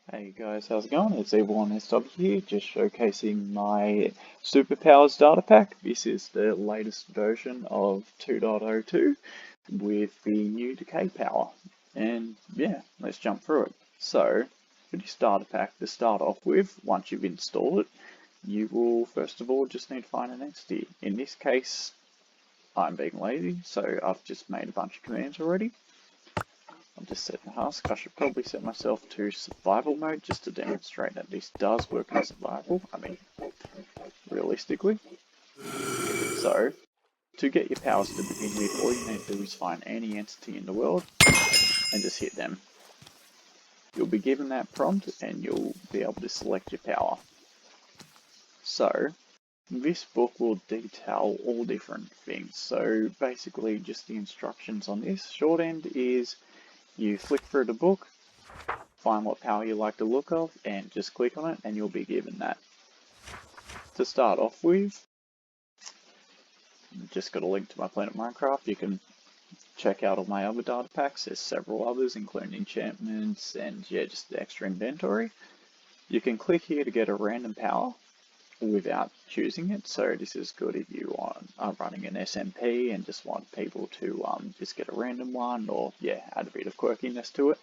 Hey guys, how's it going? It's Evil1SW here, just showcasing my Superpowers Datapack. This is the latest version of 2.02 with the new Decay power. And yeah, let's jump through it. So, for this Datapack, to start off with, once you've installed it, you will first of all just need to find an entity. In this case, I'm being lazy, so I've just made a bunch of commands already. I'll just set the task. I should probably set myself to survival mode just to demonstrate that this does work in survival. I mean, realistically. So, to get your powers to begin with, all you need to do is find any entity in the world and just hit them. You'll be given that prompt and you'll be able to select your power. So, this book will detail all different things. So, basically, just the instructions on this. Short end is you flick through the book, find what power you like the look of, and just click on it, and you'll be given that. To start off with, just got a link to my Planet Minecraft. You can check out all my other data packs. There's several others, including enchantments and yeah, just the extra inventory. You can click here to get a random power without choosing it. So this is good if you are running an SMP and just want people to just get a random one, or yeah, add a bit of quirkiness to it.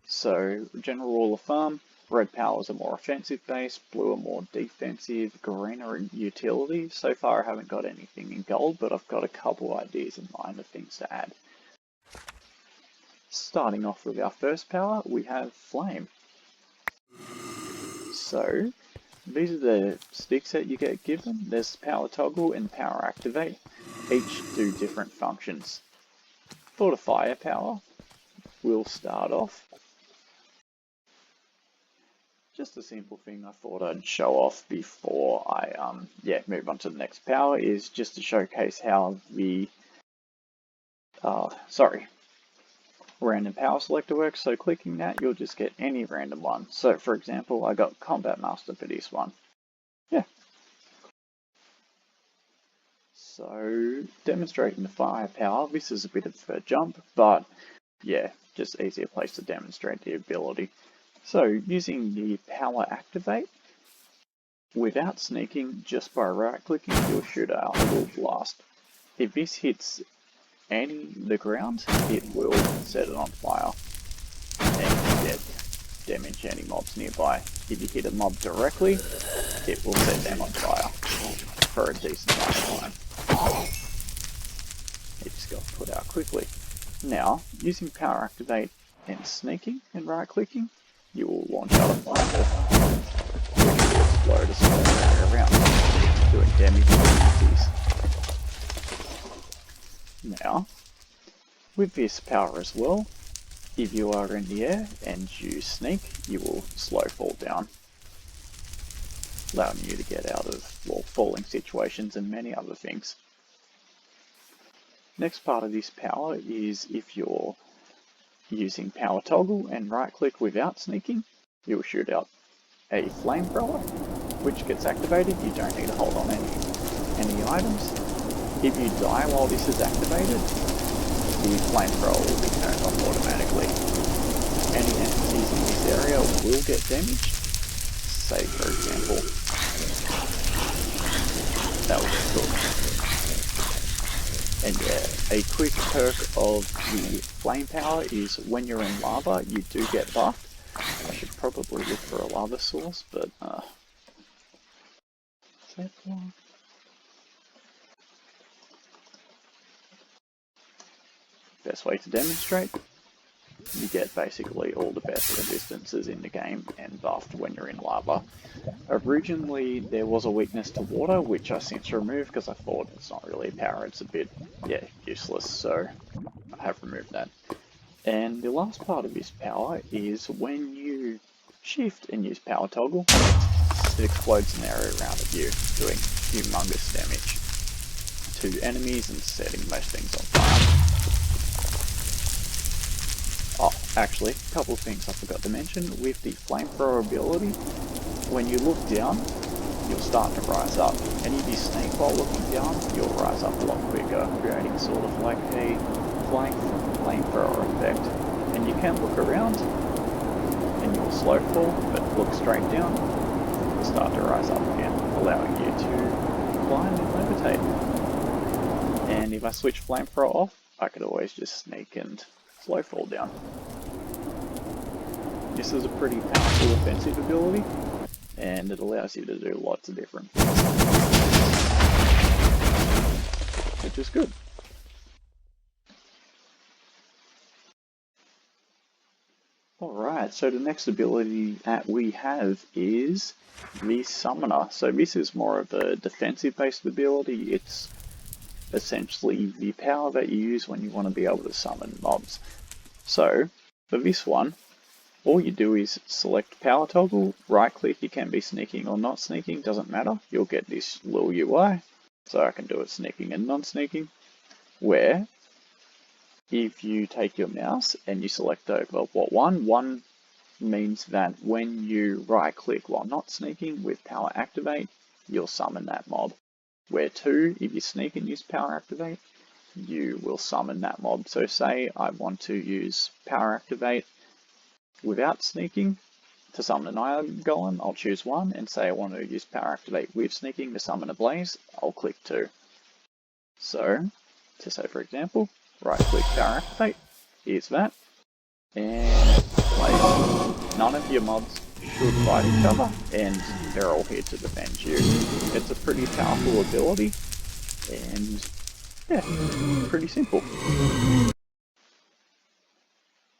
So general rule of thumb, red powers are more offensive based, blue are more defensive, green are utility. So far I haven't got anything in gold, but I've got a couple ideas in mind of things to add. Starting off with our first power, we have flame. So these are the sticks that you get given. There's power toggle and power activate. Each do different functions. For the fire power, we'll start off. Just a simple thing I thought I'd show off before I move on to the next power is just to showcase how the random power selector works. So clicking that, you'll just get any random one. So for example, I got Combat Master for this one. Yeah. So demonstrating the fire power, this is a bit of a jump, but yeah, just easier place to demonstrate the ability. So using the power activate, without sneaking, just by right clicking, you'll shoot out a little blast. If this hits the ground, it will set it on fire and damage any mobs nearby. If you hit a mob directly, it will set them on fire for a decent amount of time. It just got put out quickly. Now, using power activate and sneaking and right clicking, you will launch out a fireball, which will explode a small area around, doing damage to enemies. Now, with this power as well, if you are in the air and you sneak, you will slow fall down, allowing you to get out of falling situations and many other things. Next part of this power is if you're using power toggle and right click without sneaking, you'll shoot out a flamethrower, which gets activated. You don't need to hold on any items. If you die while this is activated, the flamethrower will be turned off automatically. Any entities in this area will get damaged. Say for example, that was cool. And yeah, a quick perk of the flame power is when you're in lava, you do get buffed. I should probably look for a lava source, but best way to demonstrate, you get basically all the best resistances in the game and buffed when you're in lava. Originally there was a weakness to water, which I since removed because I thought it's not really a power, it's a bit useless, so I have removed that. And the last part of this power is when you shift and use power toggle, it explodes an area around of you, doing humongous damage to enemies and setting most things on fire. Oh, actually, a couple of things I forgot to mention. With the flamethrower ability, when you look down, you'll start to rise up. And if you sneak while looking down, you'll rise up a lot quicker, creating sort of like a flamethrower effect. And you can look around and you'll slow fall, but look straight down, you'll start to rise up again, allowing you to fly and levitate. And if I switch flamethrower off, I could always just sneak and slow fall down. This is a pretty powerful offensive ability, and it allows you to do lots of different things, which is good. Alright, so the next ability that we have is the Summoner. So this is more of a defensive based ability. It's essentially the power that you use when you want to be able to summon mobs. So for this one, all you do is select power toggle, right click, you can be sneaking or not sneaking, doesn't matter. You'll get this little UI. So I can do it sneaking and non-sneaking, where if you take your mouse and you select over one means that when you right click while not sneaking with power activate, you'll summon that mob. Where 2, if you sneak and use power activate, you will summon that mob. So say I want to use power activate without sneaking to summon an iron golem, I'll choose 1, and say I want to use power activate with sneaking to summon a blaze, I'll click 2. So, to say for example, right click power activate, here's that, and blaze. None of your mobs should fight each other, and they're all here to defend you. It's a pretty powerful ability, and yeah, pretty simple.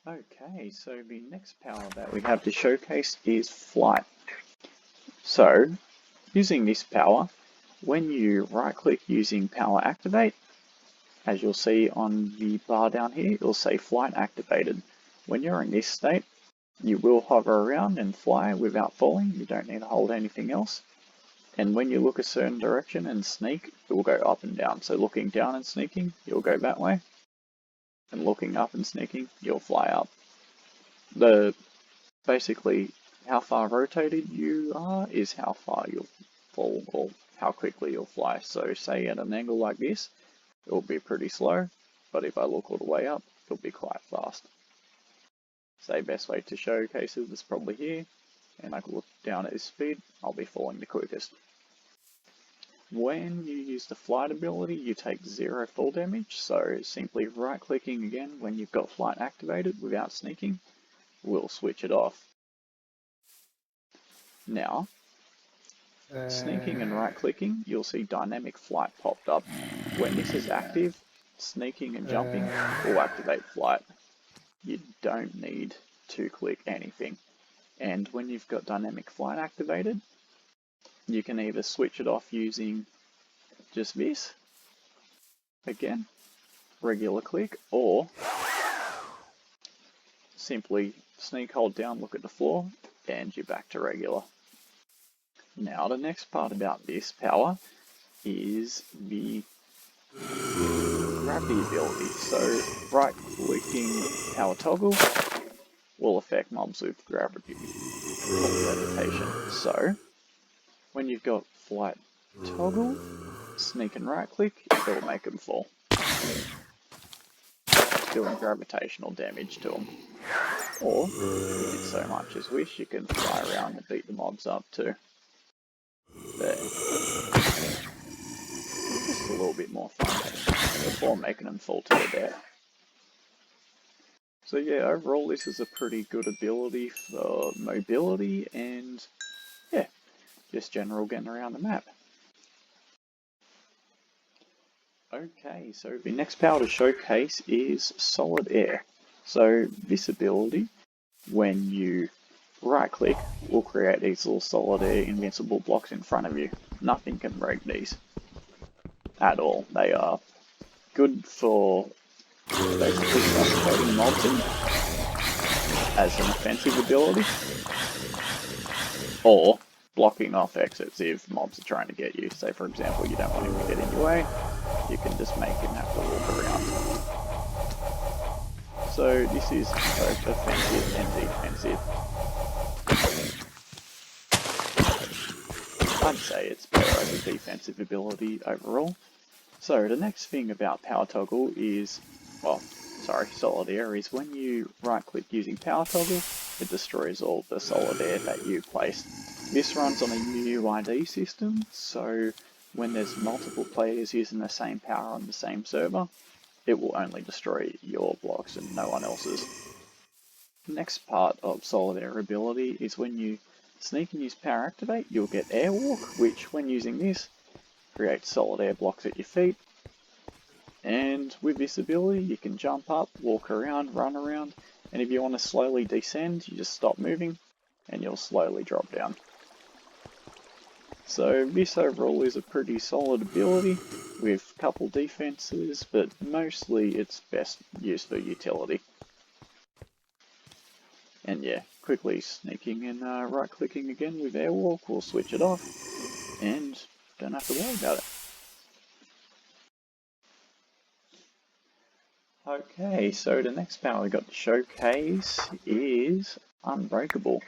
Okay, so the next power that we have to showcase is flight. So, using this power, when you right click using power activate, as you'll see on the bar down here, it'll say flight activated. When you're in this state, you will hover around and fly without falling. You don't need to hold anything else. And when you look a certain direction and sneak, it will go up and down. So looking down and sneaking, you'll go that way. And looking up and sneaking, you'll fly up. Basically, how far rotated you are is how far you'll fall, or how quickly you'll fly. So say at an angle like this, it will be pretty slow, but if I look all the way up, it'll be quite fast. So best way to showcase it is probably here, and I can look down at his speed, I'll be falling the quickest. When you use the flight ability, you take 0 fall damage, so simply right clicking again when you've got flight activated without sneaking, will switch it off. Now, sneaking and right clicking, you'll see dynamic flight popped up. When this is active, sneaking and jumping will activate flight. You don't need to click anything. And when you've got dynamic flight activated, you can either switch it off using just this, again, regular click, or simply sneak, hold down, look at the floor, and you're back to regular. Now the next part about this power is the gravity ability. So right clicking power toggle will affect mobs with gravity or levitation. So when you've got flight toggle, sneak and right click, it will make them fall, doing gravitational damage to them. Or, if you did so much as wish, you can fly around and beat the mobs up too. There. Just a little bit more fun before making them fall to their death. So yeah, overall this is a pretty good ability for mobility and yeah, just general getting around the map. Okay, so the next power to showcase is Solid Air. So this ability, when you right click, will create these little Solid Air invincible blocks in front of you. Nothing can break these at all. They are good for basically suffocating mobs as an offensive ability, or blocking off exits if mobs are trying to get you. Say for example, you don't want him to get in your way, you can just make him have to walk around. So this is both offensive and defensive. I'd say it's better as a defensive ability overall. So the next thing about power toggle is, Solid Air is when you right click using power toggle, it destroys all the solid air that you placed. This runs on a UUID system, so when there's multiple players using the same power on the same server, it will only destroy your blocks and no one else's. The next part of solid air ability is when you sneak and use power activate, you'll get airwalk, which when using this, creates solid air blocks at your feet. And with this ability, you can jump up, walk around, run around, and if you want to slowly descend, you just stop moving, and you'll slowly drop down. So this overall is a pretty solid ability with a couple defenses, but mostly it's best used for utility. And yeah, quickly sneaking and right clicking again with airwalk will switch it off and don't have to worry about it. Okay, so the next power we got to showcase is Unbreakable.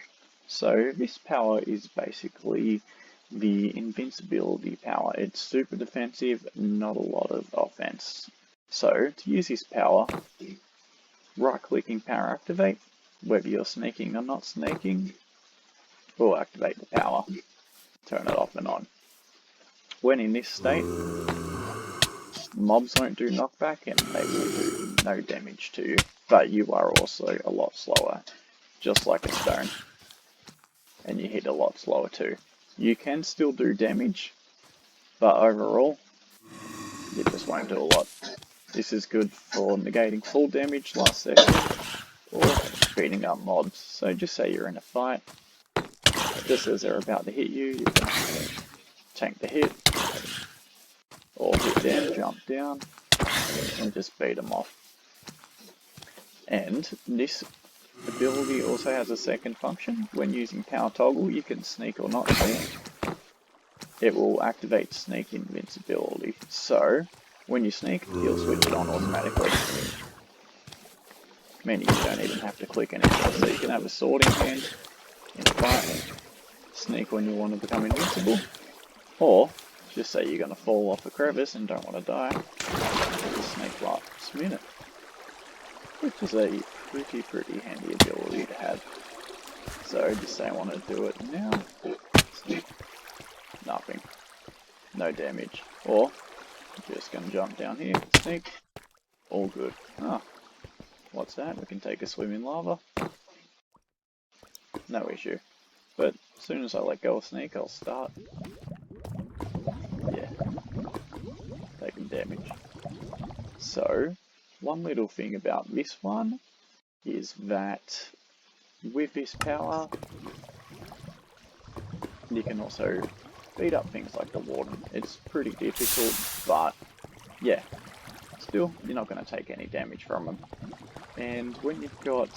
So this power is basically the Invincibility power. It's super defensive, not a lot of offense. So to use this power, right clicking power activate, whether you're sneaking or not sneaking, will activate the power, turn it off and on. When in this state, mobs won't do knockback and they will do no damage to you, but you are also a lot slower, just like a stone. And you hit a lot slower too. You can still do damage, but overall, it just won't do a lot. This is good for negating full damage last second, or beating up mobs. So just say you're in a fight, just as they're about to hit you, you can tank the hit, or hit them, jump down, and just beat them off. And this ability also has a second function. When using power toggle, you can sneak or not sneak. It will activate sneak invincibility. So, when you sneak, you'll switch it on automatically. Meaning you don't even have to click anything. So you can have a sword in hand, in a fight, sneak when you want to become invincible, or just say you're going to fall off a crevice and don't want to die, just sneak last minute. Which is a pretty handy ability to have. So just say I want to do it now, sneak, nothing, no damage. Or just gonna jump down here, sneak, all good. Ah, what's that? We can take a swim in lava. No issue. But as soon as I let go of sneak, I'll start. Yeah, taking damage. So, one little thing about this one is that with this power, you can also beat up things like the Warden. It's pretty difficult, but yeah, still, you're not going to take any damage from them. And when you've got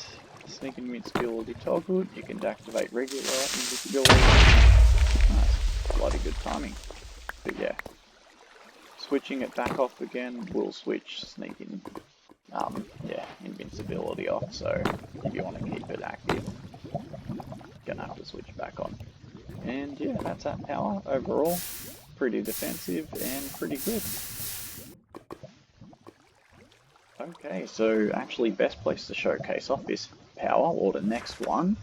Sneak Invincibility toggled, you can activate regular Invisibility. Nice, bloody good timing. But yeah, switching it back off again will switch Sneaking Invincibility off, so if you want to keep it active, you're going to have to switch back on. And yeah, that's that power overall. Pretty defensive and pretty good. Okay, so actually best place to showcase off this power, or the next one,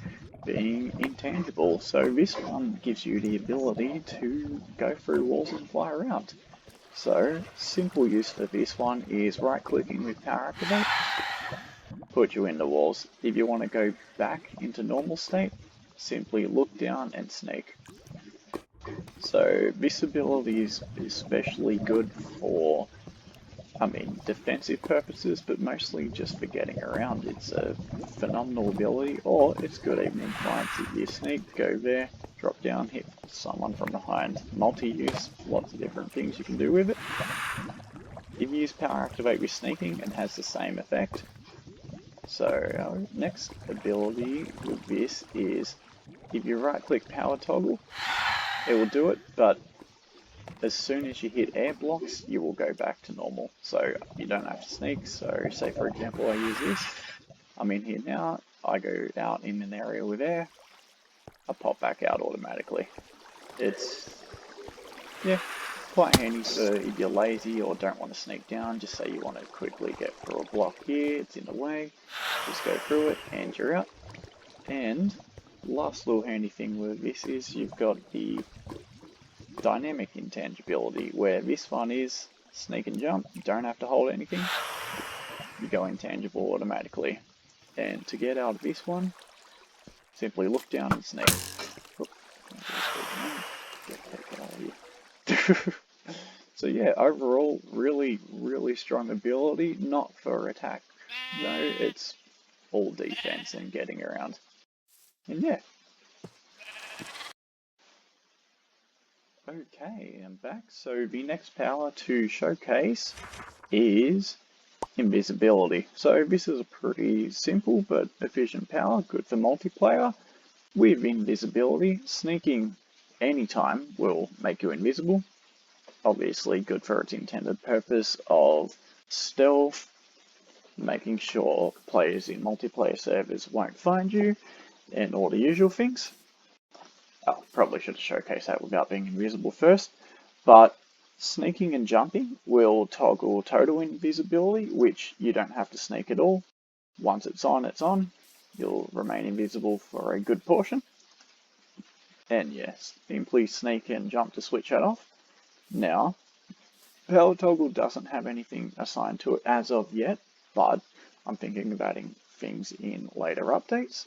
being Intangible. So this one gives you the ability to go through walls and fly around. So, simple use for this one is right clicking with power activate, put you into walls. If you want to go back into normal state, simply look down and sneak. So this ability is especially good for, defensive purposes, but mostly just for getting around. It's a phenomenal ability, or it's good even in fights. If you sneak, go there, drop down, hit someone from behind. Multi-use, lots of different things you can do with it. If you use power activate with sneaking, it has the same effect. So our next ability with this is, if you right click power toggle, it will do it, but as soon as you hit air blocks, you will go back to normal. So you don't have to sneak. So say for example I use this, I'm in here now, I go out in an area with air, I pop back out automatically. It's, yeah, quite handy for if you're lazy or don't want to sneak down. Just say you want to quickly get through a block here, it's in the way, just go through it and you're out. And last little handy thing with this is you've got the dynamic intangibility, where this one is sneak and jump. You don't have to hold anything. You go intangible automatically. And to get out of this one, simply look down and sneak. So yeah, overall, really, really strong ability. Not for attack, no, it's all defense and getting around. And yeah. Okay, I'm back. So the next power to showcase is Invisibility. So this is a pretty simple but efficient power, good for multiplayer. With Invisibility, sneaking anytime will make you invisible. Obviously good for its intended purpose of stealth, making sure players in multiplayer servers won't find you, and all the usual things. Oh, probably should have showcased that without being invisible first, but sneaking and jumping will toggle total invisibility, which you don't have to sneak at all. Once it's on, it's on. You'll remain invisible for a good portion. And yes, simply sneak and jump to switch that off. Now, power toggle doesn't have anything assigned to it as of yet, but I'm thinking about adding things in later updates.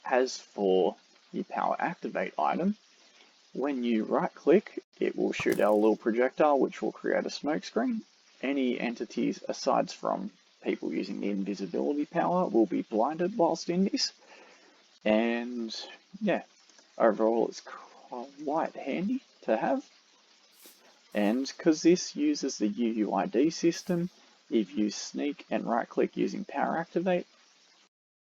As for the power activate item, when you right click, it will shoot out a little projectile which will create a smoke screen. Any entities aside from people using the invisibility power will be blinded whilst in this. And yeah, overall it's quite handy to have. And because this uses the UUID system, if you sneak and right click using power activate,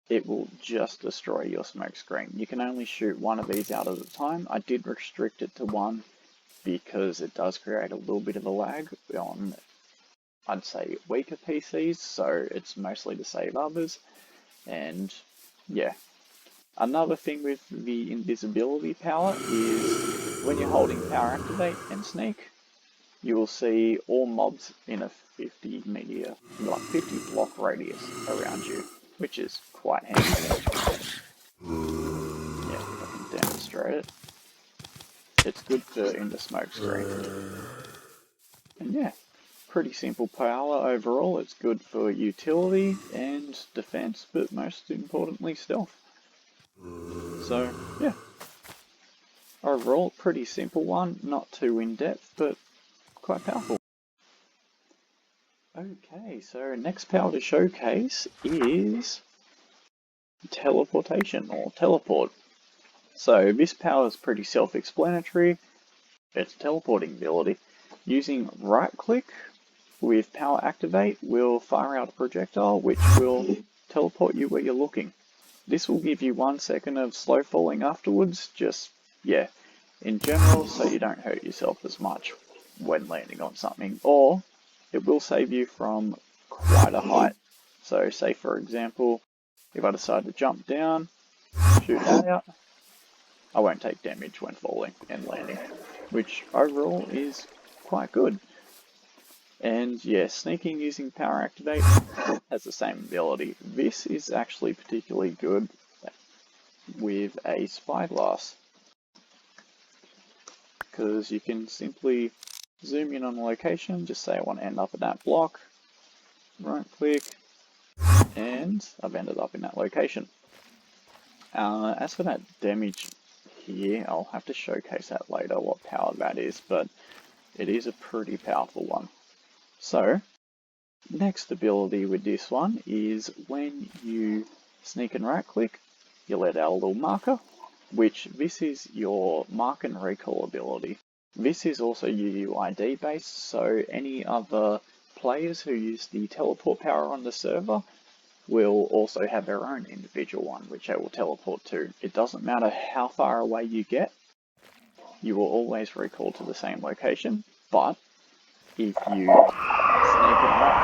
it will just destroy your smoke screen. You can only shoot one of these out at a time. I did restrict it to one because it does create a little bit of a lag on, I'd say, weaker PCs, so it's mostly to save others. And yeah, another thing with the invisibility power is when you're holding power activate and sneak, you will see all mobs in a 50 block radius around you, which is quite handy. Yeah, if I can demonstrate it. It's good for in the smoke screen. And yeah, pretty simple power overall. It's good for utility and defense, but most importantly stealth. So yeah, overall pretty simple one, not too in-depth, but quite powerful. Okay, so next power to showcase is Teleportation, or Teleport. So this power is pretty self-explanatory. It's a teleporting ability. Using right click with power activate will fire out a projectile which will teleport you where you're looking. This will give you 1 second of slow falling afterwards, just, yeah, in general, so you don't hurt yourself as much when landing on something, or it will save you from quite a height. So say for example, if I decide to jump down, shoot that out, I won't take damage when falling and landing, which overall is quite good. And yeah, sneaking using power activate has the same ability. This is actually particularly good with a spyglass, because you can simply zoom in on a location, just say I want to end up in that block, right click, and I've ended up in that location. As for that damage here, I'll have to showcase that later, what power that is, but it is a pretty powerful one. So, next ability with this one is when you sneak and right click, you let out a little marker, which this is your mark and recall ability. This is also UUID based, so any other players who use the teleport power on the server will also have their own individual one, which they will teleport to. It doesn't matter how far away you get, you will always recall to the same location, but if you sneak and right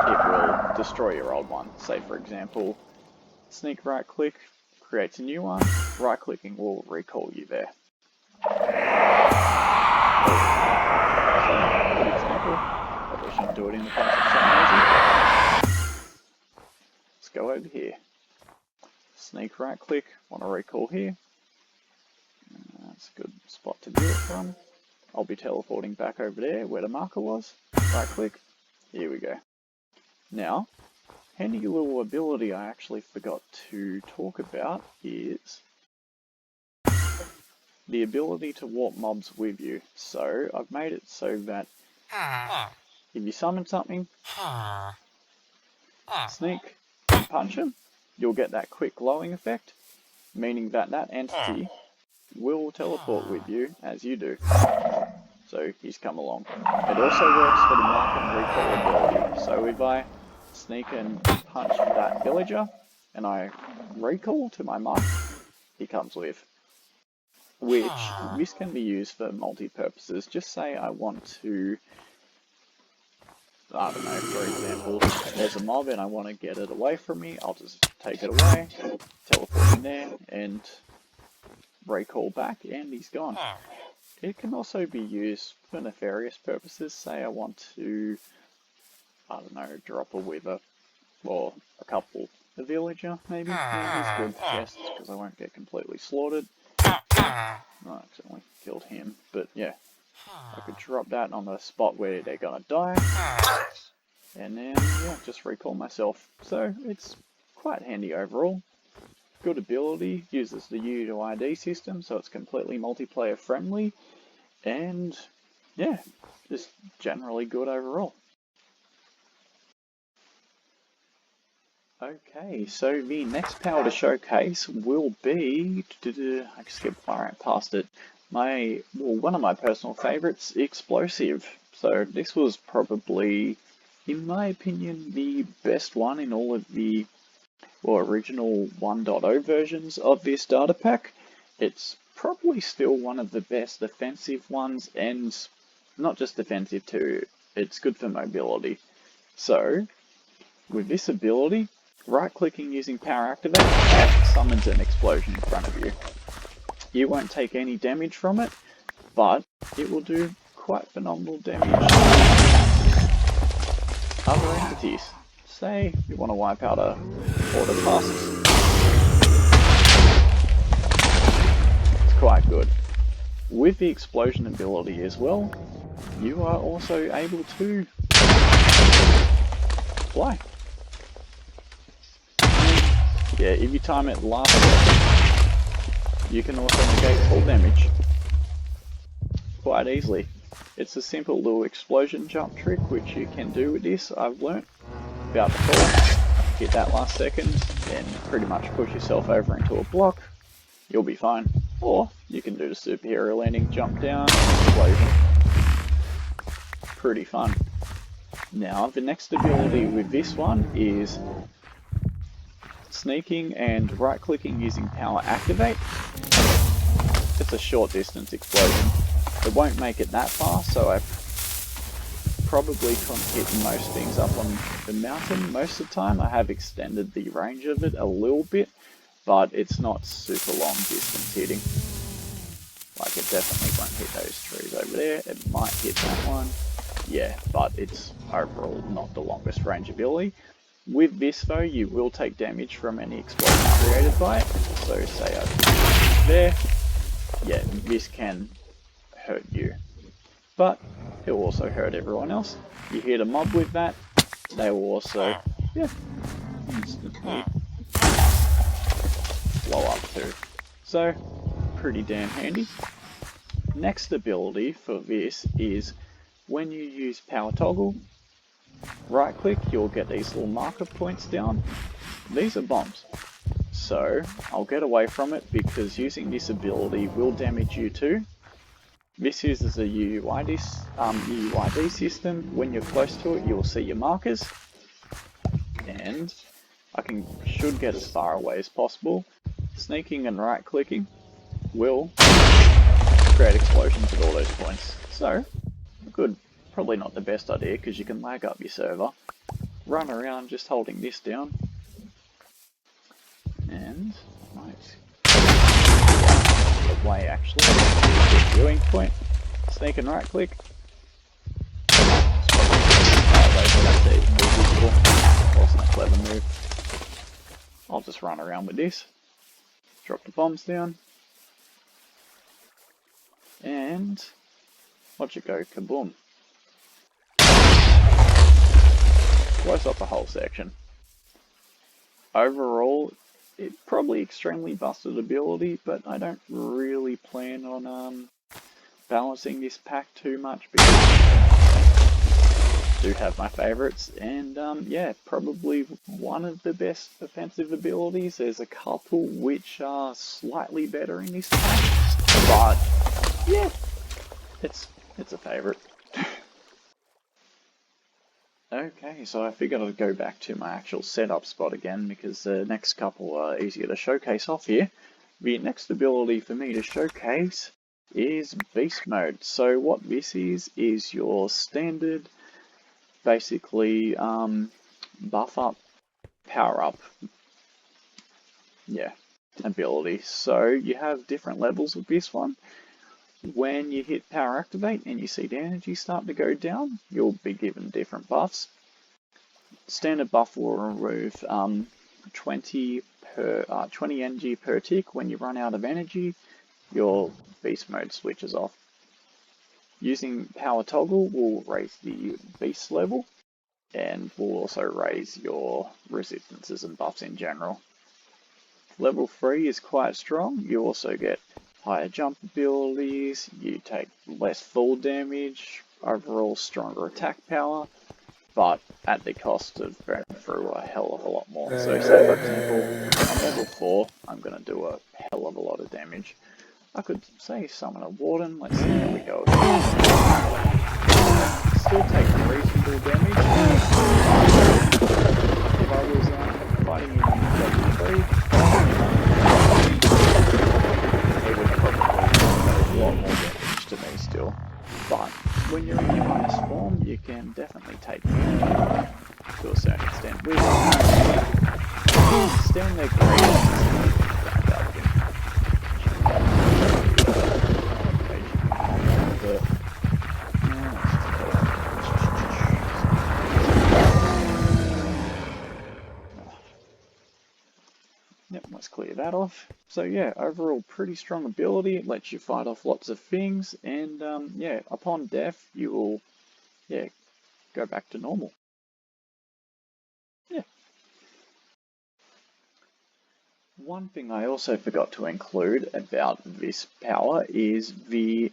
click, it will destroy your old one. Say for example, sneak right click creates a new one, right clicking will recall you there. So, good example, probably shouldn't do it in the past, it's so noisy. Let's go over here. sneak right click, want to recall here. That's a good spot to do it from. I'll be teleporting back over there where the marker was. Right click, here we go. Now, handy little ability I actually forgot to talk about is the ability to warp mobs with you. So I've made it so that if you summon something, sneak and punch him, you'll get that quick glowing effect, meaning that that entity will teleport with you as you do. So he's come along. It also works for the mark and recall ability. So if I sneak and punch that villager and I recall to my mark, he comes with. Which this can be used for multi-purposes. Just say I want to, I don't know, for example, there's a mob and I want to get it away from me, I'll just take it away, teleport in there, and recall back, and he's gone. It can also be used for nefarious purposes. Say I want to, I don't know, drop a wither, or a couple, a villager maybe. Yeah, he's good chests because I won't get completely slaughtered. I accidentally killed him, but yeah, I could drop that on the spot where they're gonna die, and then yeah, just recall myself. So it's quite handy overall. Good ability, uses the UUID system, so it's completely multiplayer friendly, and yeah, just generally good overall. Okay, so the next power to showcase will be, I skipped right past it, one of my personal favourites, Explosive. So this was probably, in my opinion, the best one in all of the original 1.0 versions of this data pack. It's probably still one of the best defensive ones, and not just defensive too, it's good for mobility. So, with this ability, right-clicking using Power Activate summons an explosion in front of you. You won't take any damage from it, but it will do quite phenomenal damage to other entities. Say you want to wipe out a order tasks. It's quite good. With the explosion ability as well, you are also able to fly. Yeah, if you time it last second, you can also negate full damage quite easily. It's a simple little explosion jump trick which you can do with this, I've learnt. About to fall, hit that last second, then pretty much push yourself over into a block, you'll be fine. Or you can do the superhero landing, jump down, explosion. Pretty fun. Now, the next ability with this one is sneaking and right-clicking using Power Activate. It's a short distance explosion. It won't make it that far, so I probably can't hit most things up on the mountain most of the time. I have extended the range of it a little bit, but it's not super long distance hitting. Like, it definitely won't hit those trees over there. It might hit that one. Yeah, but it's overall not the longest range ability. With this though, you will take damage from any explosion created by it. So say I there, yeah, this can hurt you. But it will also hurt everyone else. You hit a mob with that, they will also, yeah, instantly blow up too. So, pretty damn handy. Next ability for this is when you use Power Toggle, right click, you'll get these little marker points down. These are bombs. So, I'll get away from it because using this ability will damage you too. This uses a UUID system. When you're close to it, you will see your markers. And I should get as far away as possible. Sneaking and right clicking will create explosions at all those points. So, good. Probably not the best idea because you can lag up your server. Run around just holding this down. And might away actually. Good viewing point. Sneak and right click. Wasn't a clever move. I'll just run around with this. Drop the bombs down. And watch it go kaboom. Blows up the whole section. Overall, it's probably extremely busted ability, but I don't really plan on balancing this pack too much because I do have my favorites, and yeah, probably one of the best offensive abilities. There's a couple which are slightly better in this pack, but yeah, it's a favorite. Okay, so I figured I'd go back to my actual setup spot again because the next couple are easier to showcase off here. The next ability for me to showcase is Beast Mode. So what this is your standard, basically, buff up, power up, yeah, ability. So you have different levels with this one. When you hit power activate and you see the energy start to go down, you'll be given different buffs. Standard buff will remove 20 energy per tick. When you run out of energy, your beast mode switches off. Using power toggle will raise the beast level and will also raise your resistances and buffs in general. Level 3 is quite strong. You also get higher jump abilities, you take less fall damage, overall stronger attack power, but at the cost of burning through a hell of a lot more. So say for example, on level 4, I'm going to do a hell of a lot of damage. I could say summon a warden, let's see how we go. Still take reasonable damage. If I was fighting in level 3, it would probably do a lot more damage to me still. But when you're in your highest form, you can definitely take damage to a certain extent. With stand there back up again. Yep, let's clear that off. So yeah, overall pretty strong ability. It lets you fight off lots of things, and yeah, upon death you will go back to normal. Yeah. One thing I also forgot to include about this power is the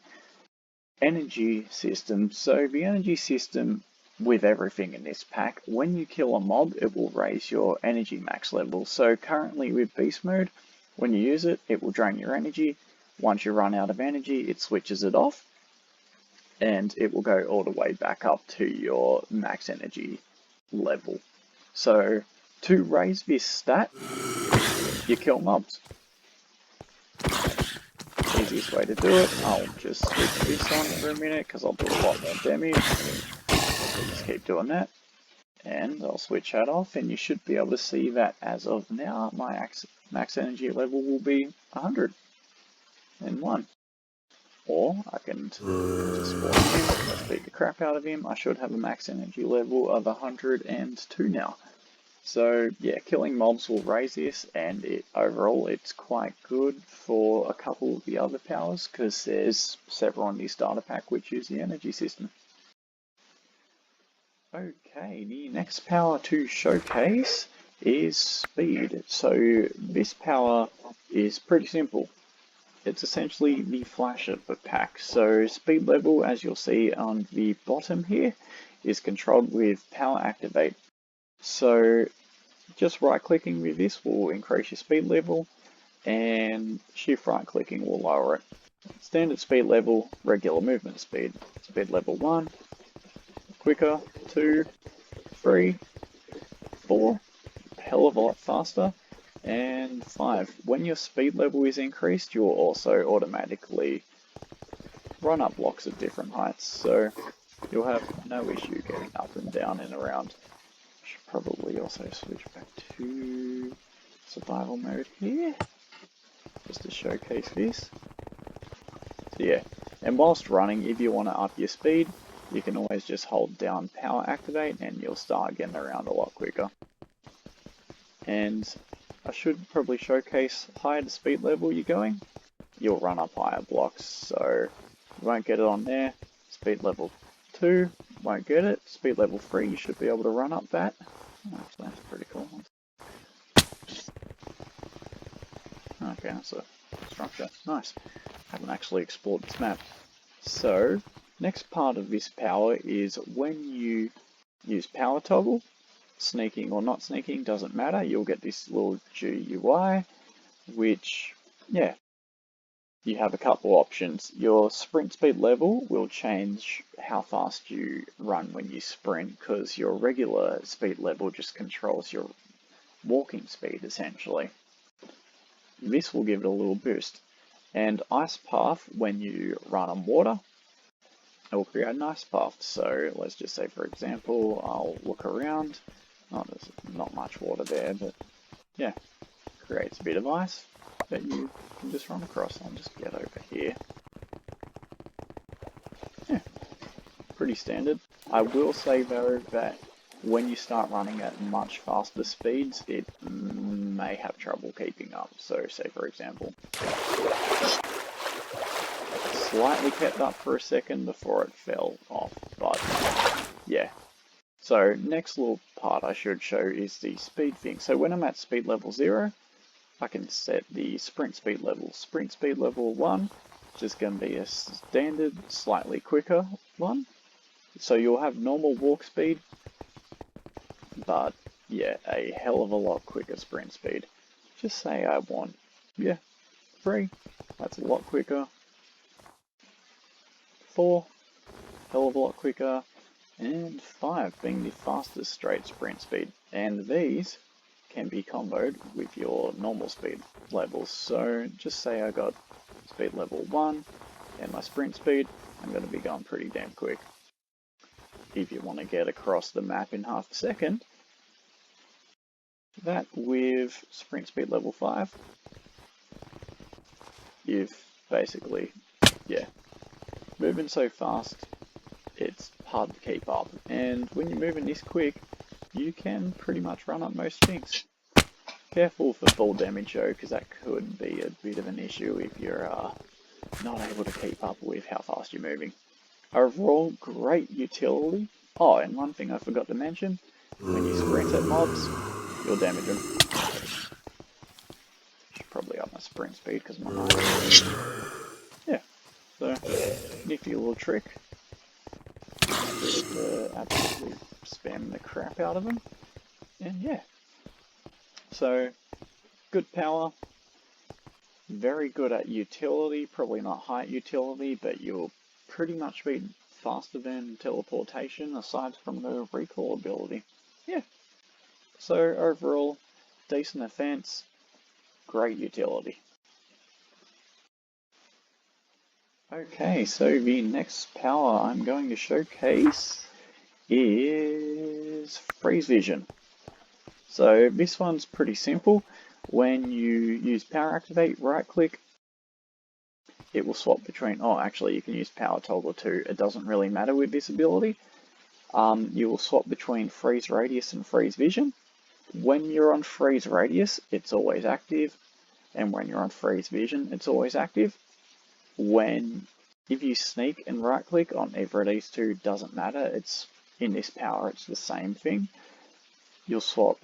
energy system. So the energy system with everything in this pack, when you kill a mob, it will raise your energy max level. So currently with beast mode, when you use it, it will drain your energy. Once you run out of energy, it switches it off, and it will go all the way back up to your max energy level. So to raise this stat, you kill mobs. Easiest way to do it, I'll just switch this on for a minute because I'll do a lot more damage. So just keep doing that, and I'll switch that off, and you should be able to see that as of now my max energy level will be 101. Or I can just spawn him, let's beat the crap out of him. I should have a max energy level of 102 now. So yeah, killing mobs will raise this, and overall it's quite good for a couple of the other powers because there's several on this data pack which use the energy system. Okay, the next power to showcase is speed. So this power is pretty simple. It's essentially the flash of the pack. So speed level, as you'll see on the bottom here, is controlled with power activate. So just right clicking with this will increase your speed level, and shift right clicking will lower it. Standard speed level, regular movement speed. Speed level 1, quicker, 2, 3, 4, a hell of a lot faster, and 5. When your speed level is increased, you'll also automatically run up blocks at different heights, so you'll have no issue getting up and down and around. Should probably also switch back to survival mode here, just to showcase this. So yeah, and whilst running, if you want to up your speed, you can always just hold down power activate and you'll start getting around a lot quicker. And I should probably showcase higher the speed level you're going, you'll run up higher blocks. So you won't get it on there. Speed level 2, won't get it. Speed level 3, you should be able to run up that. Oh, that's pretty cool. Okay, that's a structure. Nice. Haven't actually explored this map. So, next part of this power is when you use power toggle, sneaking or not sneaking doesn't matter, you'll get this little GUI, which, yeah, you have a couple options. Your sprint speed level will change how fast you run when you sprint, because your regular speed level just controls your walking speed, essentially. This will give it a little boost. And ice path, when you run on water, it will create an ice path. So let's just say, for example, I'll look around. Oh, there's not much water there, but yeah, creates a bit of ice that you can just run across. I'll just get over here. Yeah, pretty standard. I will say though that when you start running at much faster speeds, it may have trouble keeping up. So say for example, slightly kept up for a second before it fell off, but yeah. So next little part I should show is the speed thing. So when I'm at speed level 0, I can set the sprint speed level. Sprint speed level 1, just going to be a standard, slightly quicker one. So you'll have normal walk speed, but yeah, a hell of a lot quicker sprint speed. Just say I want, 3, that's a lot quicker. 4, hell of a lot quicker. And 5 being the fastest straight sprint speed. And these can be comboed with your normal speed levels. So just say I got speed level 1 and my sprint speed, I'm going to be going pretty damn quick. If you want to get across the map in half a second, that with sprint speed level 5, you've basically, moving so fast, it's hard to keep up. And when you're moving this quick, you can pretty much run up most things. Careful for fall damage though, because that could be a bit of an issue if you're not able to keep up with how fast you're moving. Overall, great utility. Oh, and one thing I forgot to mention, when you sprint at mobs, you'll damage them. Should probably up my sprint speed because my heart. Yeah, so nifty little trick. Just absolutely spam the crap out of them. And yeah, so good power, very good at utility, probably not high utility, but you'll pretty much be faster than teleportation aside from the recall ability. Yeah, so overall, decent offense, great utility. Okay, so the next power I'm going to showcase is Freeze Vision. So this one's pretty simple. When you use Power Activate, right click, it will swap between, actually you can use Power Toggle too, it doesn't really matter with this ability. You will swap between Freeze Radius and Freeze Vision. When you're on Freeze Radius, it's always active, and when you're on Freeze Vision, it's always active. If you sneak and right click on either of these two, doesn't matter, it's in this power, it's the same thing. You'll swap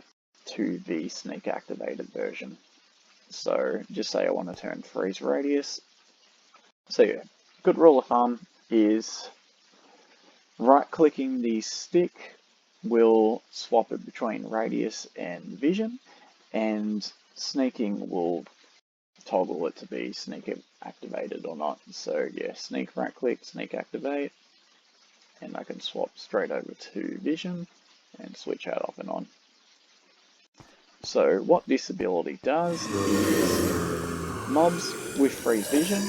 to the sneak activated version. So just say I want to turn Freeze Radius. So yeah, good rule of thumb is right clicking the stick will swap it between Radius and Vision, and sneaking will toggle it to be sneak activated or not. So yeah, sneak right click, sneak activate, and I can swap straight over to Vision and switch out off and on. So what this ability does is mobs with Freeze Vision,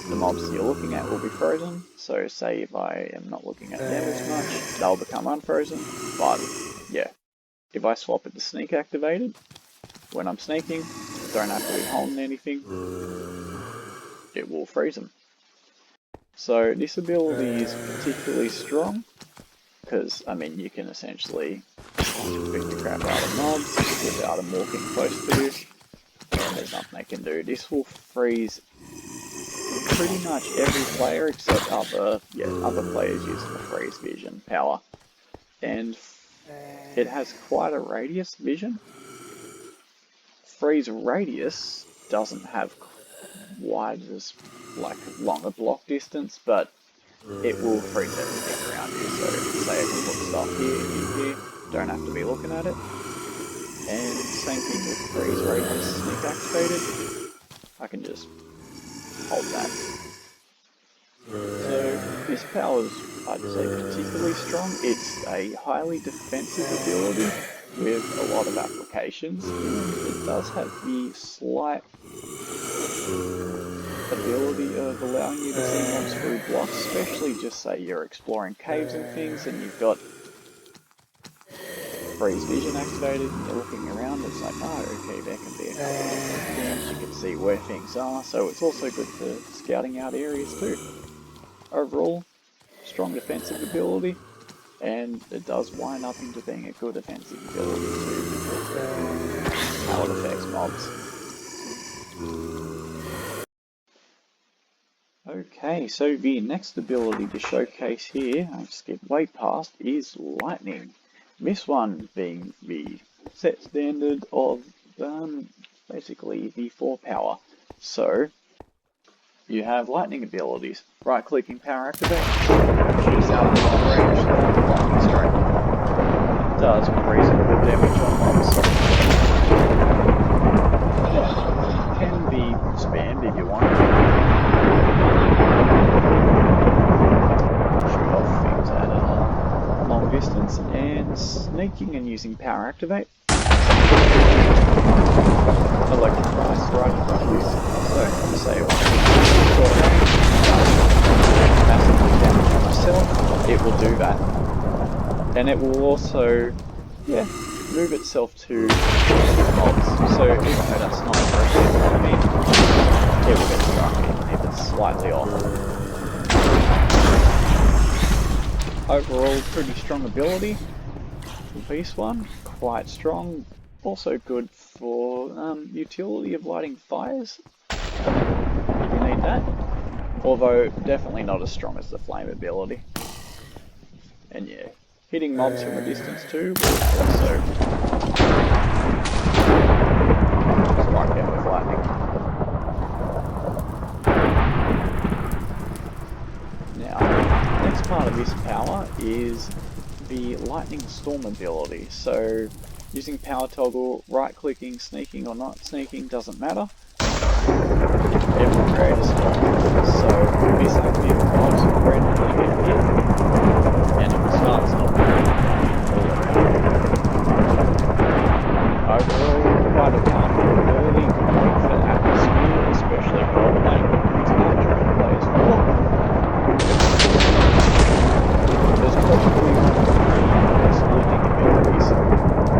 the mobs you're looking at will be frozen. So say if I am not looking at them as much, they'll become unfrozen. But yeah, if I swap it to sneak activated, when I'm sneaking, don't have to be holding anything, it will freeze them. So this ability is particularly strong because, I mean, you can essentially beat the crap out of mobs without them walking close to you. there's nothing they can do. This will freeze pretty much every player except other players using the freeze vision power. And it has quite a radius vision. Freeze radius doesn't have wide as longer block distance, but it will freeze everything around you. So say I can put stuff here, don't have to be looking at it. And same thing with freeze radius sneak activated. I can just hold that. So this power is, I'd say, particularly strong. It's a highly defensive ability with a lot of applications, and it does have the slight ability of allowing you to see mobs through blocks, especially just say you're exploring caves and things and you've got freeze vision activated and you're looking around. It's like, oh, okay, there can be a couple of different things, you can see where things are, so it's also good for scouting out areas too. Overall, strong defensive ability, and it does wind up into being a good offensive ability too, how it affects mobs. Okay, so the next ability to showcase here, I skipped way past, is Lightning. This one being the set standard of basically the 4 power. So you have lightning abilities. Right clicking power activate, shoots out at long range, lightning strike. Does reasonable damage on mobs. Yeah, can be spammed if you want. Shoot off things at a long distance, and sneaking and using power activate. Electrify strike use. So say I want to short range, massively damage on myself, it will do that. And it will also, move itself to mobs. So even though that's not directly in front of me, it will get struck if it's slightly off. Overall, pretty strong ability. This one, quite strong. Also good for utility of lighting fires, if you need that. Although, definitely not as strong as the flame ability. And yeah, hitting mobs from a distance too will also strike them with lightning. Now, next part of this power is the Lightning Storm ability. So, using power toggle, right clicking, sneaking or not sneaking, doesn't matter. It will create a storm. So this active mobs will randomly get hit, and it will start storming all around. Overall, quite a powerful ability, great for atmosphere, especially role-playing tonight during players' war. There's probably excluding abilities,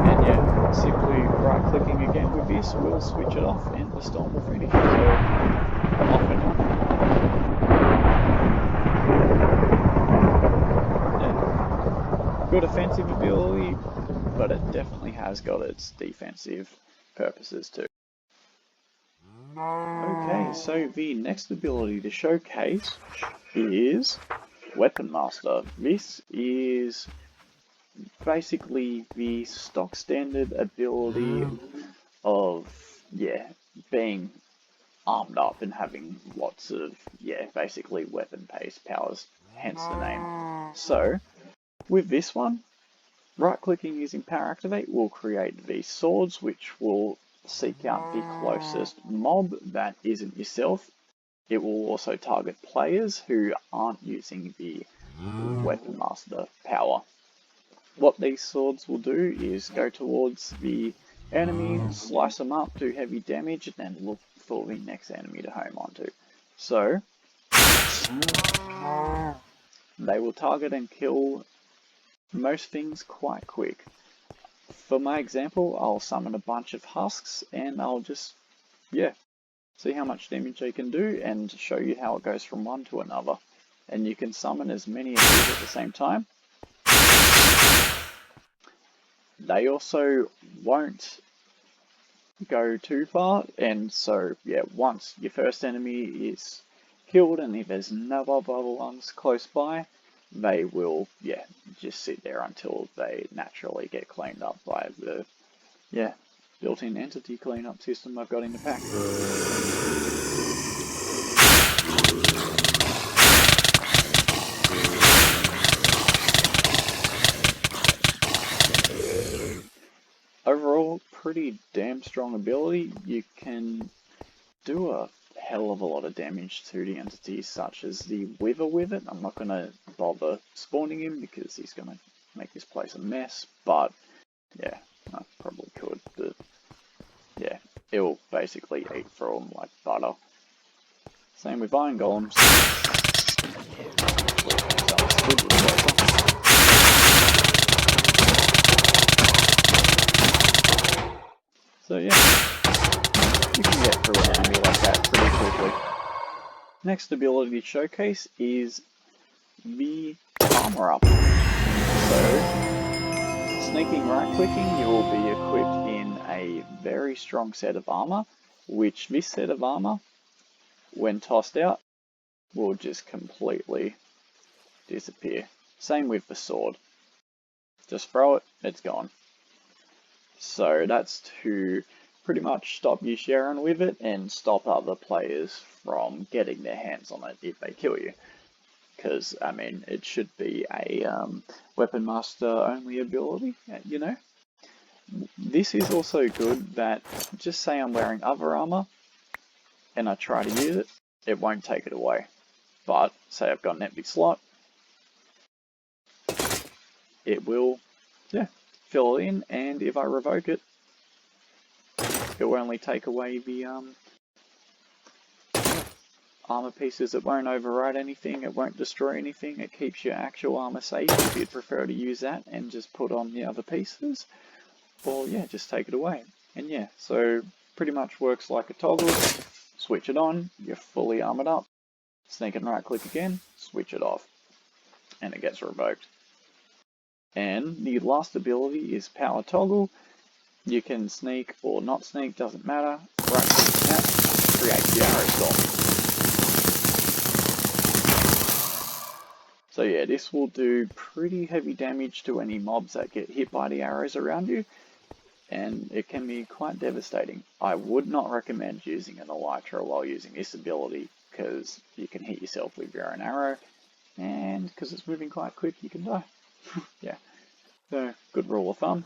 and yeah, simply right-clicking again with this will switch it off, and the storm will finish. So off and on. Yeah. Good offensive ability, but it definitely has got its defensive purposes too. Okay, so the next ability to showcase is Weapon Master. This is basically the stock standard ability of, being armed up and having lots of, basically weapon-based powers, hence the name. So, with this one, right-clicking using power activate will create these swords, which will seek out the closest mob that isn't yourself. It will also target players who aren't using the Weapon Master power. What these swords will do is go towards the enemy, slice them up, do heavy damage, and then look for the next enemy to home onto. So, they will target and kill most things quite quick. For my example, I'll summon a bunch of husks, and I'll just, see how much damage they can do, and show you how it goes from one to another. And you can summon as many of these at the same time. They also won't go too far, and so yeah, once your first enemy is killed and if there's no other ones close by, they will just sit there until they naturally get cleaned up by the built-in entity cleanup system I've got in the pack. Overall, pretty damn strong ability. You can do a hell of a lot of damage to the entities such as the Wither with it. I'm not going to bother spawning him because he's going to make this place a mess, but yeah, I probably could. But yeah, it'll basically eat through them like butter. Same with Iron Golems. So yeah, you can get through an enemy like that pretty quickly. Next ability to showcase is the armor up. So, sneaking right clicking, you will be equipped in a very strong set of armor, which this set of armor, when tossed out, will just completely disappear. Same with the sword. Just throw it, it's gone. So that's to pretty much stop you sharing with it and stop other players from getting their hands on it if they kill you. Because, I mean, it should be a weapon master only ability, you know. This is also good that, just say I'm wearing other armor and I try to use it, it won't take it away. But, say I've got an empty slot, it will, fill it in, and if I revoke it, it will only take away the armor pieces. It won't override anything, it won't destroy anything, it keeps your actual armor safe if you'd prefer to use that and just put on the other pieces, or just take it away. And so pretty much works like a toggle. Switch it on, you're fully armored up, sneak and right click again, switch it off, and it gets revoked. And the last ability is power toggle. You can sneak or not sneak, doesn't matter. Right click snap, create the arrow storm. So yeah, this will do pretty heavy damage to any mobs that get hit by the arrows around you, and it can be quite devastating. I would not recommend using an elytra while using this ability, because you can hit yourself with your own arrow, and because it's moving quite quick, you can die. Yeah, so good rule of thumb.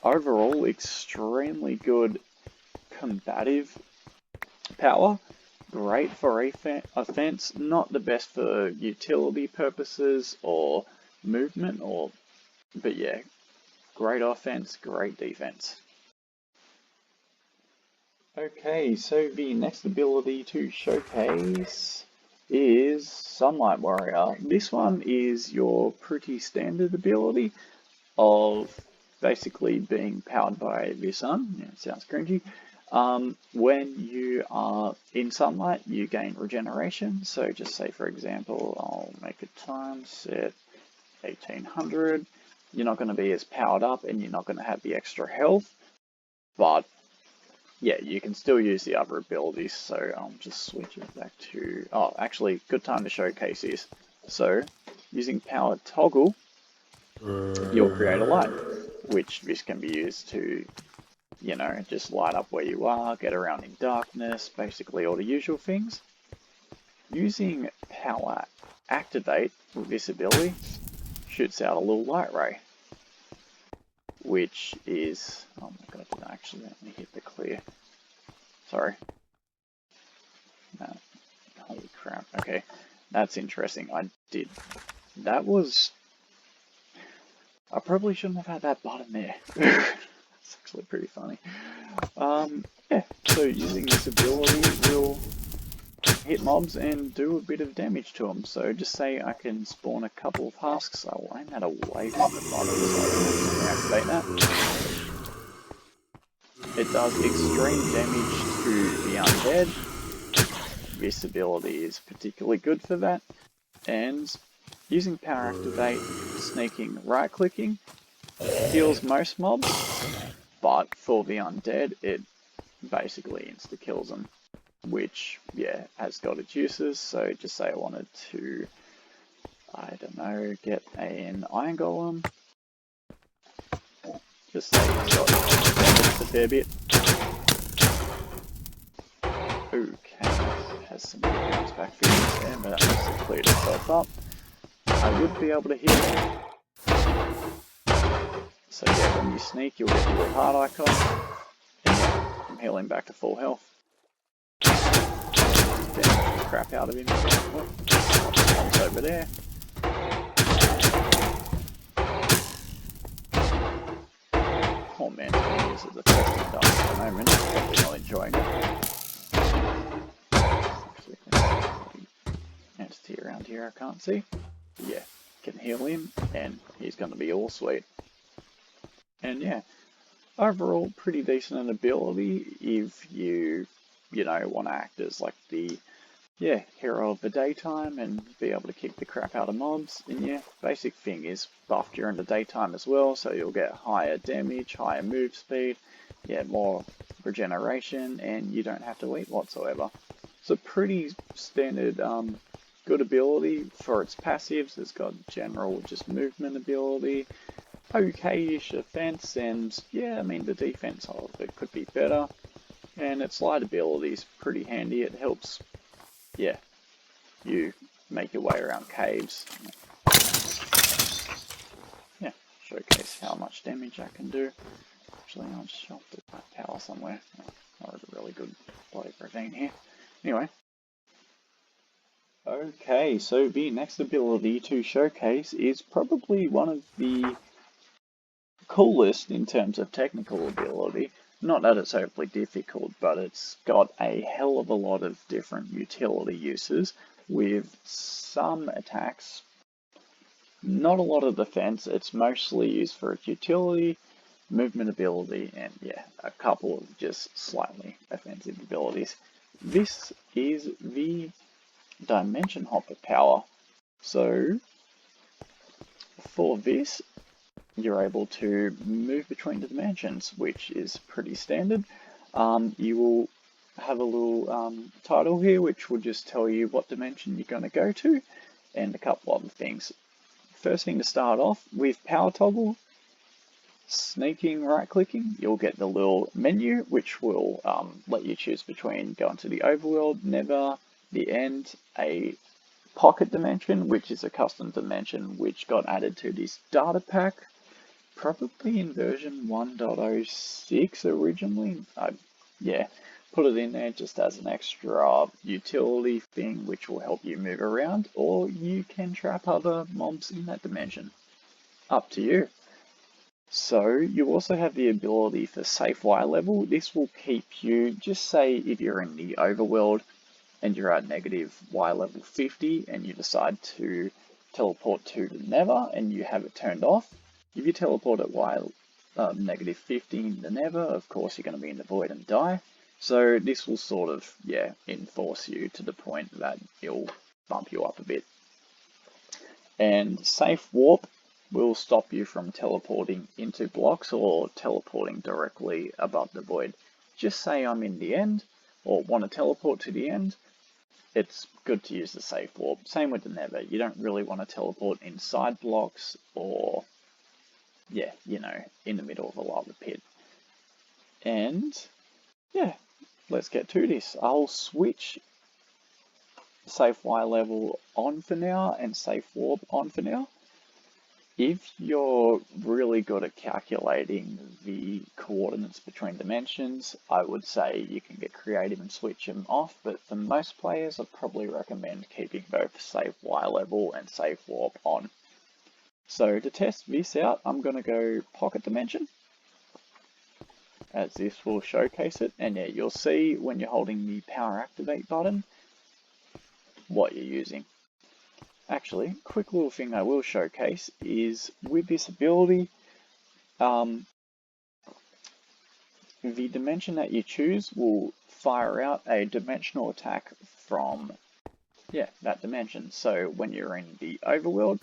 Overall, extremely good combative power. Great for offense, not the best for utility purposes or movement, but yeah, great offense, great defense. Okay, so the next ability to showcase is Sunlight Warrior. This one is your pretty standard ability of basically being powered by the sun. Yeah, it sounds cringy. When you are in sunlight, you gain regeneration. So just say, for example, I'll make a time set 1800. You're not going to be as powered up and you're not going to have the extra health, but yeah, you can still use the other abilities. So I'll just switch it back to, actually, good time to showcase this. So using power toggle, you'll create a light, which this can be used to, just light up where you are, get around in darkness, basically all the usual things. Using power activate with this ability shoots out a little light ray, which is, oh my god, I didn't accidentally hit the clear. Sorry. No. Holy crap. Okay, that's interesting. I probably shouldn't have had that button there. It's actually pretty funny. Yeah, so using this ability will hit mobs and do a bit of damage to them. So just say I can spawn a couple of husks. I'll aim that away from the bottom so I can activate that. It does extreme damage to the undead. Invisibility is particularly good for that, and using Power Activate, sneaking, right-clicking, kills most mobs, but for the undead, it basically insta-kills them, which, yeah, has got its uses. So just say I wanted to, I don't know, get an Iron Golem, just say it's got a fair bit. Okay, has some bounce back feelings there, but that must have cleared itself up. I would be able to heal it. So yeah, when you sneak, you'll get the little heart icon. And yeah, I'm healing back to full health. Damage the crap out of him. One's over there. Oh man, it's being used as a testing dart at the moment. Probably not enjoying it. Actually, entity around here I can't see. But yeah, can heal him, and he's going to be all sweet. And yeah, overall pretty decent ability if you know, want to act as like the hero of the daytime and be able to kick the crap out of mobs. And yeah, basic thing is buff during the daytime as well, so you'll get higher damage, higher move speed, yeah, more regeneration, and you don't have to eat whatsoever. So pretty standard good ability for its passives. It's got general just movement ability, okay-ish defense, and yeah, I mean the defense of it could be better, and its light ability is pretty handy. It helps, yeah, you make your way around caves. Yeah, showcase how much damage I can do. Actually, I'll just shop the power somewhere. Not a really good bloody ravine here. Anyway. Okay, so the next ability to showcase is probably one of the coolest in terms of technical ability. Not that it's overly difficult, but it's got a hell of a lot of different utility uses, with some attacks, not a lot of defense. It's mostly used for its utility, movement ability, and yeah, a couple of just slightly offensive abilities. This is the Dimension Hopper power. So for this, you're able to move between the dimensions, which is pretty standard. You will have a little title here, which will just tell you what dimension you're going to go to, and a couple other things. First thing to start off with power toggle, sneaking, right-clicking, you'll get the little menu, which will let you choose between going to the overworld, never, the end, a pocket dimension, which is a custom dimension which got added to this data pack, probably in version 1.06 originally. Yeah, put it in there just as an extra utility thing which will help you move around, or you can trap other mobs in that dimension. Up to you. So you also have the ability for safe Y level. This will keep you, just say if you're in the overworld and you're at negative Y level 50 and you decide to teleport to the Nether and you have it turned off, if you teleport at negative 50 in the Nether, of course you're going to be in the void and die. So this will sort of, yeah, enforce you to the point that it'll bump you up a bit. And safe warp will stop you from teleporting into blocks or teleporting directly above the void. Just say I'm in the end or want to teleport to the end, it's good to use the safe warp. Same with the Nether. You don't really want to teleport inside blocks or, yeah, you know, in the middle of a lava pit. And yeah, let's get to this. I'll switch safe Y level on for now and safe warp on for now. If you're really good at calculating the coordinates between dimensions, I would say you can get creative and switch them off, but for most players, I'd probably recommend keeping both safe Y level and safe warp on. So to test this out, I'm going to go pocket dimension, as this will showcase it, and yeah, you'll see when you're holding the power activate button what you're using. Actually, quick little thing I will showcase is with this ability, the dimension that you choose will fire out a dimensional attack from, that dimension. So when you're in the overworld,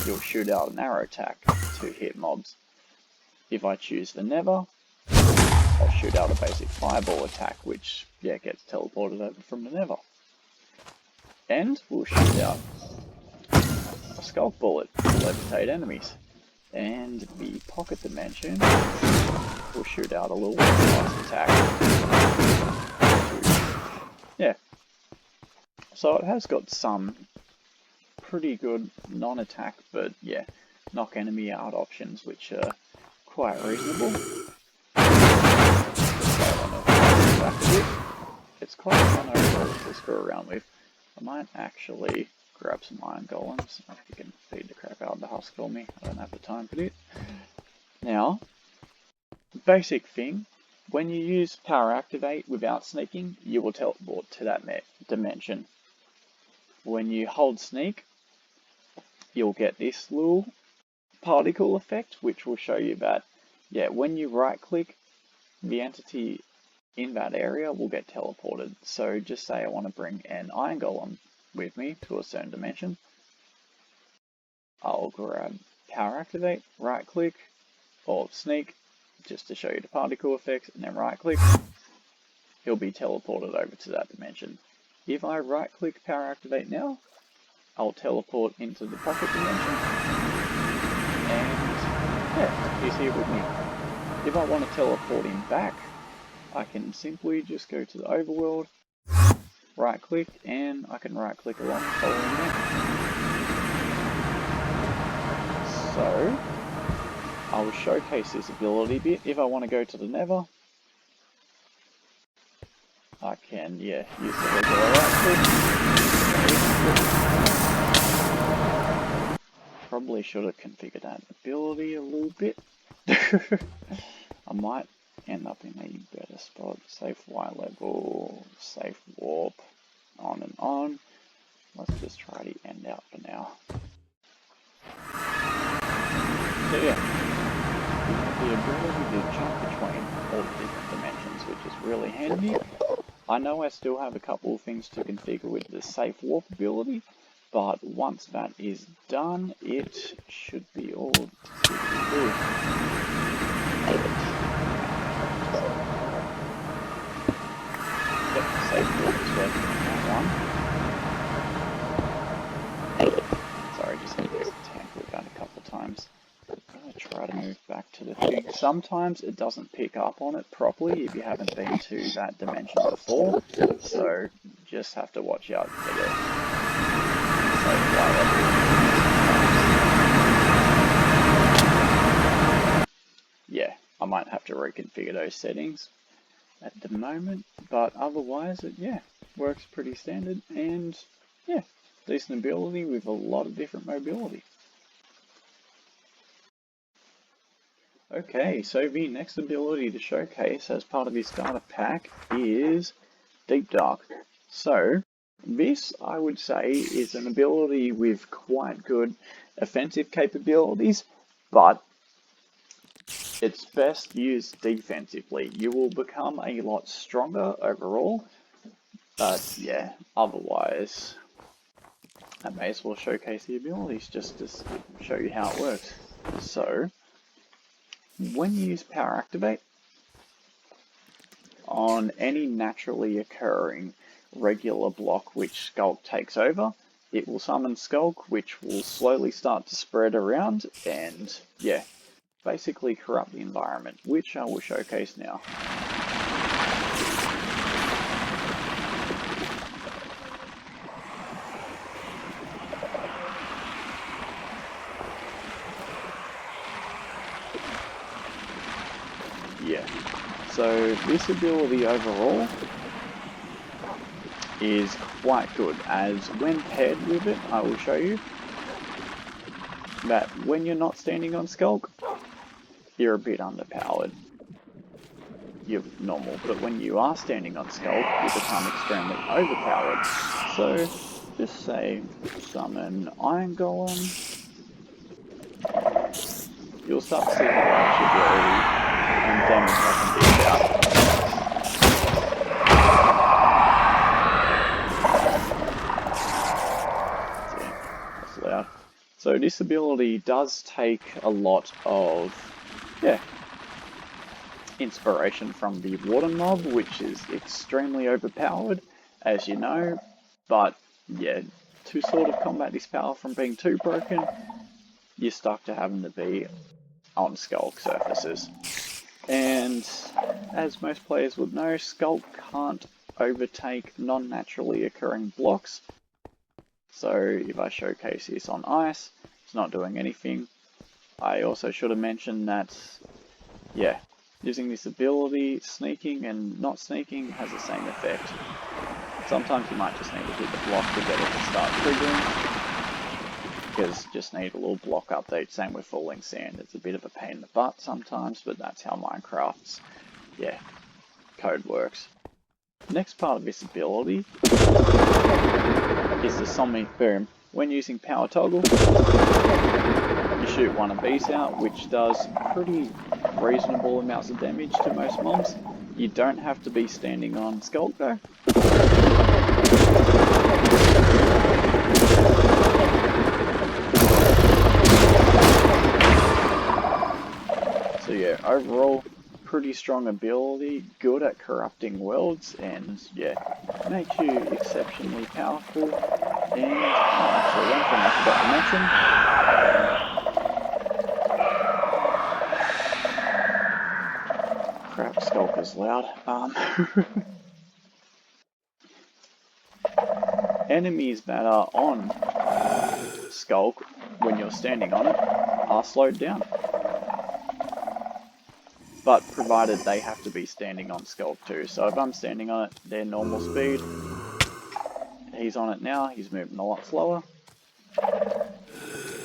you'll shoot out an arrow attack to hit mobs. If I choose the Nether, I'll shoot out a basic fireball attack, which, gets teleported over from the Nether. And we'll shoot out a Skulk Bullet to levitate enemies. And the pocket dimension will shoot out a little blast attack. So it has got some pretty good non-attack, but knock enemy out options, which are quite reasonable. It's quite fun overall to screw around with. I might actually grab some iron golems. If you can feed the crap out of the husk for me. I don't have the time for it. Now, basic thing, when you use power activate without sneaking, you will teleport to that dimension. When you hold sneak, you'll get this little particle effect, which will show you that, when you right click, the entity in that area will get teleported. So just say I want to bring an iron golem with me to a certain dimension. I'll grab power activate, right click, or sneak, just to show you the particle effects, and then right click, he'll be teleported over to that dimension. If I right click power activate now, I'll teleport into the pocket dimension, and he's here with me. If I want to teleport him back, I can simply just go to the overworld, right click, and I can right click along following that. So I will showcase this ability bit. If I want to go to the Nether, I can, use the regular right click. Probably should have configured that ability a little bit. I might end up in a better spot. Safe Y level, safe warp, on and on. Let's just try the end out for now. So you have the ability to jump between all the different dimensions, which is really handy. I know I still have a couple of things to configure with the safe warp ability, but once that is done, it should be all good. Safe warp is working on that one. Sorry, just need to tamper with that a couple times. I'm going to try to move back to the thing. Sometimes it doesn't pick up on it properly if you haven't been to that dimension before, so just have to watch out for the I might have to reconfigure those settings at the moment, but otherwise it works pretty standard, and decent ability with a lot of different mobility. Okay, so the next ability to showcase as part of this starter pack is Deep Dark. So this, I would say, is an ability with quite good offensive capabilities, but it's best used defensively. You will become a lot stronger overall, but otherwise I may as well showcase the abilities just to show you how it works. So when you use power activate on any naturally occurring regular block which Skulk takes over, it will summon Skulk, which will slowly start to spread around and basically corrupt the environment, which I will showcase now. So this ability overall is quite good, as when paired with it, I will show you that when you're not standing on Skulk, you're a bit underpowered. You're normal, but when you are standing on Skulk, you become extremely overpowered. So just say summon Iron Golem. You'll start to see how much ability and damage I can dish out. Yeah, that's loud. So this ability does take a lot of, inspiration from the water mob, which is extremely overpowered, as you know, but yeah, to sort of combat this power from being too broken, you're stuck to having to be on Skulk surfaces. And as most players would know, Skulk can't overtake non-naturally occurring blocks. So if I showcase this on ice, it's not doing anything. I also should have mentioned that, yeah, using this ability, sneaking and not sneaking has the same effect. Sometimes you might just need to hit the block to get it to start triggering, because you just need a little block update. Same with falling sand. It's a bit of a pain in the butt sometimes, but that's how Minecraft's, code works. Next part of this ability is the Sonic Boom. When using power toggle, you shoot one of these out, which does pretty reasonable amounts of damage to most mobs. You don't have to be standing on Skulk though. So yeah, overall, pretty strong ability, good at corrupting worlds, and yeah, makes you exceptionally powerful. And actually, one thing I forgot to mention. Crap, Skulk is loud. Enemies that are on Skulk when you're standing on it are slowed down. But provided they have to be standing on Skulk too. So if I'm standing on it, they're normal speed. He's on it now, he's moving a lot slower.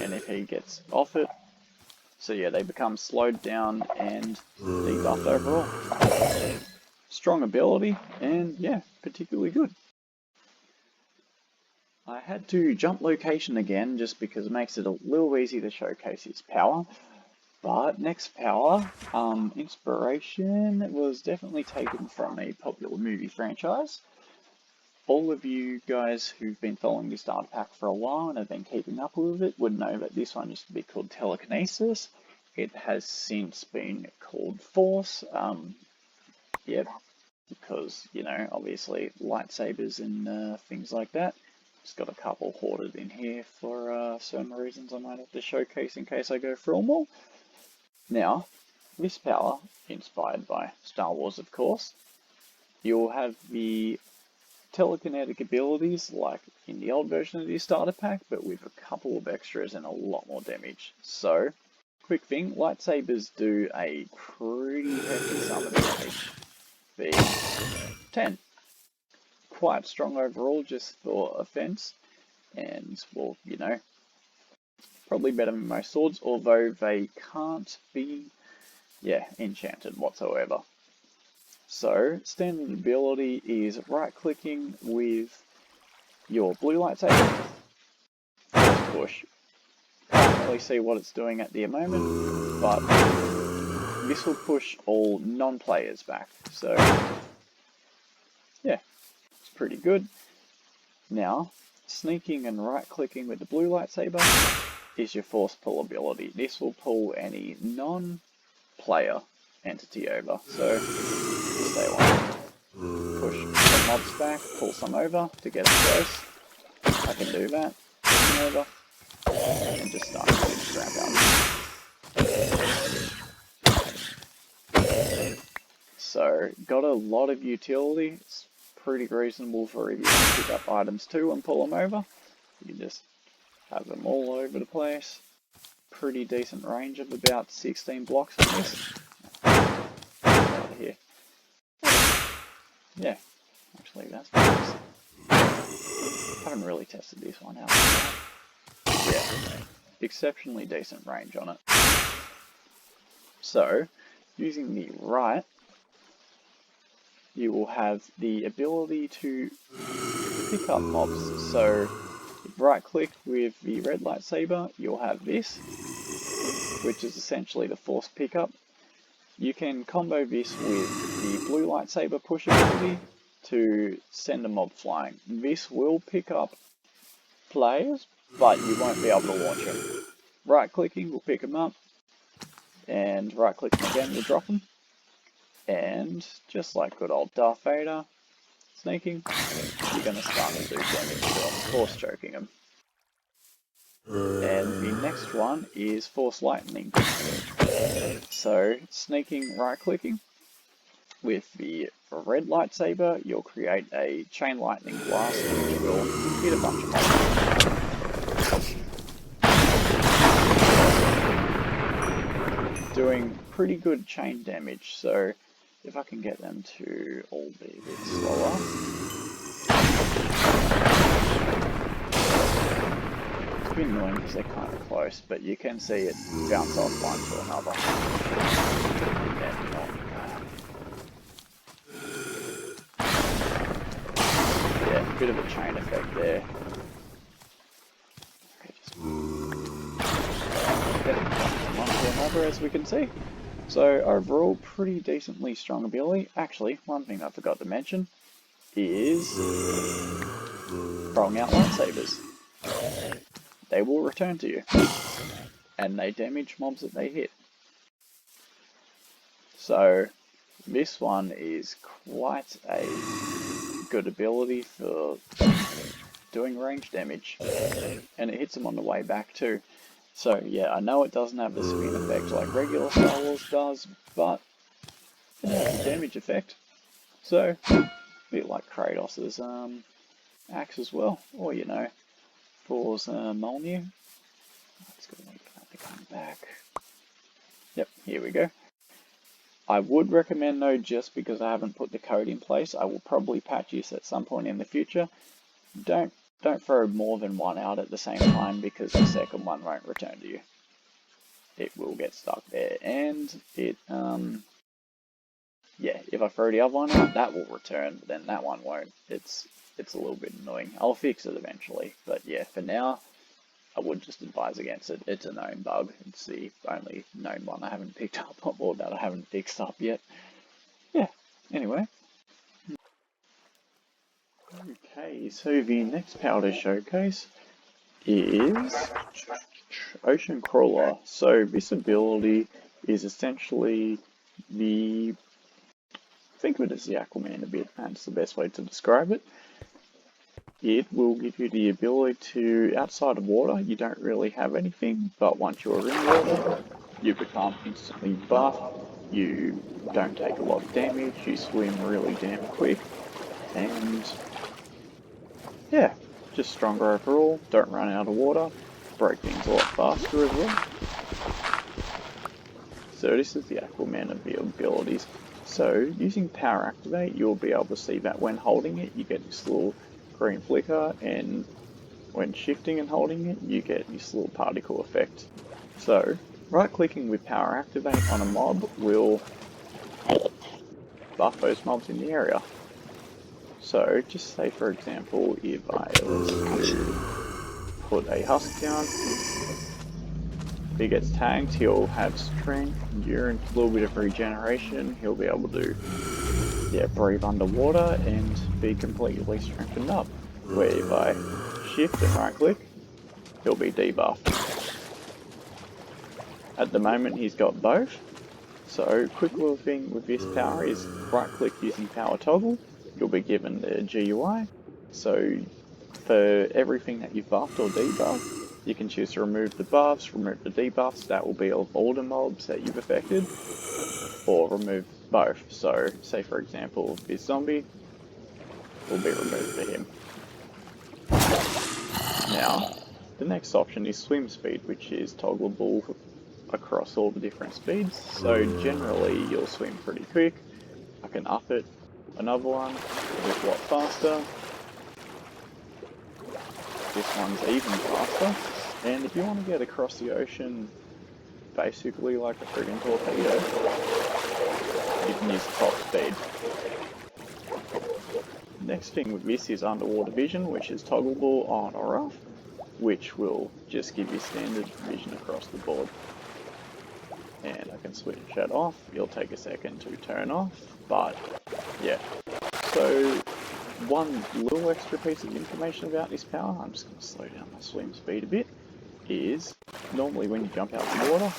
And if he gets off it, so yeah, they become slowed down and debuffed overall. Strong ability, and yeah, particularly good. I had to jump location again just because it makes it a little easy to showcase his power. But next power, inspiration was definitely taken from a popular movie franchise. All of you guys who've been following this data pack for a while and have been keeping up with it would know that this one used to be called Telekinesis. It has since been called Force. Because, you know, obviously lightsabers and things like that. Just got a couple hoarded in here for certain reasons I might have to showcase in case I go through them all. Now, this power, inspired by Star Wars of course, you'll have the telekinetic abilities like in the old version of the starter pack, but with a couple of extras and a lot more damage. So, quick thing, lightsabers do a pretty hefty sum of damage. V10. Quite strong overall just for offense, and well, you know, probably better than most swords, although they can't be, enchanted whatsoever. So, standard ability is right-clicking with your blue lightsaber. First push. Can't really see what it's doing at the moment, but this will push all non-players back. So, yeah, it's pretty good. Now, sneaking and right-clicking with the blue lightsaber is your force pull ability. This will pull any non-player entity over. So, stay one. Push some mobs back, pull some over to get them close. I can do that. Push them over. And just start putting scrap out. So, got a lot of utility. It's pretty reasonable for if you want to pick up items too and pull them over. You can just have them all over the place. Pretty decent range of about 16 blocks on this. Out of here. Yeah, actually that's nice. I haven't really tested this one out. Yeah, exceptionally decent range on it. So, using the right, you will have the ability to pick up mobs. So, right click with the red lightsaber, you'll have this, which is essentially the force pickup. you can combo this with the blue lightsaber push ability to send a mob flying. This will pick up players, but you won't be able to launch them. Right clicking will pick them up, and right clicking again will drop them. And just like good old Darth Vader, sneaking, you're going to start to do damage to them, force choking them. And the next one is Force Lightning. So sneaking, right clicking, with the red lightsaber you'll create a chain lightning blast which will hit a bunch of mobs. Doing pretty good chain damage, so if I can get them to all be a bit slower. It's a bit annoying because they're kind of close, but you can see it bounce off one to another. And not. Yeah, a bit of a chain effect there. Okay, just one to another as we can see. So overall, pretty decently strong ability. Actually, one thing I forgot to mention is throwing out lightsabers. They will return to you, and they damage mobs that they hit. So this one is quite a good ability for doing range damage, and it hits them on the way back too. So yeah, I know it doesn't have the spin effect like regular Star Wars does, but it has a damage effect. So a bit like Kratos's axe as well, or you know, Thor's Mjolnir. It's gonna wait for that to come back. Yep, here we go. I would recommend though, just because I haven't put the code in place, I will probably patch this at some point in the future. Don't throw more than one out at the same time, because the second one won't return to you. It will get stuck there, and it yeah, if I throw the other one out, that will return, but then that one won't. It's a little bit annoying. I'll fix it eventually, but yeah, for now, I would just advise against it. It's a known bug. It's the only known one I haven't picked up, or that I haven't fixed up yet. Yeah, anyway. Okay, so the next powder showcase is Ocean Crawler. So this ability is essentially think of it as the Aquaman a bit, that's the best way to describe it. It will give you the ability to, outside of water, you don't really have anything, but once you're in water, you become instantly buff, you don't take a lot of damage, you swim really damn quick, and yeah, just stronger overall, don't run out of water, break things a lot faster as well. So this is the Aquaman of the abilities. So using Power Activate, you'll be able to see that when holding it, you get this little green flicker, and when shifting and holding it, you get this little particle effect. So right clicking with Power Activate on a mob will buff those mobs in the area. So just say for example, if I was to put a husk down, if he gets tagged, he'll have strength, endurance, a little bit of regeneration, he'll be able to breathe underwater and be completely strengthened up. Where if I shift and right click, he'll be debuffed. At the moment he's got both, so quick little thing with this power is right click using power toggle, you'll be given the GUI, so for everything that you've buffed or debuffed, you can choose to remove the buffs, remove the debuffs, that will be all the mobs that you've affected, or remove both. So, say for example, this zombie will be removed for him. Now, the next option is swim speed, which is toggleable across all the different speeds. So generally, you'll swim pretty quick. I can up it another one, it's a lot faster. This one's even faster. And if you want to get across the ocean basically like a friggin' torpedo, you can use top speed. Next thing with this is underwater vision, which is toggleable on or off, which will just give you standard vision across the board. and I can switch that off. It'll take a second to turn off, but yeah. So one little extra piece of information about this power, I'm just going to slow down my swim speed a bit, is normally when you jump out of the water,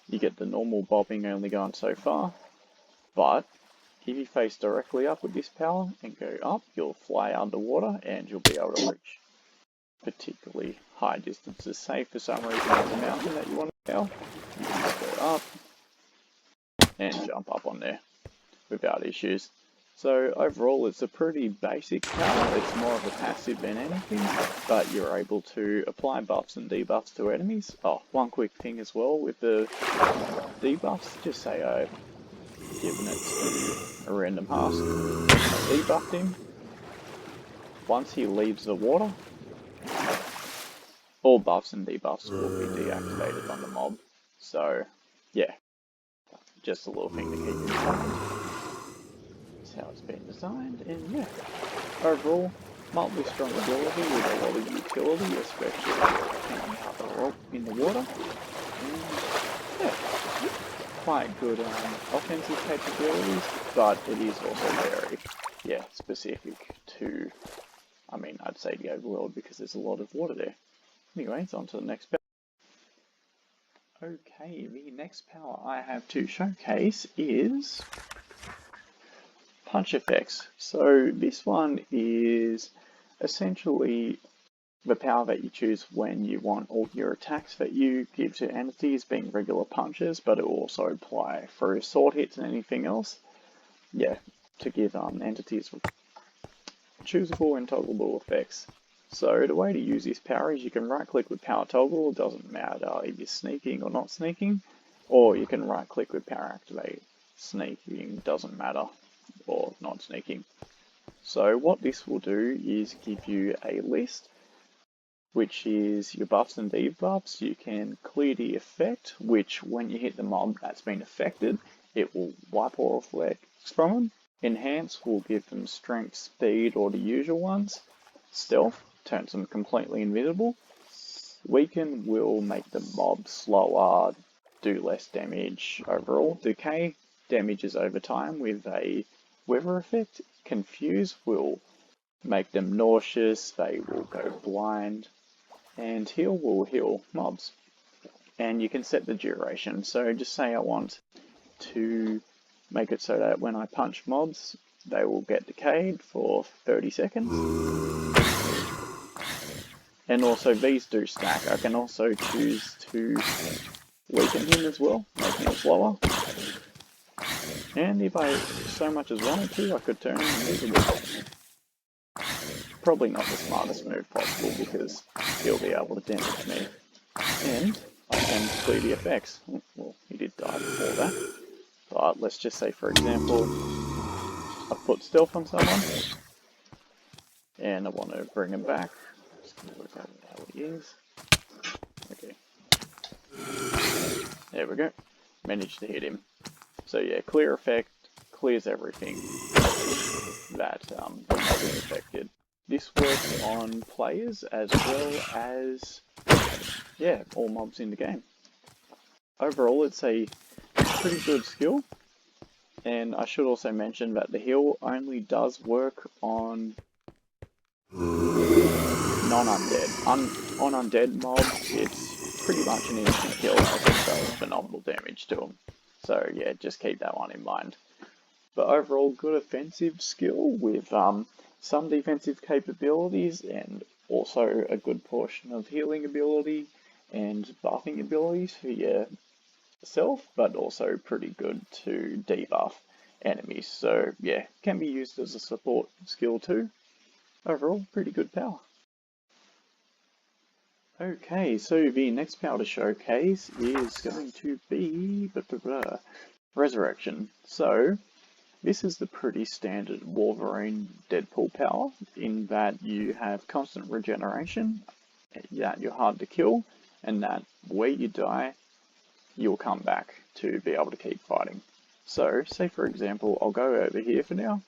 you get the normal bobbing only going so far, but if you face directly up with this power and go up, you'll fly underwater and you'll be able to reach particularly high distances. Say for some reason there's a mountain that you want to go, you can just go up and jump up on there without issues. So overall it's a pretty basic power, it's more of a passive than anything, but you're able to apply buffs and debuffs to enemies. Oh, one quick thing as well with the debuffs, just say I've given it to a random husk, I debuffed him. Once he leaves the water, all buffs and debuffs will be deactivated on the mob. So yeah, just a little thing to keep in mind. That's how it's been designed, and yeah, overall, mildly strong ability with a lot of utility, especially hanging up in the water. And yeah, quite good offensive capabilities, but it is also very, yeah, specific to, I mean, I'd say the overworld because there's a lot of water there. Anyways, on to the next power. Okay, the next power I have to showcase is punch effects. So this one is essentially the power that you choose when you want all your attacks that you give to entities being regular punches, but it will also apply for sword hits and anything else. Yeah, to give entities choosable and toggleable effects. So the way to use this power is you can right click with power toggle, it doesn't matter if you're sneaking or not sneaking, or you can right click with power activate. Sneaking doesn't matter, or not sneaking. So what this will do is give you a list, which is your buffs and debuffs. You can clear the effect, which when you hit the mob that's been affected, it will wipe all effects from them. Enhance will give them strength, speed, or the usual ones. Stealth turns them completely invisible. Weaken will make the mob slower, do less damage overall. Decay damages over time with a wither effect. Confuse will make them nauseous, they will go blind. And heal will heal mobs. And you can set the duration. So just say I want to make it so that when I punch mobs, they will get decayed for 30 seconds. And also these do stack. I can also choose to weaken him as well, make him slower. And if I so much as wanted to, I could turn him invisible. Probably not the smartest move possible because he'll be able to damage me. And I can clear the effects. Well, he did die before that. But let's just say, for example, I put stealth on someone, and I want to bring him back. Just going to work out how he is. Okay. There we go. Managed to hit him. So yeah, clear effect clears everything that is affected. This works on players as well as, yeah, all mobs in the game. Overall, it's a pretty good skill. And I should also mention that the heal only does work on non-undead. On undead mobs, it's pretty much an instant kill as it does phenomenal damage to them. So yeah, just keep that one in mind. But overall, good offensive skill with some defensive capabilities and also a good portion of healing ability and buffing abilities for yourself, but also pretty good to debuff enemies. So yeah, can be used as a support skill too. Overall, pretty good power. Okay, so the next power to showcase is going to be Resurrection. So this is the pretty standard Wolverine Deadpool power in that you have constant regeneration, that you're hard to kill, and that where you die, you'll come back to be able to keep fighting. So, say for example, I'll go over here for now.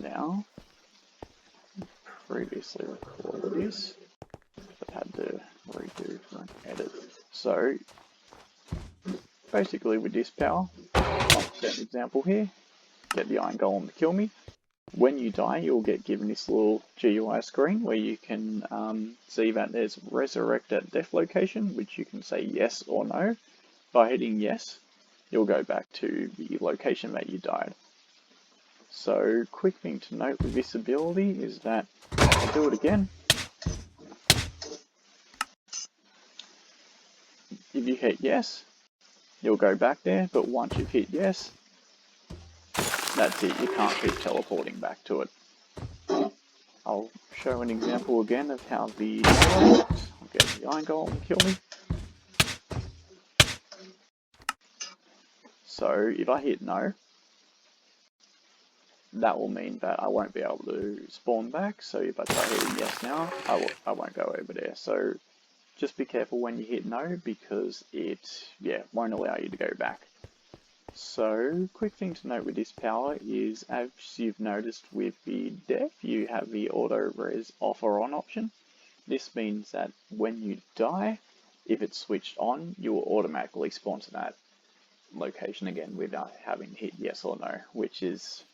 Now, previously recorded this. I've had to redo for an edit. So basically with this power, I'll set an example here, get the Iron Golem to kill me. When you die, you'll get given this little GUI screen where you can see that there's resurrect at death location, which you can say yes or no. By hitting yes, you'll go back to the location that you died. So, quick thing to note with this ability is that I'll do it again. If you hit yes, you'll go back there, but once you've hit yes, that's it, you can't keep teleporting back to it. I'll show an example again of how the works. I'll get the Iron Golem and kill me. So if I hit no, that will mean that I won't be able to spawn back. So if I try hitting yes now, I won't go over there. So just be careful when you hit no, because it won't allow you to go back. So, quick thing to note with this power is, as you've noticed with the death, you have the auto res off or on option. This means that when you die, if it's switched on, you will automatically spawn to that location again without having hit yes or no, which is,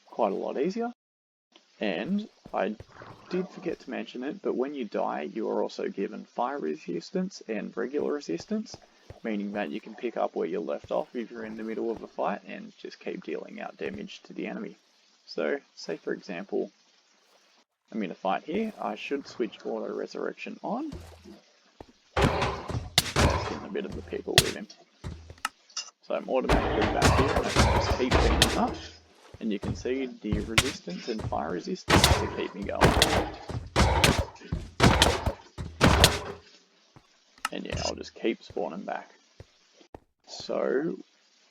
quite a lot easier. And I did forget to mention it, but when you die, you are also given fire resistance and regular resistance, meaning that you can pick up where you left off if you're in the middle of a fight and just keep dealing out damage to the enemy. So, say for example, I'm in a fight here, I should switch auto resurrection on. Just getting a bit of a pickle with him. So I'm automatically back here, and I can just keep picking up, and you can see the resistance and fire resistance to keep me going. And yeah, I'll just keep spawning back. So,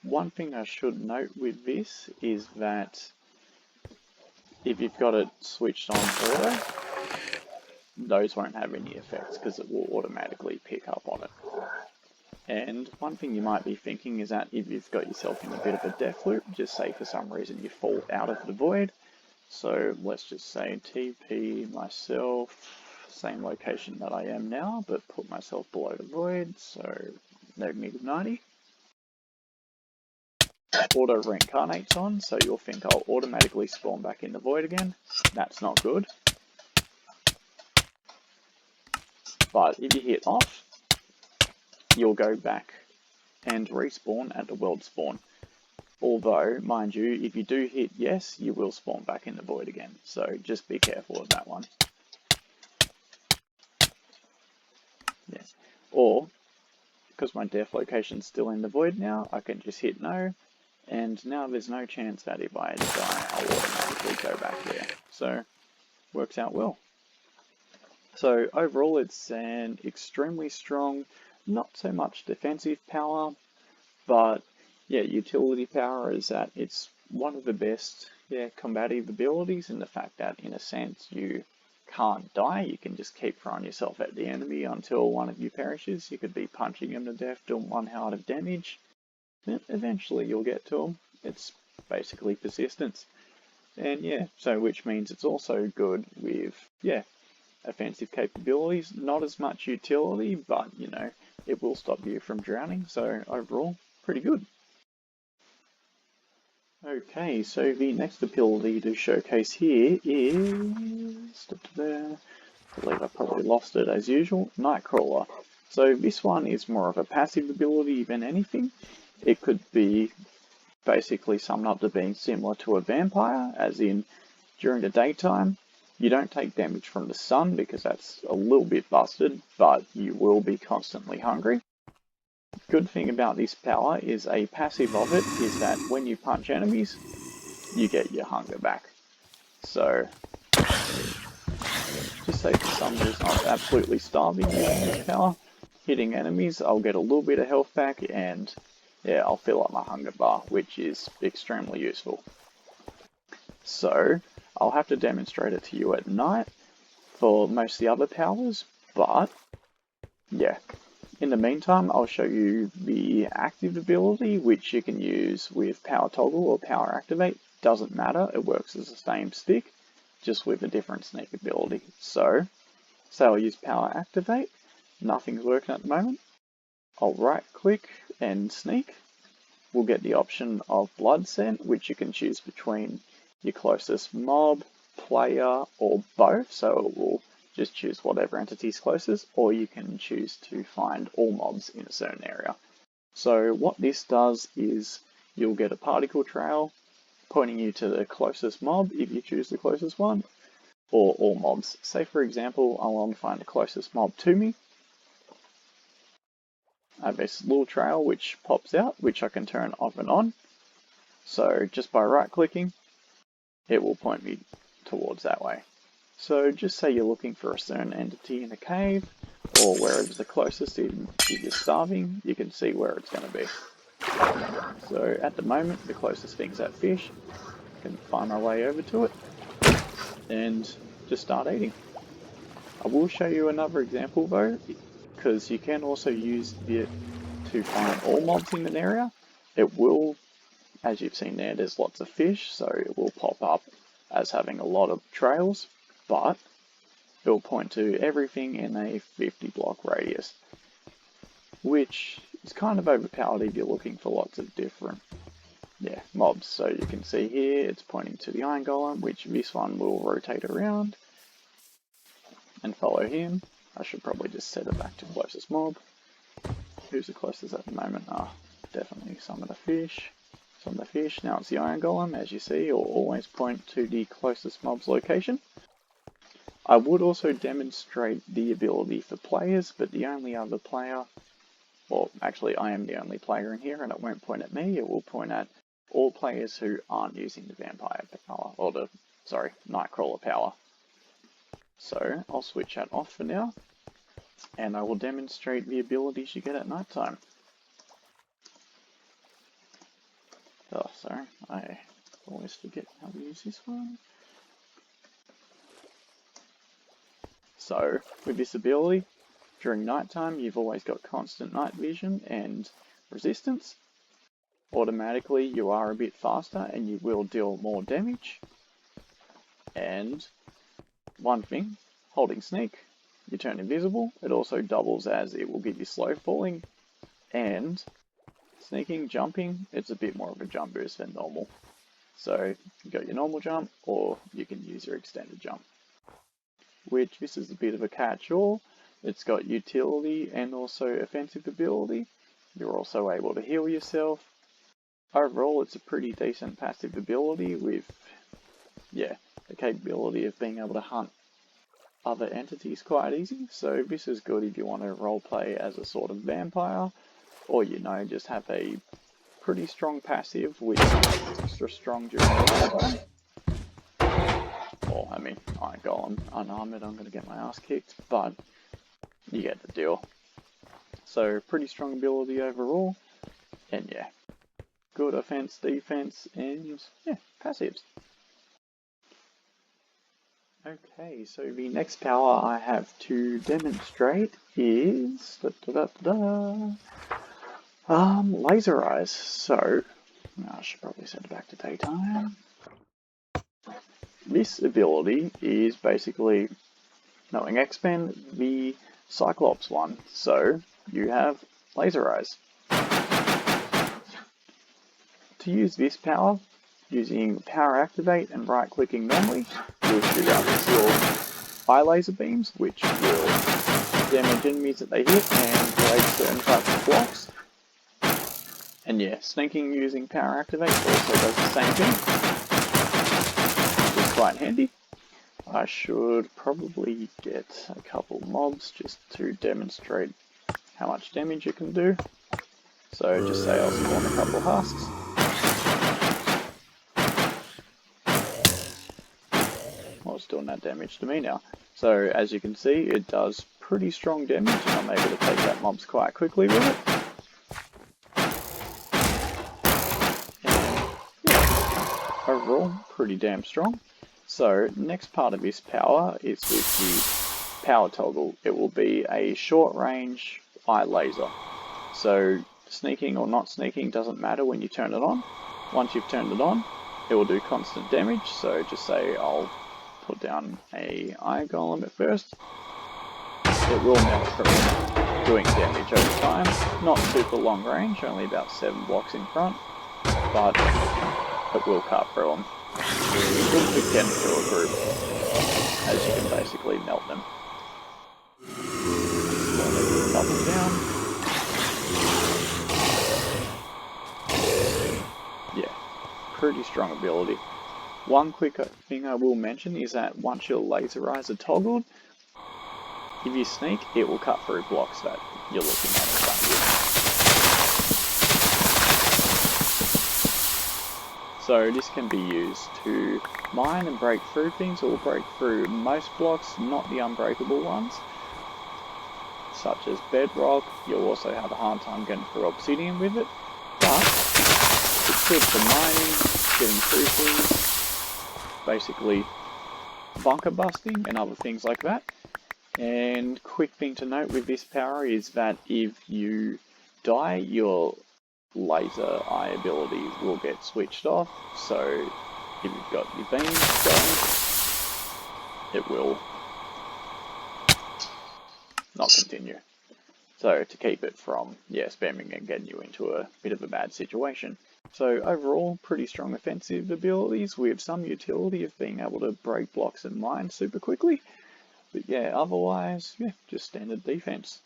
one thing I should note with this is that if you've got it switched on auto, those won't have any effects because it will automatically pick up on it. And one thing you might be thinking is that if you've got yourself in a bit of a death loop, just say for some reason you fall out of the void. So let's just say TP myself, same location that I am now, but put myself below the void, so no -90. Auto reincarnates on, so you'll think I'll automatically spawn back in the void again. That's not good. But if you hit off, you'll go back and respawn at the world spawn. Although, mind you, if you do hit yes, you will spawn back in the void again. So just be careful of that one. Yes. Or, because my death location's still in the void now, I can just hit no. And now there's no chance that if I die, I'll automatically go back there. So, works out well. So overall, it's an extremely strong, not so much defensive power, but utility power is that it's one of the best combative abilities in the fact that, in a sense, you can't die. You can just keep throwing yourself at the enemy until one of you perishes. You could be punching them to death, doing 1 heart of damage. Eventually you'll get to them. It's basically persistence. And so which means it's also good with, offensive capabilities. Not as much utility, but, it will stop you from drowning. So overall, pretty good. Okay, so the next ability to showcase here is, I believe I probably lost it as usual, Nightcrawler. So this one is more of a passive ability than anything. It could be basically summed up to being similar to a vampire, as in during the daytime, you don't take damage from the sun because that's a little bit busted, but you will be constantly hungry. Good thing about this power is a passive of it is that when you punch enemies, you get your hunger back. So, just say for some reason I'm absolutely starving using this power, hitting enemies, I'll get a little bit of health back and I'll fill up my hunger bar, which is extremely useful. So, I'll have to demonstrate it to you at night for most of the other powers, but in the meantime, I'll show you the active ability, which you can use with Power Toggle or Power Activate. Doesn't matter, it works as the same stick, just with a different sneak ability. So, say I'll use Power Activate, nothing's working at the moment. I'll right click and sneak. We'll get the option of blood scent, which you can choose between your closest mob, player, or both. So it will just choose whatever entity's closest, or you can choose to find all mobs in a certain area. So what this does is you'll get a particle trail pointing you to the closest mob if you choose the closest one, or all mobs. Say for example, I want to find the closest mob to me. I have this little trail which pops out, which I can turn off and on. So just by right clicking, it will point me towards that way. So just say you're looking for a certain entity in a cave, or wherever's the closest, if you're starving, you can see where it's going to be. So at the moment, the closest thing's that fish. I can find my way over to it and just start eating. I will show you another example though, because you can also use it to find all mobs in an area. It will, as you've seen there's lots of fish, so it will pop up as having a lot of trails, but it will point to everything in a 50 block radius, which is kind of overpowered if you're looking for lots of different mobs. So you can see here it's pointing to the Iron Golem, which this one will rotate around and follow him. I should probably just set it back to closest mob. Who's the closest at the moment? Definitely some of the fish. Now it's the Iron Golem, as you see, will always point to the closest mob's location. I would also demonstrate the ability for players, but the only other player, well actually I am the only player in here and it won't point at me, it will point at all players who aren't using the vampire power, or the, Nightcrawler power. So I'll switch that off for now, and I will demonstrate the abilities you get at night time. Oh, sorry, I always forget how to use this one. So, with this ability, during nighttime you've always got constant night vision and resistance. Automatically you are a bit faster and you will deal more damage. And one thing, holding sneak, you turn invisible. It also doubles as it will give you slow falling, and sneaking, jumping, it's a bit more of a jump boost than normal. So you got your normal jump, or you can use your extended jump. Which, this is a bit of a catch-all. It's got utility and also offensive ability. You're also able to heal yourself. Overall, it's a pretty decent passive ability with, the capability of being able to hunt other entities quite easy. So this is good if you want to roleplay as a sort of vampire, or just have a pretty strong passive with extra strong during the nighttime. Well, I mean, Iron Golem unarmored, I'm going to get my ass kicked, but you get the deal. So pretty strong ability overall, and good offense, defense, and passives. Okay, so the next power I have to demonstrate is Laser Eyes. So I should probably set it back to daytime. This ability is basically knowing X-Men, the Cyclops one. So you have Laser Eyes. To use this power, using Power Activate and right-clicking normally, you'll shoot out your eye laser beams, which will damage enemies that they hit and break certain types of blocks. And sneaking using Power Activate also does the same thing, which is quite handy. I should probably get a couple mobs just to demonstrate how much damage it can do. So just say I'll spawn a couple husks. Well, it's doing that damage to me now. So as you can see, it does pretty strong damage, and I'm able to take out mobs quite quickly with it. And overall, pretty damn strong. So next part of this power is with the power toggle. It will be a short range eye laser. So sneaking or not sneaking doesn't matter when you turn it on. Once you've turned it on, it will do constant damage. So just say I'll put down a Iron Golem at first. it will melt from doing damage over time. Not super long range, only about 7 blocks in front, but it will cut through them. Good to get through a group, as you can basically melt them. Double down. Yeah, pretty strong ability. One quick thing I will mention is that once your laser eyes are toggled, if you sneak, it will cut through blocks that you're looking at in front of you. So this can be used to mine and break through things, or break through most blocks, not the unbreakable ones, such as bedrock. You'll also have a hard time getting through obsidian with it, but it's good for mining, getting through things, basically bunker busting and other things like that. And quick thing to note with this power is that if you die, your laser eye ability will get switched off. So if you've got your beams going, it will not continue. So to keep it from spamming and getting you into a bit of a bad situation. So overall, pretty strong offensive abilities with some utility of being able to break blocks and mine super quickly. But yeah, otherwise, just standard defense.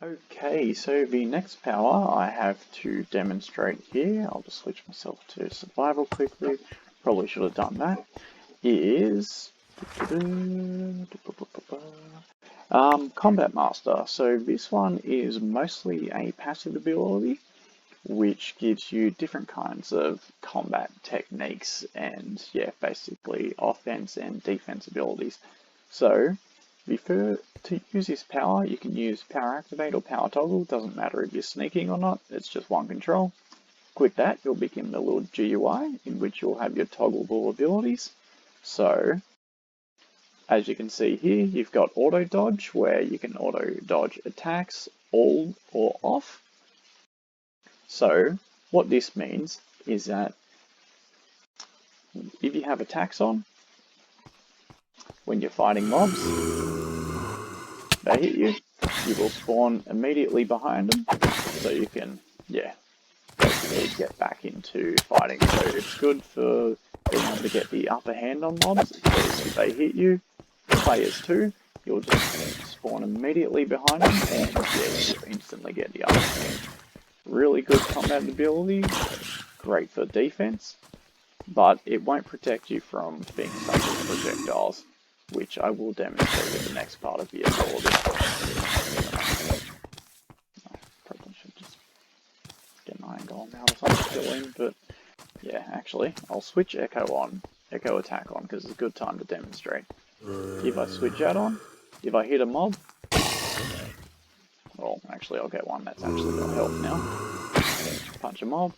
Okay, so the next power I have to demonstrate here, I'll just switch myself to survival quickly, probably should have done that, is Combat Master. So this one is mostly a passive ability, which gives you different kinds of combat techniques and basically offense and defense abilities. So to use this power, you can use power activate or power toggle. Doesn't matter if you're sneaking or not, it's just one control. Click that, you'll begin the little GUI in which you'll have your toggleable abilities. So as you can see here, you've got auto dodge, where you can auto dodge attacks all or off. So what this means is that if you have attacks on, when you're fighting mobs, they hit you, you will spawn immediately behind them, so you can, basically get back into fighting. So it's good for being able to get the upper hand on mobs, because if they hit you, players too, you'll just spawn immediately behind them, and you'll instantly get the upper hand. Really good combat ability, great for defense, but it won't protect you from things such as projectiles, which I will demonstrate in the next part of the ability. I probably should just get an iron golem out or something to kill him, but actually, I'll switch Echo Attack on, because it's a good time to demonstrate. If I switch that on, if I hit a mob, well, actually I'll get one that's actually got health now. Punch a mob,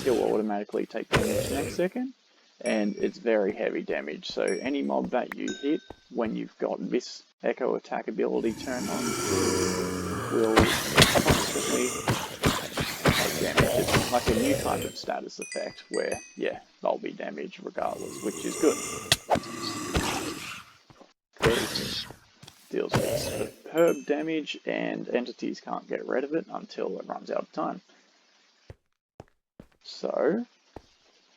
he'll automatically take damage next second, and it's very heavy damage. So any mob that you hit when you've got this Echo Attack ability turned on will constantly take damage. It's like a new kind of status effect where, they'll be damaged regardless, which is good. Deals with superb damage, and entities can't get rid of it until it runs out of time. So,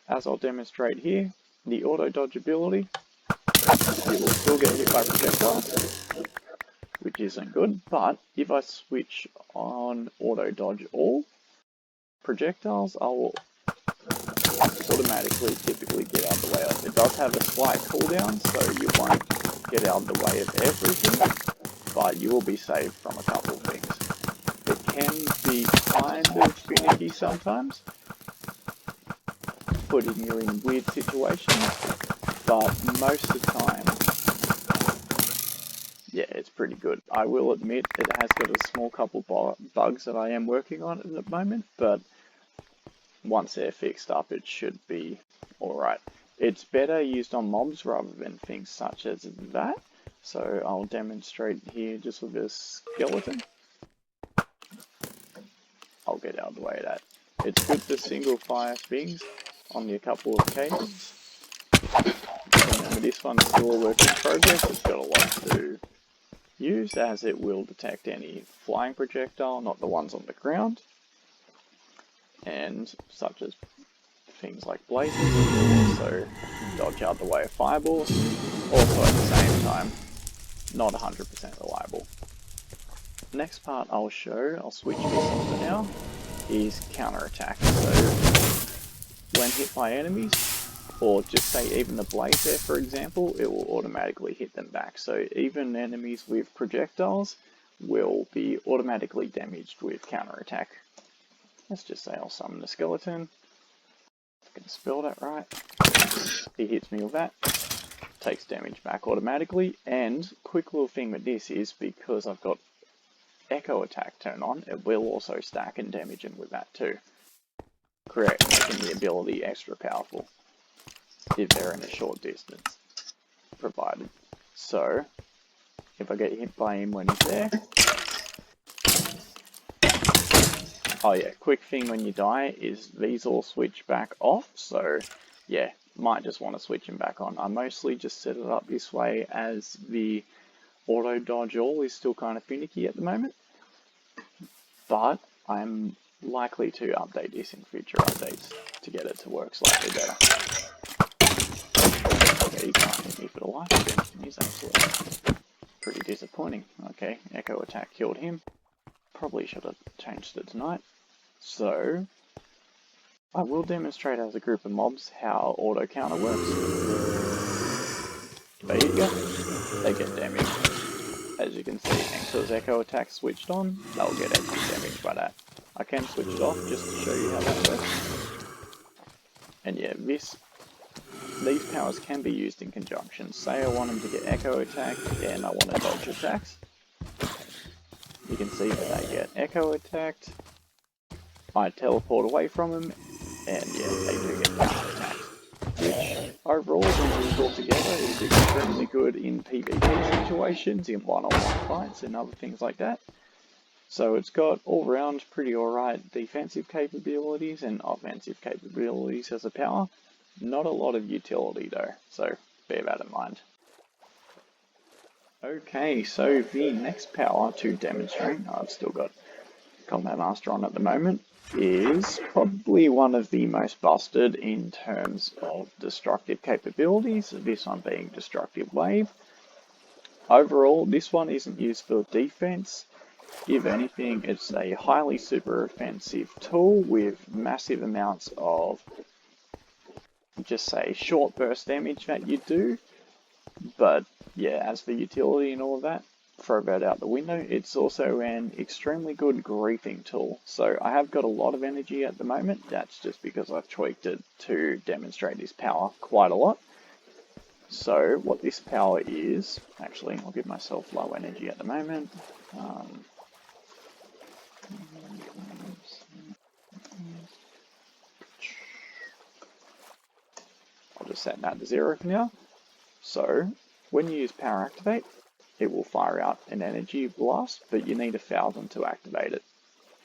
as I'll demonstrate here, the auto dodge ability, you will still get hit by projectiles, which isn't good, but if I switch on auto dodge all projectiles, I will automatically typically get out of the way of. It does have a slight cooldown, so you won't get out of the way of everything, but you will be saved from a couple of things. It can be kind of finicky sometimes, putting you in weird situations, but most of the time, it's pretty good. I will admit it has got a small couple bugs that I am working on at the moment, but once they're fixed up, it should be alright. It's better used on mobs rather than things such as that, so I'll demonstrate here just with a skeleton. I'll get out of the way of that. It's good for single fire things on a couple of occasions. this one's still a work in progress. It's got a lot to use, as it will detect any flying projectile, not the ones on the ground, and such as things like blazes. It will also dodge out the way of fireballs. Also at the same time, not 100% reliable. Next part I'll show, I'll switch this on for now, is counterattack. So when hit by enemies, or just say even the blaze there for example, it will automatically hit them back. So even enemies with projectiles will be automatically damaged with counterattack. Let's just say I'll summon the skeleton. If I can spell that right. He hits me with that. Takes damage back automatically. And quick little thing with this is because I've got echo attack turned on, it will also stack and damage him with that too. Making the ability extra powerful if they're in a short distance provided. So if I get hit by him when he's there. Oh yeah, quick thing when you die is these all switch back off, so yeah, might just want to switch them back on. I mostly just set it up this way as the auto dodge all is still kind of finicky at the moment, but I'm likely to update this in future updates to get it to work slightly better. Okay, he can't hit me for the life of him. He's absolutely pretty disappointing. Okay, echo attack killed him. Probably should have changed it tonight. So I will demonstrate as a group of mobs how auto counter works. If they hit you, they get damaged. As you can see, until echo attack switched on, they'll get extra damage by that. I can switch it off just to show you how that works. And yeah, these powers can be used in conjunction. Say I want them to get echo attack and I want to dodge attacks. You can see that they get echo attacked. I teleport away from them, and yeah, they do get counter attacked. Which overall, when used all together, is extremely good in PvP situations, in one-on-one fights, and other things like that. So it's got all-round pretty alright defensive capabilities and offensive capabilities as a power. Not a lot of utility though, so bear that in mind. Okay, so the next power to demonstrate, I've still got Combat Master on at the moment, is probably one of the most busted in terms of destructive capabilities, this one being Destructive Wave. Overall, this one isn't used for defense. If anything, it's a highly super offensive tool with massive amounts of, just say, short burst damage that you do. But yeah, as for utility and all of that, throw that out the window. It's also an extremely good griefing tool. So I have got a lot of energy at the moment. That's just because I've tweaked it to demonstrate this power quite a lot. So what this power is, actually I'll give myself low energy at the moment. I'll just set that to 0 for now. So when you use Power Activate, it will fire out an energy blast, but you need 1,000 to activate it.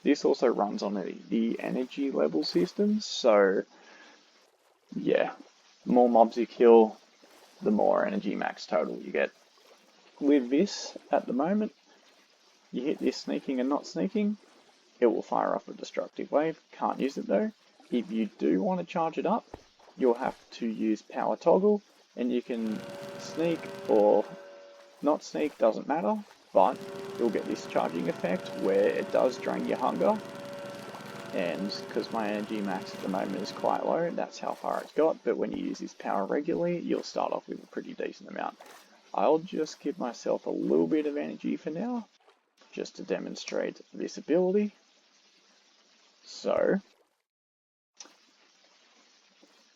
This also runs on the energy level systems, so yeah, the more mobs you kill, the more energy max total you get. With this, at the moment, you hit this sneaking and not sneaking, it will fire off a Destructive Wave. Can't use it though. If you do want to charge it up, you'll have to use Power Toggle, and you can sneak or not sneak, doesn't matter, but you'll get this charging effect where it does drain your hunger. And because my energy max at the moment is quite low, that's how far it's got. But when you use this power regularly, you'll start off with a pretty decent amount. I'll just give myself a little bit of energy for now, just to demonstrate this ability. So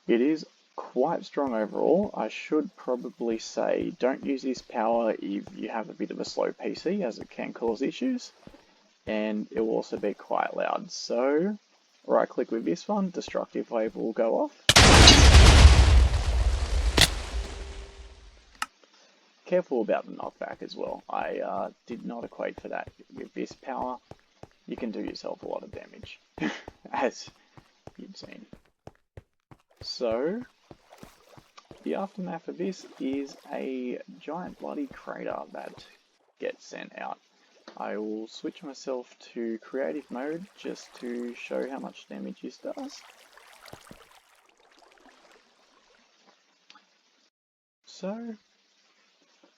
it is quite strong overall. I should probably say don't use this power if you have a bit of a slow PC, as it can cause issues, and it will also be quite loud. So right click with this one, Destructive Wave will go off. Careful about the knockback as well. I did not equate for that. With this power, you can do yourself a lot of damage, as you've seen. So the aftermath of this is a giant bloody crater that gets sent out. I will switch myself to creative mode just to show how much damage this does. So,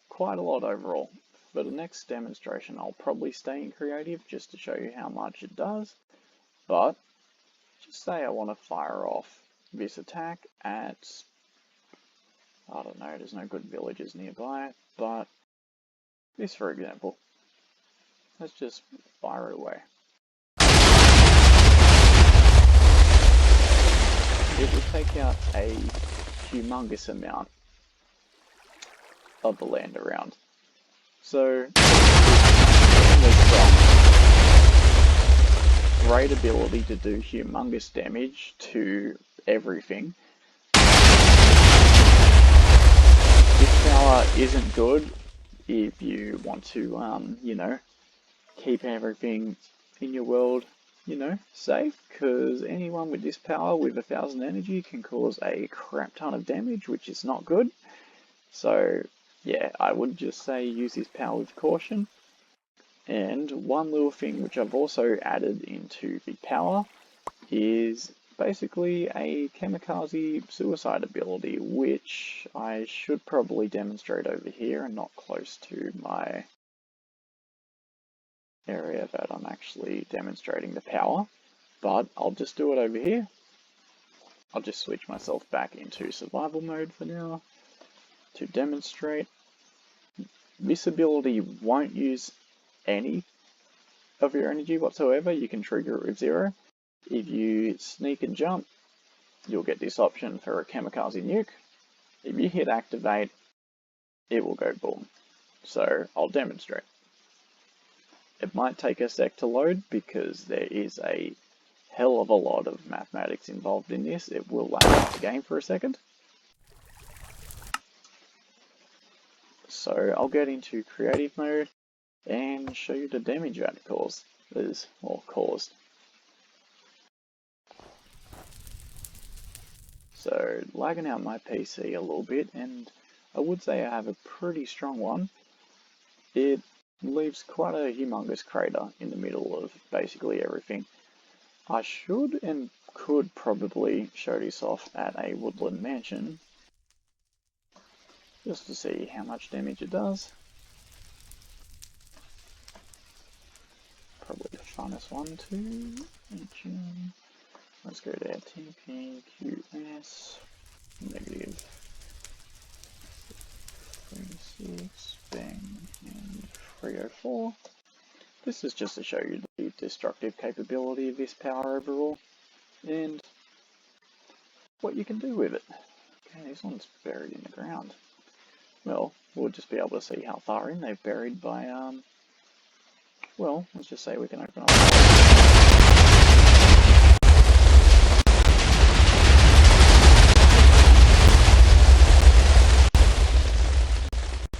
quite a lot overall. For the next demonstration I'll probably stay in creative just to show you how much it does, but just say I want to fire off this attack at, I don't know, there's no good villages nearby, but this for example. Let's just fire away. It will take out a humongous amount of the land around. So, great ability to do humongous damage to everything. This power isn't good if you want to, you know, keep everything in your world, you know, safe, because anyone with this power with 1000 energy can cause a crap ton of damage, which is not good. So, yeah, I would just say use this power with caution. And one little thing which I've also added into the power is basically a kamikaze suicide ability, which I should probably demonstrate over here and not close to my area that I'm actually demonstrating the power, but I'll just do it over here. I'll just switch myself back into survival mode for now to demonstrate. This ability won't use any of your energy whatsoever. You can trigger it with 0. If you sneak and jump, you'll get this option for a kamikaze nuke. If you hit activate, it will go boom. So I'll demonstrate. It might take a sec to load because there is a hell of a lot of mathematics involved in this. It will lag out the game for a second. So I'll get into creative mode and show you the damage that it caused. So lagging out my PC a little bit, and I would say I have a pretty strong one. It leaves quite a humongous crater in the middle of basically everything. I should and could probably show this off at a woodland mansion just to see how much damage it does. Probably the funnest one too. Let's go there. TPQS negative 36 bang and 304. This is just to show you the destructive capability of this power overall and what you can do with it. Okay, this one's buried in the ground. Well, we'll just be able to see how far in they've buried by, well, let's just say we can open up.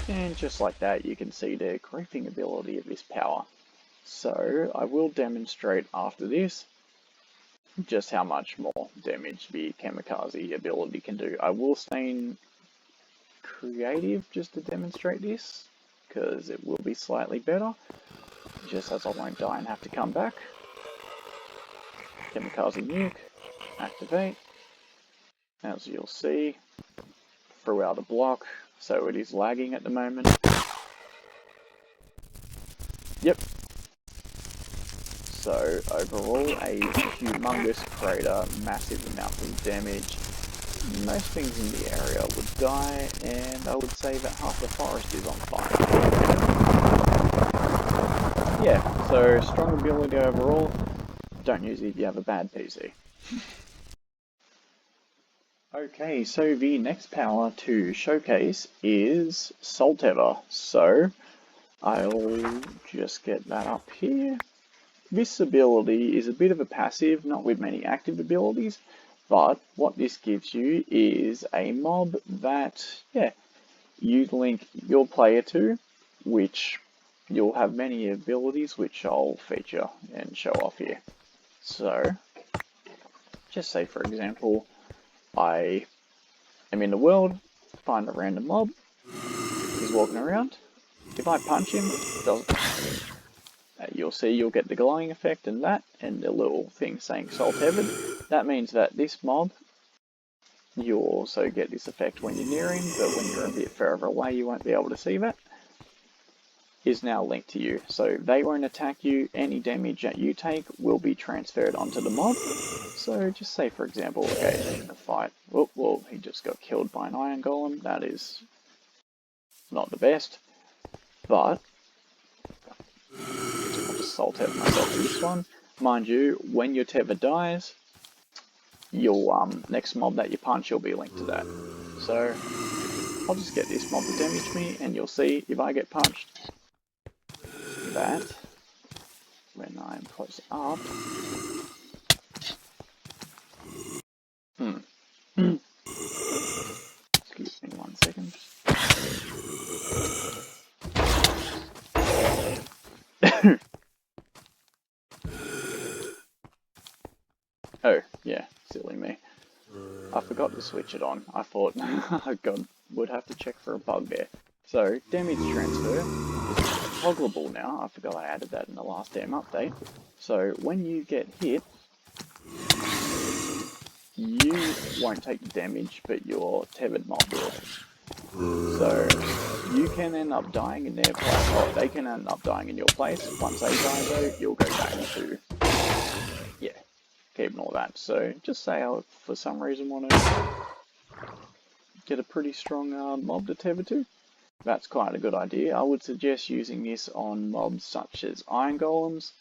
And just like that, you can see the creeping ability of this power. So I will demonstrate after this just how much more damage the kamikaze ability can do. I will stay in creative just to demonstrate this, because it will be slightly better, just as I won't die and have to come back. Kamikaze nuke, activate. As you'll see, throughout a block, so it is lagging at the moment. Yep. So overall, a humongous crater, massive amount of damage. Most things in the area would die, and I would say that half the forest is on fire. Yeah, so strong ability overall. Don't use it if you have a bad PC. Okay, so the next power to showcase is Tether. So I'll just get that up here. This ability is a bit of a passive, not with many active abilities, but what this gives you is a mob that, yeah, you link your player to, which you'll have many abilities which I'll feature and show off here. So, just say for example, I am in the world, find a random mob. He's walking around. If I punch him, you'll see you'll get the glowing effect and that, and the little thing saying soul tethered. That means that this mob, you'll also get this effect when you're near him, but when you're a bit further away you won't be able to see that, is now linked to you. So they won't attack you, any damage that you take will be transferred onto the mob. So just say for example, okay, in a fight, well, he just got killed by an iron golem, that is not the best, but I'll just soul tether myself to this one. Mind you, when your tether dies, your next mob that you punch will be linked to that. So I'll just get this mob to damage me, and you'll see if I get punched, that when I'm close up, excuse me 1 second. Oh, yeah, silly me. I forgot to switch it on. I thought, God, would have to check for a bug there. So, damage transfer is toggleable now. I forgot I added that in the last damn update. So, when you get hit, you won't take the damage, but your tethered mob will. So, you can end up dying in their place, or they can end up dying in your place. Once they die though, you'll go back to, yeah, keeping all that. So, just say I for some reason want to get a pretty strong mob to tether to. That's quite a good idea. I would suggest using this on mobs such as iron golems.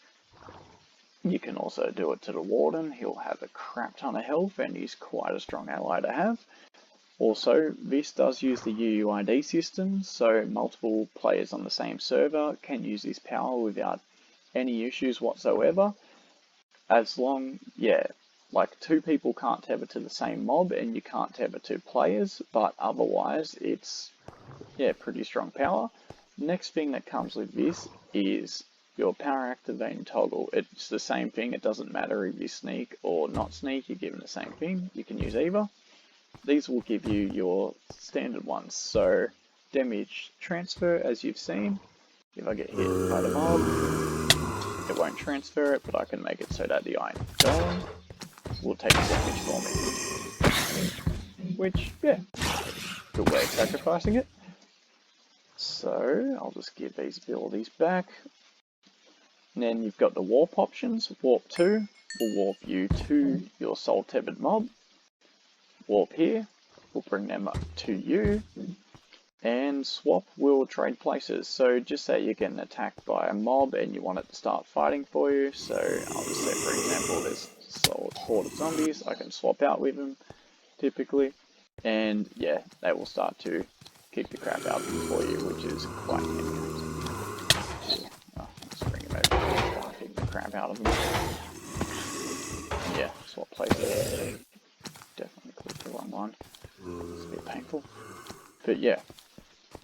You can also do it to the warden. He'll have a crap ton of health and he's quite a strong ally to have. Also, this does use the UUID system, so multiple players on the same server can use this power without any issues whatsoever. As long, like 2 people can't tether to the same mob and you can't tether 2 players, but otherwise it's, pretty strong power. Next thing that comes with this is your power activating toggle. It's the same thing, it doesn't matter if you sneak or not sneak, you're given the same thing, you can use either. These will give you your standard ones, so damage transfer as you've seen. If I get hit by the mob, it won't transfer it, but I can make it so that the iron golem will take the damage for me. Which, good way of sacrificing it. So, I'll just give these abilities back. And then you've got the warp options. Warp 2 will warp you to your soul tethered mob. Warp here will bring them up to you. And swap will trade places. So just say you're getting attacked by a mob and you want it to start fighting for you. So I'll just say for example there's a horde of zombies. I can swap out with them typically. And they will start to kick the crap out of them for you, which is quite convenient. I'll just bring him over, kick the crap out of them. Swap places. Definitely click the wrong one. It's a bit painful. But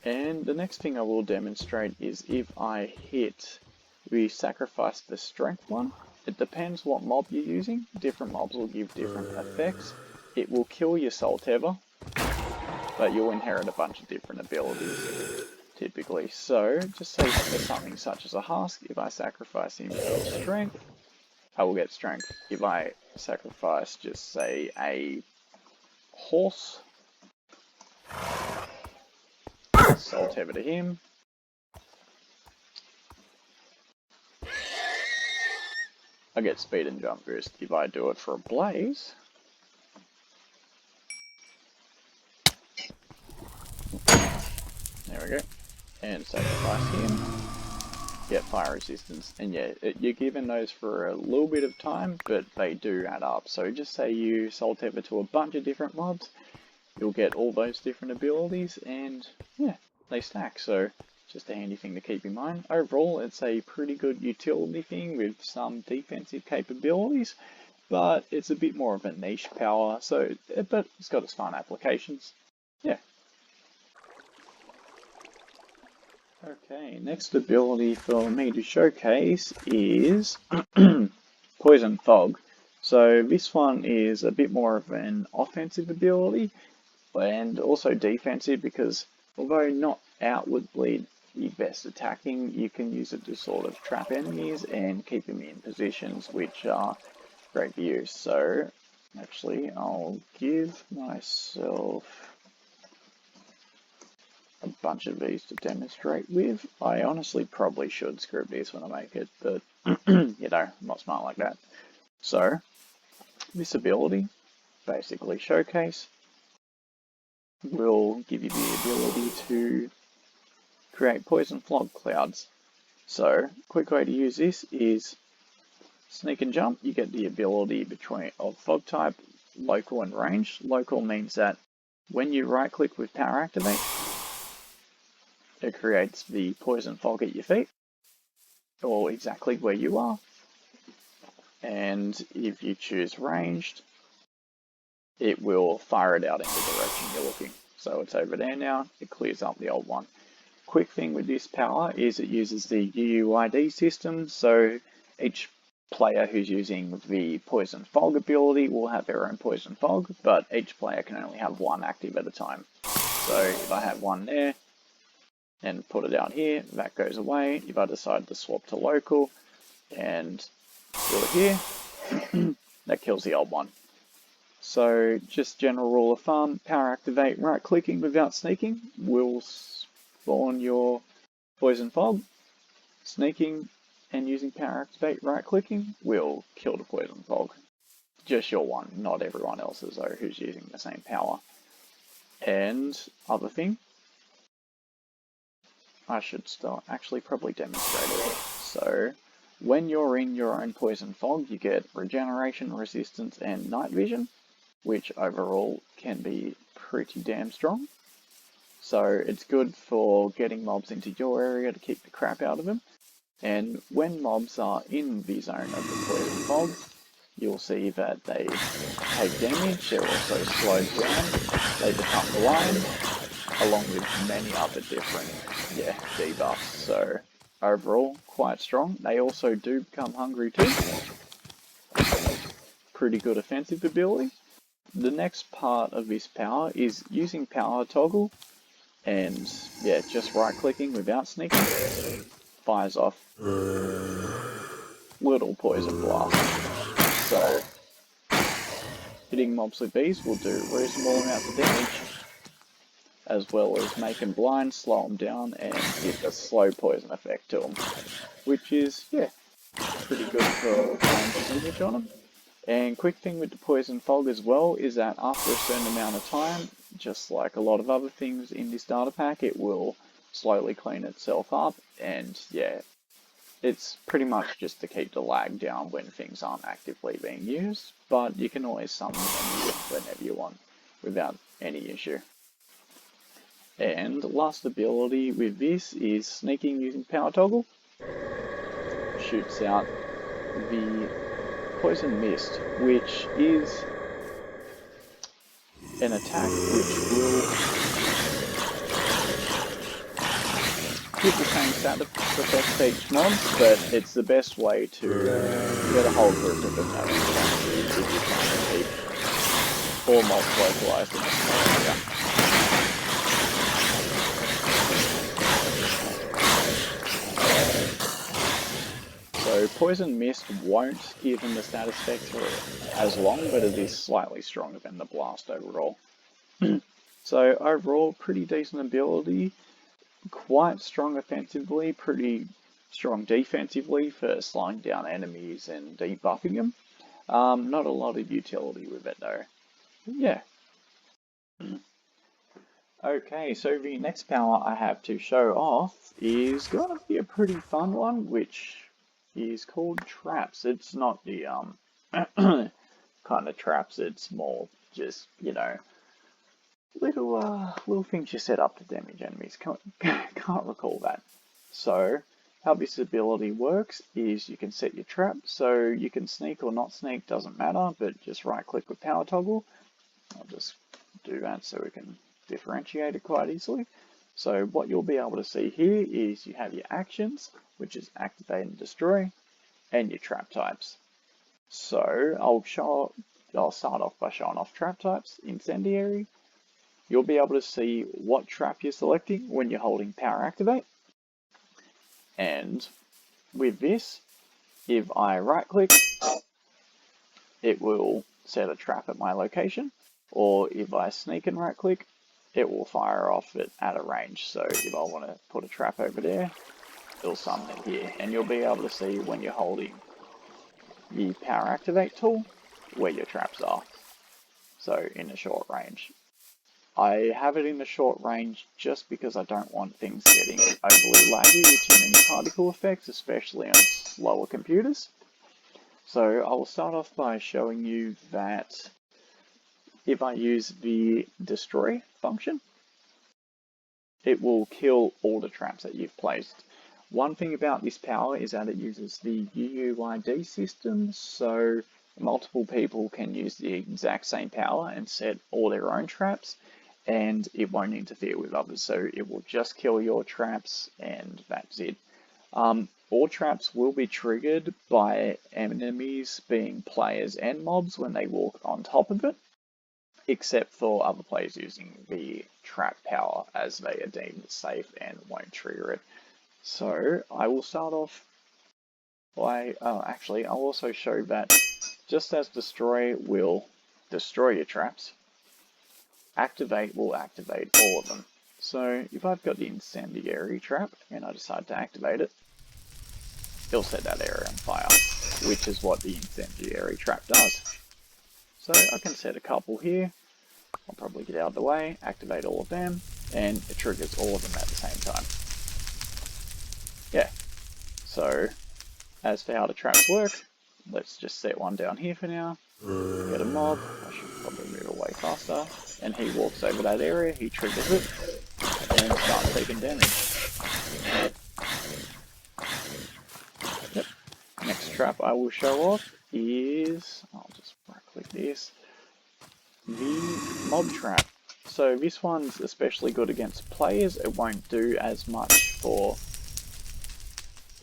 and the next thing I will demonstrate is if I hit, we sacrifice the strength one. It depends what mob you're using. Different mobs will give different effects. It will kill your soul tether, but you'll inherit a bunch of different abilities typically. So just say for something such as a husk, if I sacrifice him for strength, I will get strength. If I sacrifice just say a horse, soul tether to him, I get speed and jump boost. If I do it for a blaze, there we go, and sacrifice him, get fire resistance. And you're given those for a little bit of time, but they do add up. So just say you soul tether to a bunch of different mobs, you'll get all those different abilities, and they stack. So just a handy thing to keep in mind. Overall, it's a pretty good utility thing with some defensive capabilities, but it's a bit more of a niche power. So, but it's got its fun applications. Okay, next ability for me to showcase is Poison Fog. So this one is a bit more of an offensive ability. and also defensive because although not outwardly the best attacking, you can use it to sort of trap enemies and keep them in positions which are great for you. So actually I'll give myself a bunch of these to demonstrate with. I honestly probably should script this when I make it, but you know, I'm not smart like that. So this ability, basically Showcase, will give you the ability to create poison fog clouds. So quick way to use this is sneak and jump. You get the ability of fog type, local and range. Local means that when you right click with power activate, it creates the poison fog at your feet, or exactly where you are. And if you choose ranged, it will fire it out in the direction you're looking. So it's over there now, it clears up the old one. Quick thing with this power is it uses the UUID system, so each player who's using the poison fog ability will have their own poison fog, but each player can only have one active at a time. So if I have one there and put it out here, that goes away. If I decide to swap to local and do it here, that kills the old one. So just general rule of thumb, power activate, right clicking without sneaking will spawn your poison fog. Sneaking and using power activate, right clicking will kill the poison fog. Just your one, not everyone else's though who's using the same power. And other thing, I should start actually probably demonstrate it. So when you're in your own poison fog, you get regeneration, resistance, and night vision, which overall can be pretty damn strong. So it's good for getting mobs into your area to keep the crap out of them. And when mobs are in the zone of the poison fog, you'll see that they take damage, they're also slowed down, they become blind, along with many other different debuffs. So overall, quite strong. They also do become hungry too. Pretty good offensive ability. The next part of this power is using power toggle, and yeah, just right clicking without sneaking, fires off little poison blast. So hitting mobs with these will do reasonable amounts of damage, as well as make them blind, slow them down, and give a slow poison effect to them, which is, yeah, pretty good for damage on them. And quick thing with the poison fog as well is that after a certain amount of time, just like a lot of other things in this data pack, it will slowly clean itself up, and yeah, it's pretty much just to keep the lag down when things aren't actively being used, but you can always summon them whenever you want without any issue. And last ability with this is sneaking using power toggle. Shoots out the Poison Mist, which is an attack which will give the same stat effect to each mob, but it's the best way to get a whole group of them having fun if you're trying to keep all mobs localized in a small area. So Poison Mist won't give them the status effects for as long, but it is slightly stronger than the Blast overall. So overall, pretty decent ability, quite strong offensively, pretty strong defensively for slowing down enemies and debuffing them. Not a lot of utility with it though. Yeah. Okay, so the next power I have to show off is going to be a pretty fun one, which is called Traps. It's not the kind of traps, it's more just, you know, little things you set up to damage enemies. Can't recall that. So how this ability works is you can set your trap, so you can sneak or not sneak, doesn't matter, but just right click with power toggle. I'll just do that so we can differentiate it quite easily. So what you'll be able to see here is you have your actions, which is activate and destroy, and your trap types. So I'll start off by showing off trap types. Incendiary you'll be able to see what trap you're selecting when you're holding power activate. And with this, if I right click, it will set a trap at my location, or if I sneak and right click, it will fire off it at a range. So if I want to put a trap over there, it'll summon it here, and you'll be able to see when you're holding the power activate tool where your traps are. So in a short range. I have it in the short range just because I don't want things getting overly laggy with too many particle effects, especially on slower computers. So I will start off by showing you that if I use the destroy function, it will kill all the traps that you've placed. One thing about this power is that it uses the UUID system, so multiple people can use the exact same power and set all their own traps, and it won't interfere with others, so it will just kill your traps, and that's it. All traps will be triggered by enemies being players and mobs when they walk on top of it, except for other players using the trap power as they are deemed safe and won't trigger it. So I will start off by, actually I'll also show that just as destroy will destroy your traps, activate will activate all of them. So if I've got the incendiary trap and I decide to activate it, it'll set that area on fire, which is what the incendiary trap does. So I can set a couple here. I'll probably get out of the way, activate all of them, and it triggers all of them at the same time. Yeah, so as for how the traps work, let's just set one down here for now. Get a mob, I should probably move away faster, and he walks over that area, he triggers it, and starts taking damage. Yep. Next trap I will show off is, I'll just right click this, the mob trap. So this one's especially good against players, it won't do as much for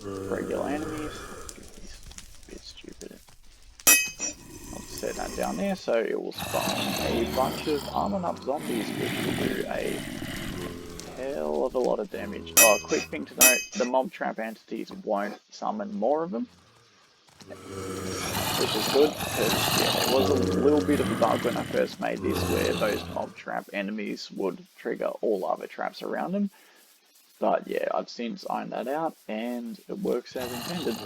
regular enemies. A bit stupid. I'll set that down there so it will spawn a bunch of armored up zombies, which will do a hell of a lot of damage. Oh, quick thing to note, the mob trap entities won't summon more of them, which is good, because yeah, there was a little bit of a bug when I first made this where those mob trap enemies would trigger all other traps around them. But yeah, I've since ironed that out and it works as intended.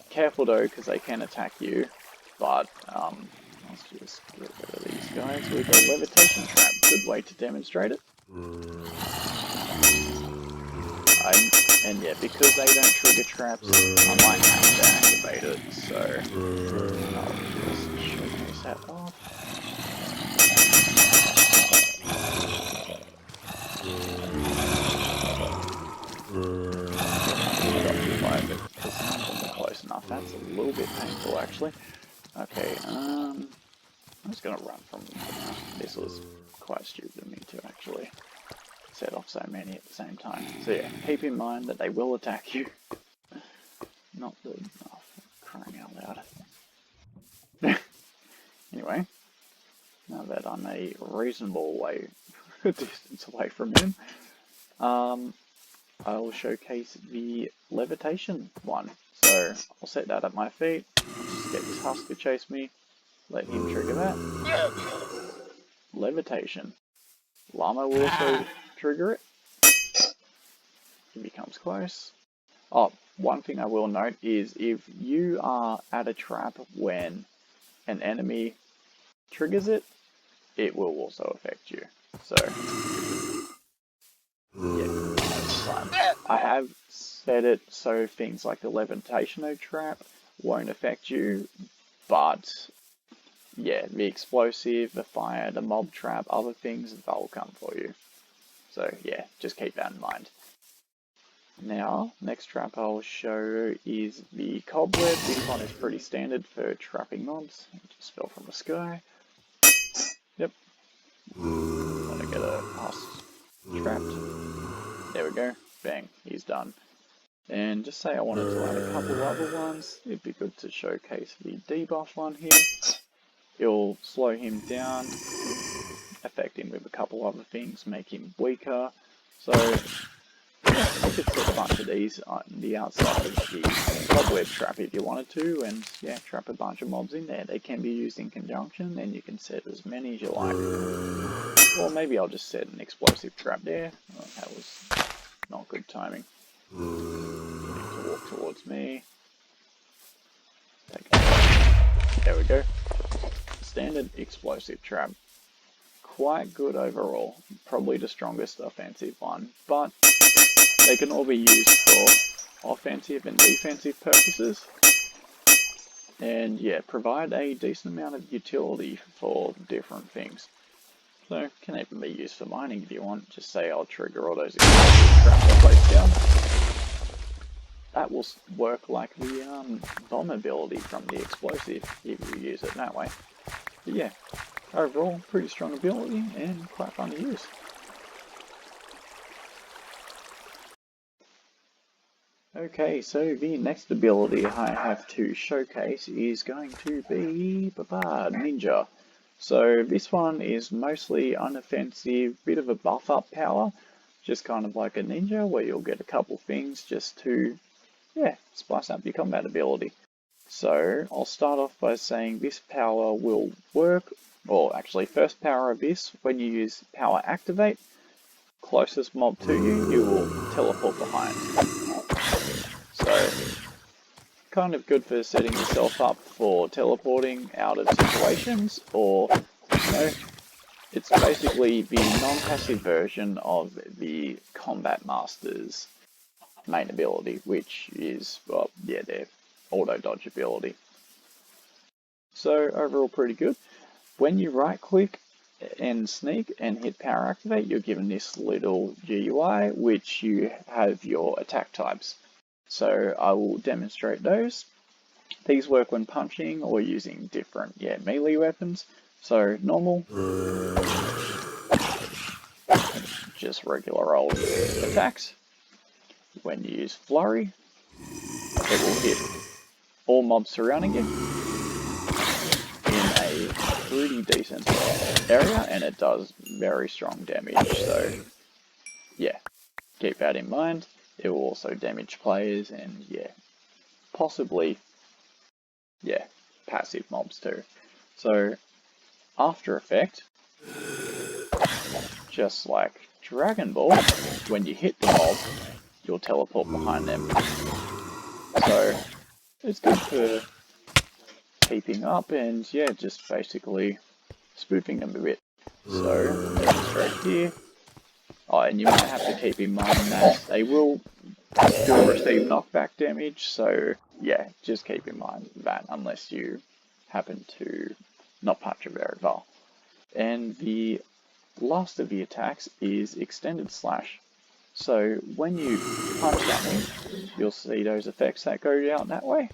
Careful though, because they can attack you, but let's just get rid of these guys with a levitation trap. Good way to demonstrate it. And yeah, because they don't trigger traps, I might have to activate it, so I'll just showcase that off. Because none of them are close enough. That's a little bit painful, actually. Okay, I'm just gonna run from them for now. This was quite stupid of me to actually set off so many at the same time. So yeah, keep in mind that they will attack you. Not the... oh, crying out loud. Anyway, now that I'm a reasonable distance away from him, I will showcase the levitation one. So I'll set that at my feet, just get this husk to chase me, let him trigger that. Levitation. Llama will also trigger it. He becomes close. Oh, one thing I will note is if you are at a trap when an enemy triggers it, it will also affect you. So, yeah, I have set it so things like the levitation trap won't affect you, but yeah, the explosive, the fire, the mob trap, other things, they'll come for you. So yeah, just keep that in mind. Now, next trap I'll show is the cobweb. This one is pretty standard for trapping mobs. It just fell from the sky. Yep. Want to get a husk trapped. There we go. Bang, he's done. And just say I wanted to add a couple other ones. It'd be good to showcase the debuff one here. It'll slow him down affect him with a couple other things, make him weaker. So yeah, you could set a bunch of these on the outside of the cobweb trap if you wanted to, and yeah, trap a bunch of mobs in there. They can be used in conjunction, and you can set as many as you like. Or maybe I'll just set an explosive trap there. Oh, that was not good timing. You need to walk towards me. There we go. Standard explosive trap. Quite good overall. Probably the strongest offensive one, but they can all be used for offensive and defensive purposes. And yeah, provide a decent amount of utility for different things. So, can even be used for mining if you want. Just say I'll trigger all those explosive traps I placed down. That will work like the bomb ability from the explosive if you use it that way. But yeah, overall, pretty strong ability and quite fun to use. Okay, so the next ability I have to showcase is going to be Ninja. So this one is mostly unoffensive, bit of a buff up power, just kind of like a ninja where you'll get a couple things just to, yeah, spice up your combat ability. So I'll start off by saying this power will work, or actually first power of this, when you use power activate, closest mob to you, you will teleport behind. So, kind of good for setting yourself up for teleporting out of situations, or, you know, it's basically the non-passive version of the Combat Master's main ability, which is, well, yeah, their auto-dodge ability. So, overall pretty good. When you right-click and sneak and hit power activate, you're given this little GUI, which you have your attack types. So I will demonstrate those. These work when punching or using different melee weapons. So normal, just regular old attacks. When you use flurry, it will hit all mobs surrounding you in a pretty decent area, and it does very strong damage. So yeah, keep that in mind. It will also damage players and yeah, possibly passive mobs too. So after effect, just like Dragon Ball, when you hit the mob, you'll teleport behind them. So it's good for keeping up and yeah, just basically spoofing them a bit. So demonstrate here. Oh, and you might have to keep in mind that they will still receive knockback damage, so yeah, just keep in mind that unless you happen to not punch it very well. And the last of the attacks is extended slash. So when you punch something, you'll see those effects that go out that way.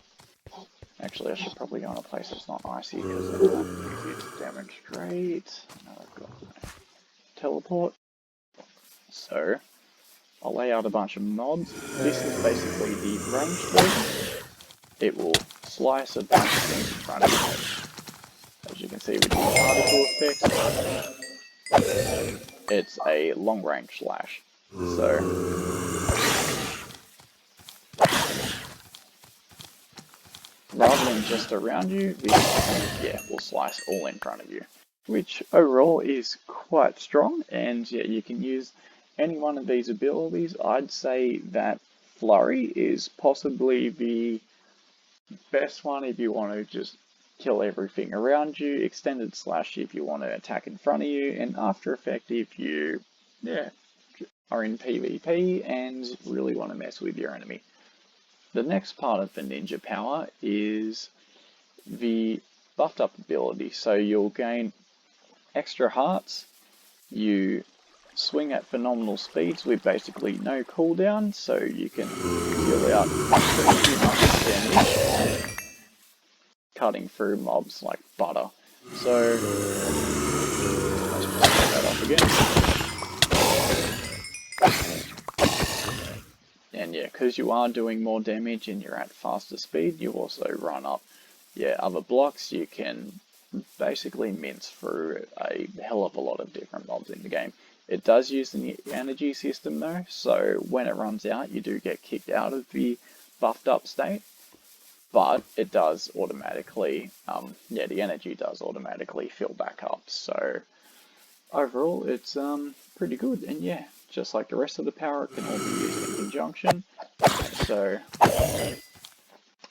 Actually, I should probably go in a place that's not icy because it's not easy to demonstrate. Now I've got my teleport. So I'll lay out a bunch of mobs. This is basically the ranged version. It will slice a bunch of things in front of you. As you can see with the particle effects, it's a long range slash. So rather than just around you, this will slice all in front of you. Which overall is quite strong, and yeah, you can use any one of these abilities. I'd say that Flurry is possibly the best one if you want to just kill everything around you, Extended Slash if you want to attack in front of you, and After Effect if you are in PvP and really want to mess with your enemy. The next part of the ninja power is the buffed up ability, so you'll gain extra hearts, you swing at phenomenal speeds with basically no cooldown, so you can deal out pretty much damage, cutting through mobs like butter. So, let's put that up again. And yeah, because you are doing more damage and you're at faster speed, you also run up other blocks. You can basically mince through a hell of a lot of different mobs in the game. It does use the energy system though, so when it runs out, you do get kicked out of the buffed up state, but it does automatically, yeah, the energy does automatically fill back up. So overall, it's pretty good, and yeah, just like the rest of the power, it can all be used in conjunction. So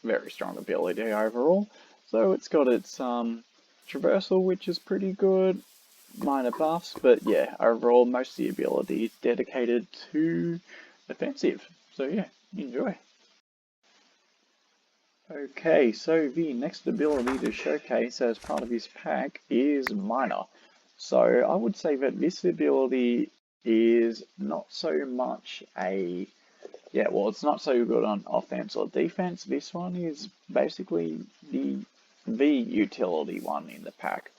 very strong ability overall. So it's got its traversal, which is pretty good, minor buffs, but yeah, overall most of the ability is dedicated to offensive. So yeah, enjoy. Okay, so the next ability to showcase as part of his pack is Minor. So I would say that this ability is not so much a, yeah, well, it's not so good on offense or defense. This one is basically the utility one in the pack.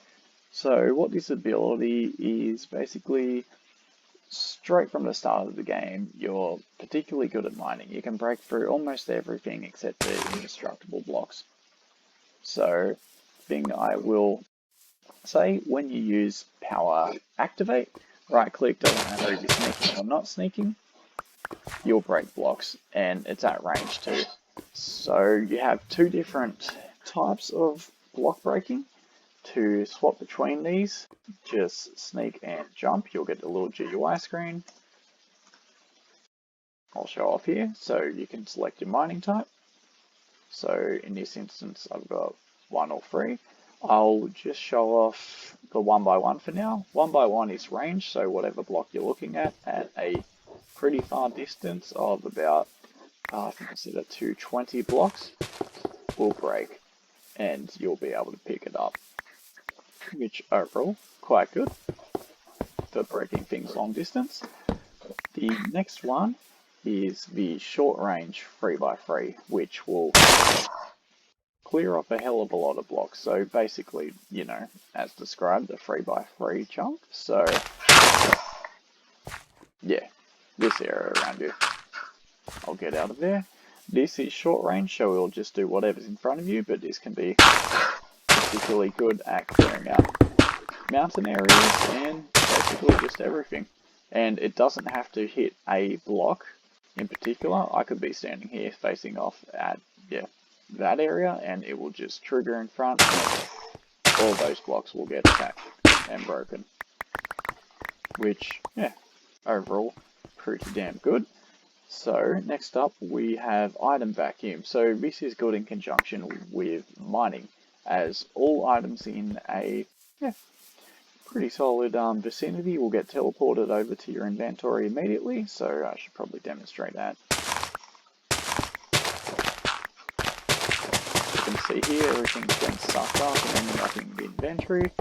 So what this ability is basically, straight from the start of the game, you're particularly good at mining. You can break through almost everything except the indestructible blocks. So, thing I will say, when you use power activate, right click, doesn't matter if you're sneaking or not sneaking, you'll break blocks, and it's at range too. So you have two different types of block breaking. To swap between these, just sneak and jump. You'll get the little GUI screen. I'll show off here, so you can select your mining type. So in this instance, I've got 1 or 3. I'll just show off the 1x1 for now. 1x1 is range, so whatever block you're looking at a pretty far distance of about, I think I said 220 blocks, will break, and you'll be able to pick it up, which overall quite good for breaking things long distance. The next one is the short range 3x3, which will clear off a hell of a lot of blocks. So basically, you know, as described, a 3x3 chunk. So yeah, this area around here. I'll get out of there. This is short range, so we'll just do whatever's in front of you, but this can be particularly good at clearing out mountain areas and basically just everything. And it doesn't have to hit a block in particular. I could be standing here facing off at, yeah, that area, and it will just trigger in front, and all those blocks will get attacked and broken. Which, yeah, overall, pretty damn good. So, next up we have Item Vacuum. So this is good in conjunction with mining, as all items in a, yeah, pretty solid vicinity will get teleported over to your inventory immediately, so I should probably demonstrate that. You can see here everything's getting sucked up and ending up in the inventory.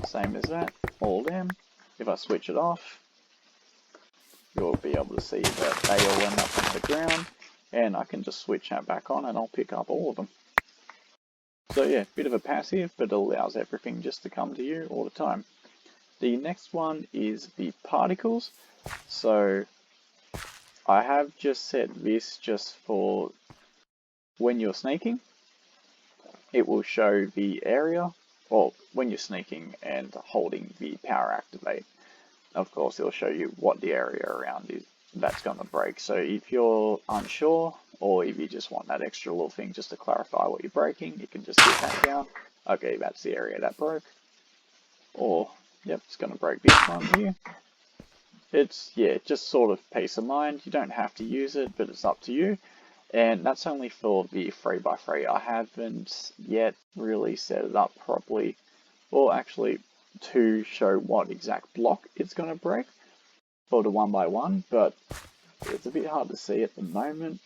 Same as that, all of them. If I switch it off, you'll be able to see that they all end up on the ground, and I can just switch that back on and I'll pick up all of them. So yeah, bit of a passive, but it allows everything just to come to you all the time. The next one is the particles. So I have just set this just for when you're sneaking. It will show the area, or when you're sneaking and holding the power activate. Of course, it'll show you what the area around is that's going to break. So if you're unsure, or if you just want that extra little thing just to clarify what you're breaking, you can just hit that down. Okay, that's the area that broke. Or, yep, it's going to break this one here. It's, yeah, just sort of peace of mind. You don't have to use it, but it's up to you. And that's only for the 3x3. I haven't yet really set it up properly. Well, actually, to show what exact block it's going to break for the 1x1, but it's a bit hard to see at the moment.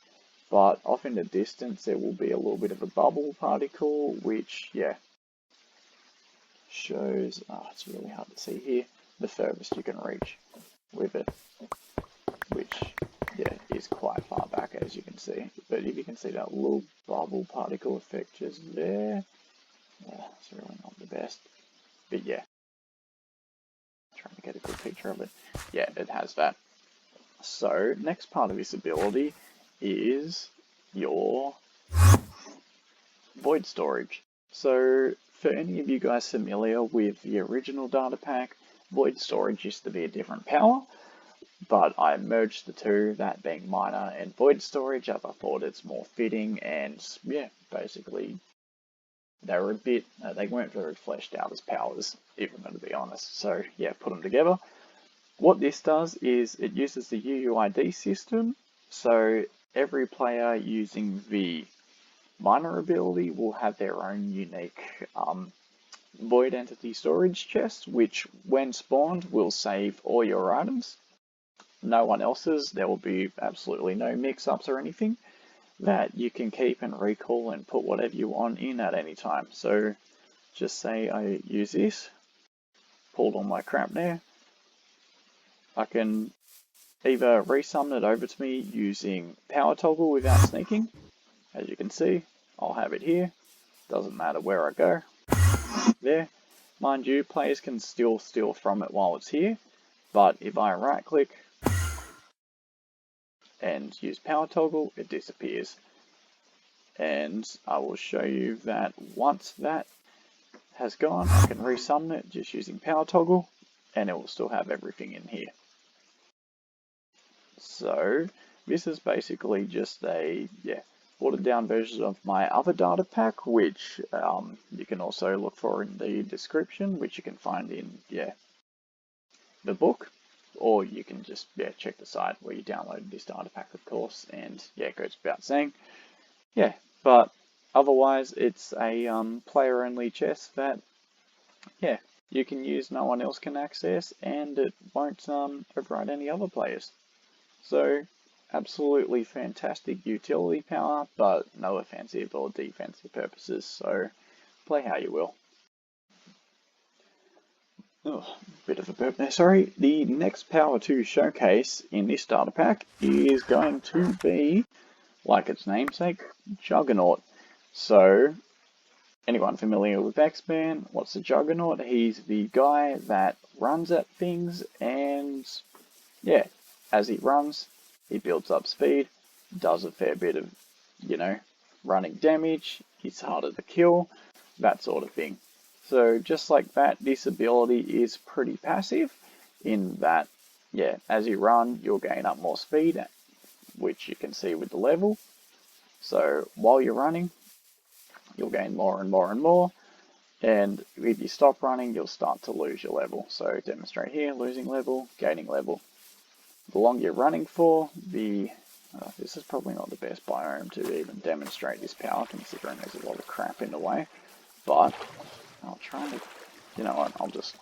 But off in the distance, there will be a little bit of a bubble particle, which, yeah, shows, it's really hard to see here, the furthest you can reach with it, which, yeah, is quite far back, as you can see. But if you can see that little bubble particle effect just there, it's really not the best. But yeah, trying to get a good picture of it. Yeah, it has that. So, next part of this ability is your void storage. So for any of you guys familiar with the original data pack, void storage used to be a different power, but I merged the two, that being miner and void storage, as I thought it's more fitting, and yeah, basically they were they weren't very fleshed out as powers, if I'm going to be honest. So yeah, put them together. What this does is it uses the UUID system, so every player using the miner ability will have their own unique void entity storage chest, which when spawned will save all your items. No one else's. There will be absolutely no mix-ups or anything, that you can keep and recall and put whatever you want in at any time. So just say I use this, pulled all my crap there, I can either resummon it over to me using power toggle without sneaking. As you can see, I'll have it here, doesn't matter where I go. There. Mind you, players can still steal from it while it's here, but if I right click and use power toggle, it disappears. And I will show you that once that has gone, I can resummon it just using power toggle, and it will still have everything in here. So this is basically just a watered down version of my other data pack, which you can also look for in the description, which you can find in the book, or you can just check the site where you downloaded this data pack, of course. And it goes without saying, but otherwise it's a player only chest that you can use, no one else can access, and it won't override any other players. So absolutely fantastic utility power, but no offensive or defensive purposes, so play how you will. Oh, bit of a burp there, sorry. The next power to showcase in this data pack is going to be, like its namesake, Juggernaut. So, anyone familiar with X-Man? What's a Juggernaut? He's the guy that runs at things, and as he runs, he builds up speed, does a fair bit of, running damage, he's harder to kill, that sort of thing. So just like that, this ability is pretty passive in that, as you run, you'll gain up more speed, which you can see with the level. So while you're running, you'll gain more and more and more, and if you stop running, you'll start to lose your level. So demonstrate here, losing level, gaining level. The longer you're running for, this is probably not the best biome to even demonstrate this power, considering there's a lot of crap in the way, but I'll try to, I'll just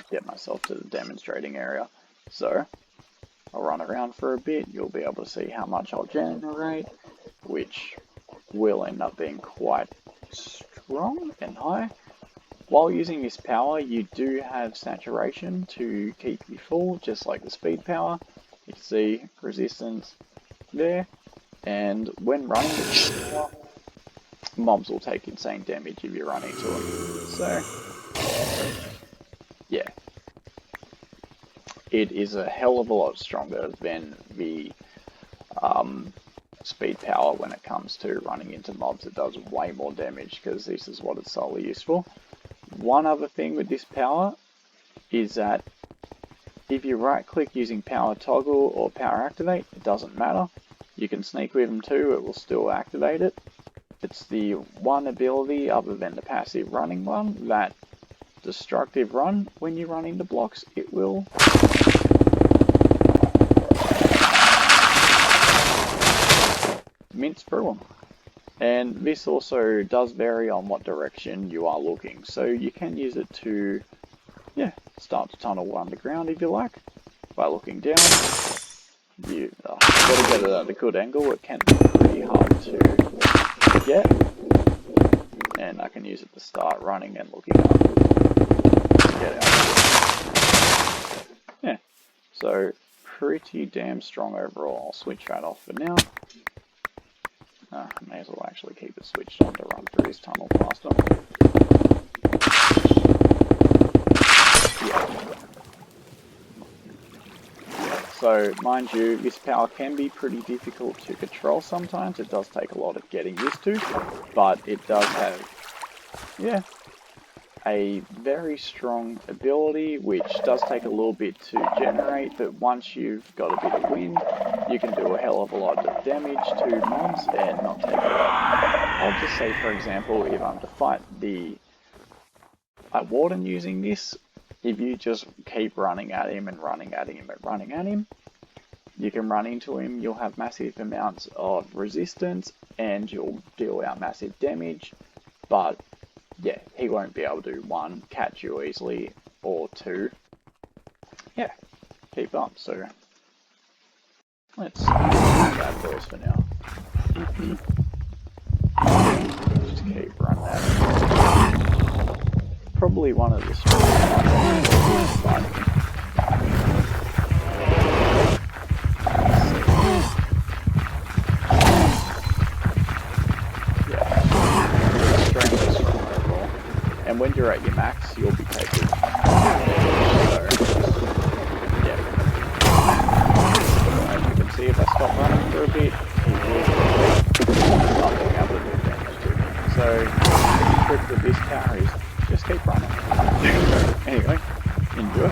get myself to the demonstrating area. So I'll run around for a bit, you'll be able to see how much I'll generate, which will end up being quite strong and high. While using this power, you do have saturation to keep you full, just like the speed power. You can see resistance there, and when running this power, mobs will take insane damage if you run into them. So, it is a hell of a lot stronger than the speed power when it comes to running into mobs. It does way more damage because this is what it's solely used for. One other thing with this power is that if you right click using power toggle or power activate, it doesn't matter. You can sneak with them too, it will still activate it. It's the one ability other than the passive running one, that destructive run, when you run into blocks, it will mince through them. And this also does vary on what direction you are looking. So you can use it to, start to tunnel underground if you like. By looking down, you gotta get it at a good angle. It can be pretty hard to get. And I can use it to start running and looking up. Get out. So pretty damn strong overall. I'll switch that off for now. May as well actually keep it switched on to run through this tunnel faster. So, mind you, this power can be pretty difficult to control sometimes. It does take a lot of getting used to, but it does have, yeah, a very strong ability, which does take a little bit to generate, but once you've got a bit of wind, you can do a hell of a lot of damage to mobs and not take a lot. I'll just say, for example, if I'm to fight the warden using this, if you just keep running at him and running at him and running at him, you can run into him, you'll have massive amounts of resistance, and you'll deal out massive damage, but yeah, he won't be able to, 1, catch you easily, or 2, yeah, keep up. So let's do bad boys for now. Just keep running at him. Probably one of the strongest fighting. And when you're at your max, you'll be taking damage. So, yeah. As you can see, if I stop running for a bit, he will start being able to do damage to me. So, the trick with this power is just keep running. Anyway, enjoy.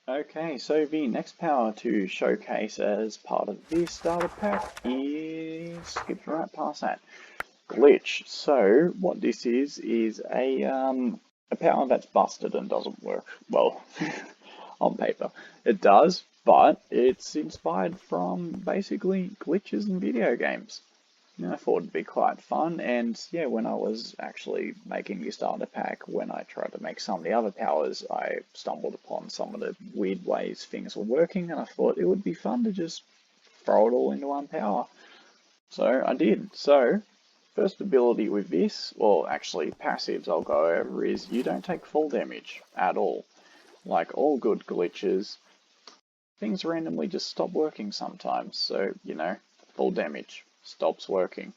Okay, so the next power to showcase as part of this starter pack is, skip right past that, glitch. So what this is a power that's busted and doesn't work well on paper. It does, but it's inspired from basically glitches in video games. And I thought it'd be quite fun, and yeah, when I was actually making this starter pack, when I tried to make some of the other powers, I stumbled upon some of the weird ways things were working, and I thought it would be fun to just throw it all into one power. So I did. So first ability with this, well actually passives I'll go over, is you don't take full damage at all. Like all good glitches, things randomly just stop working sometimes, so you know, full damage stops working,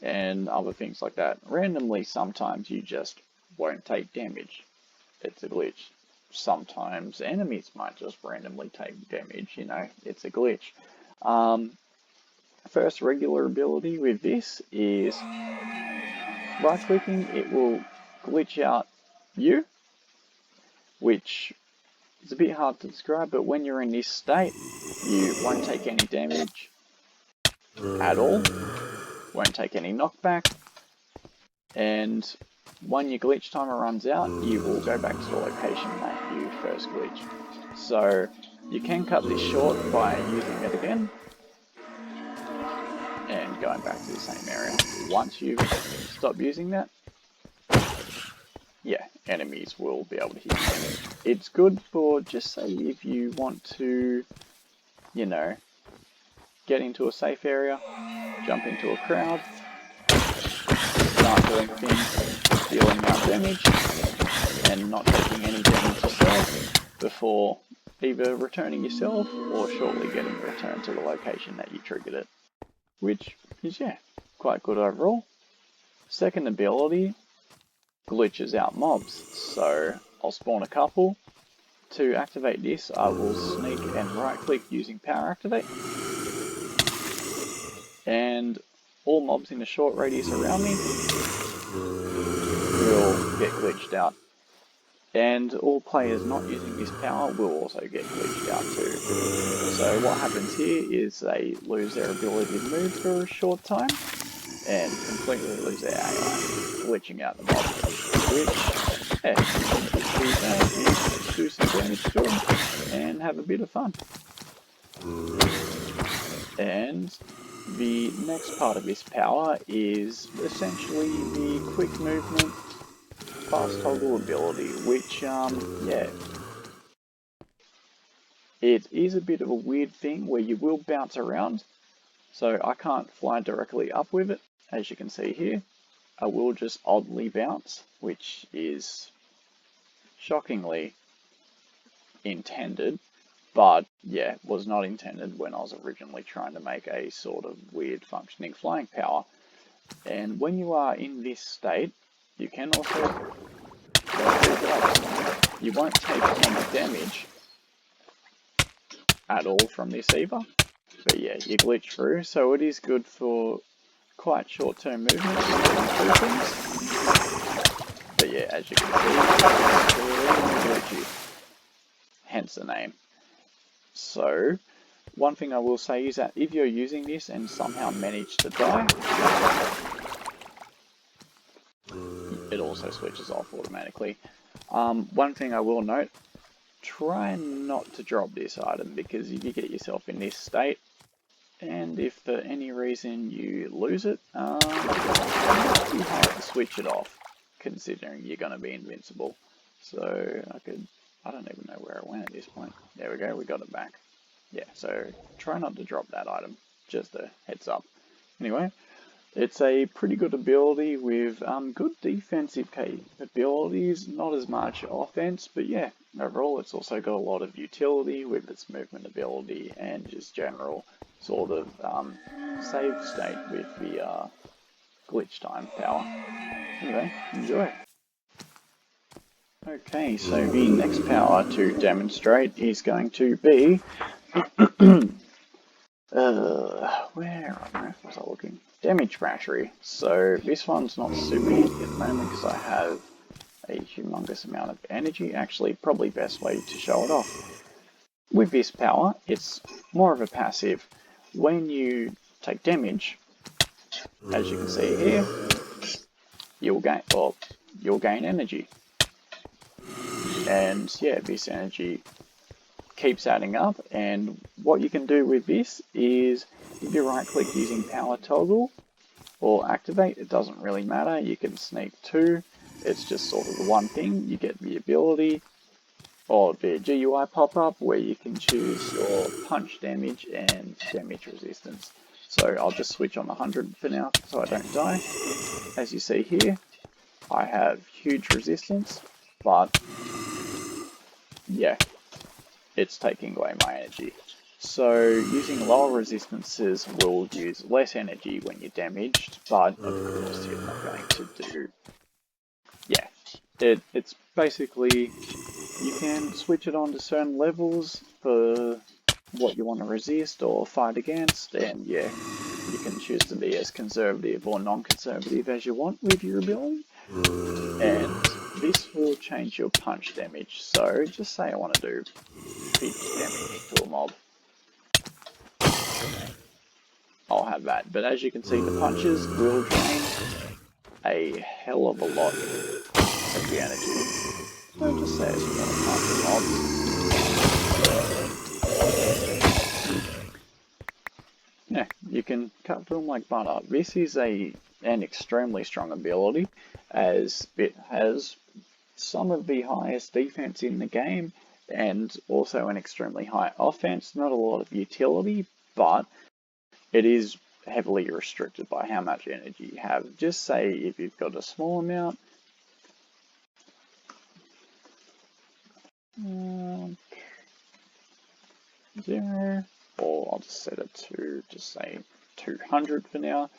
and other things like that. Randomly sometimes you just won't take damage. It's a glitch. Sometimes enemies might just randomly take damage, you know, it's a glitch. First regular ability with this is right clicking, it will glitch out you, which is a bit hard to describe, but when you're in this state, you won't take any damage at all, won't take any knockback, and when your glitch timer runs out, you will go back to the location that you first glitched. So you can cut this short by using it again and going back to the same area. Once you stop using that, yeah, enemies will be able to hit you. It's good for, just say, if you want to, you know, get into a safe area, jump into a crowd, start doing things, dealing out damage, and not taking any damage yourself before either returning yourself or shortly getting returned to the location that you triggered it. Which is, yeah, quite good overall. Second ability, glitches out mobs. So I'll spawn a couple. To activate this, I will sneak and right click using power activate. And all mobs in a short radius around me will get glitched out. And all players not using this power will also get glitched out too. So what happens here is they lose their ability to move for a short time and completely lose their AI, glitching out the mob. Which, yeah, just use that and do some damage to them and have a bit of fun. And the next part of this power is essentially the quick movement fast toggle ability, which, yeah, it is a bit of a weird thing where you will bounce around, so I can't fly directly up with it, as you can see here. I will just oddly bounce, which is shockingly intended, but yeah, was not intended when I was originally trying to make a sort of weird functioning flying power. And when you are in this state, you can also you won't take any damage at all from this either. But yeah, you glitch through, so it is good for quite short-term movements when you run through things. But yeah, as you can see, it's really glitchy, hence the name. So, one thing I will say is that if you're using this and somehow manage to die, it also switches off automatically. One thing I will note, try not to drop this item, because if you get yourself in this state, and if for any reason you lose it, it might be hard to switch it off, considering you're going to be invincible. So I don't even know where it went at this point. There we go, we got it back. Yeah, so try not to drop that item, just a heads up. Anyway, it's a pretty good ability with good defensive capabilities, not as much offense, but yeah, overall it's also got a lot of utility with its movement ability and just general sort of save state with the glitch time power. Anyway, enjoy. Okay, so the next power to demonstrate is going to be where on earth was I looking? Damage battery. So this one's not super handy at the moment because I have a humongous amount of energy. Actually, probably best way to show it off. With this power, it's more of a passive. When you take damage, as you can see here, you'll gain energy. And yeah, this energy keeps adding up, and what you can do with this is if you right click using power toggle or activate, it doesn't really matter, you can sneak too, it's just sort of the one thing. You get the ability or the GUI pop-up where you can choose your punch damage and damage resistance. So I'll just switch on 100 for now so I don't die. As you see here, I have huge resistance, but yeah, it's taking away my energy. So using lower resistances will use less energy when you're damaged, but of course you're not going to do... Yeah, it's basically, you can switch it on to certain levels for what you want to resist or fight against, and yeah, you can choose to be as conservative or non-conservative as you want with your ability. And this will change your punch damage. So just say I want to do 50 damage to a mob. I'll have that. But as you can see, the punches will drain a hell of a lot of the energy. So just say you want to punch a mob. Yeah, you can cut through them like butter. This is an extremely strong ability, as it has some of the highest defense in the game and also an extremely high offense. Not a lot of utility, but it is heavily restricted by how much energy you have. Just say if you've got a small amount, 0, or I'll just set it to just say 200 for now.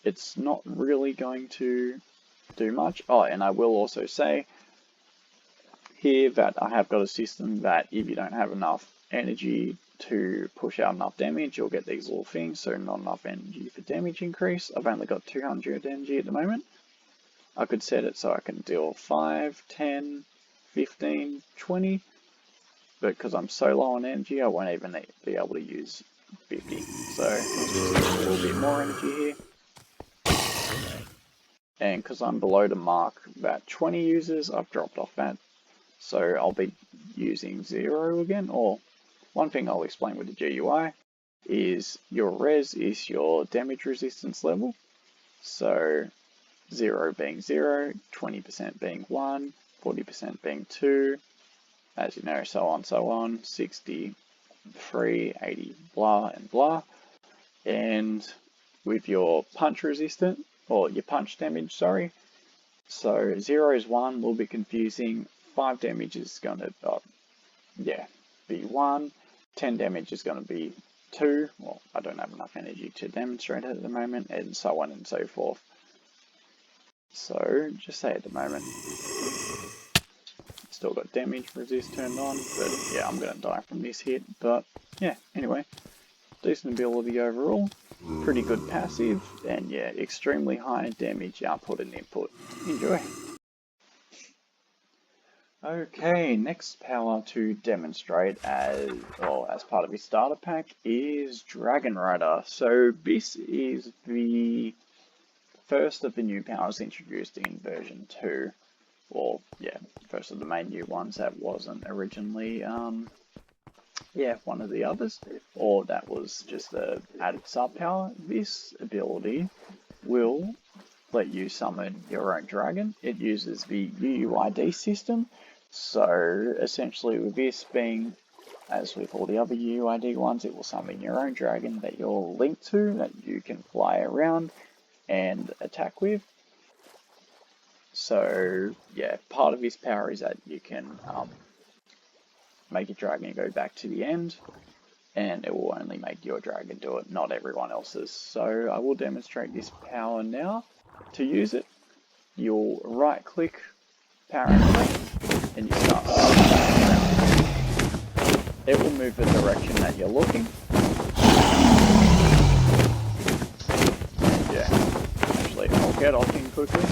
It's not really going to do much. Oh, and I will also say here that I have got a system that if you don't have enough energy to push out enough damage, you'll get these little things, so not enough energy for damage increase. I've only got 200 energy at the moment. I could set it so I can deal 5, 10, 15, 20, but because I'm so low on energy, I won't even be able to use 50. So let's just get a little bit more energy here. And because I'm below the mark that 20 uses, I've dropped off that. So I'll be using 0 again, or one thing I'll explain with the GUI is your res is your damage resistance level. So 0 being 0, 20% being 1, 40% being 2, as you know, so on, 60, 3, 80, blah and blah. And with your punch resistant, or your punch damage, sorry, so 0 is 1 will be confusing, 5 damage is going to, be 1, 10 damage is going to be 2, well, I don't have enough energy to demonstrate it at the moment, and so on and so forth. So, just say at the moment, still got damage resist turned on, but yeah, I'm gonna die from this hit. But yeah, anyway, decent ability overall, pretty good passive, and yeah, extremely high damage output and input. Enjoy. Okay, next power to demonstrate as part of his starter pack is Dragon Rider. So this is the first of the new powers introduced in version 2. Or yeah, first of the main new ones that wasn't originally one of the others, or that was just the added sub power. This ability will let you summon your own dragon. It uses the UUID system. So essentially with this being, as with all the other UUID ones, it will summon your own dragon that you're linked to, that you can fly around and attack with. So yeah, part of this power is that you can make your dragon go back to the end, and it will only make your dragon do it, not everyone else's. So I will demonstrate this power now. To use it, you'll right click power activate, and you start around. It will move the direction that you're looking. And yeah, actually I'll get off in quickly.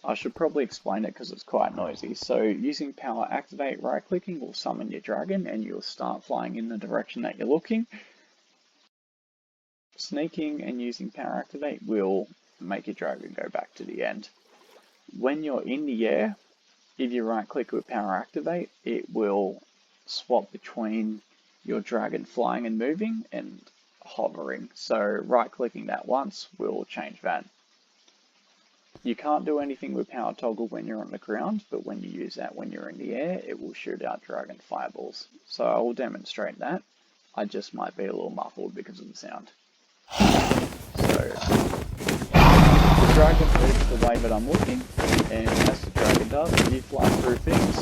I should probably explain it because it's quite noisy. So using power activate, right clicking will summon your dragon and you'll start flying in the direction that you're looking. Sneaking and using power activate will make your dragon go back to the end. When you're in the air, if you right click with power activate, it will swap between your dragon flying and moving and hovering. So right clicking that once will change that. You can't do anything with power toggle when you're on the ground, but when you use that when you're in the air, it will shoot out dragon fireballs. So I will demonstrate that. I just might be a little muffled because of the sound. So the dragon moves the way that I'm looking, and as the dragon does, you fly through things.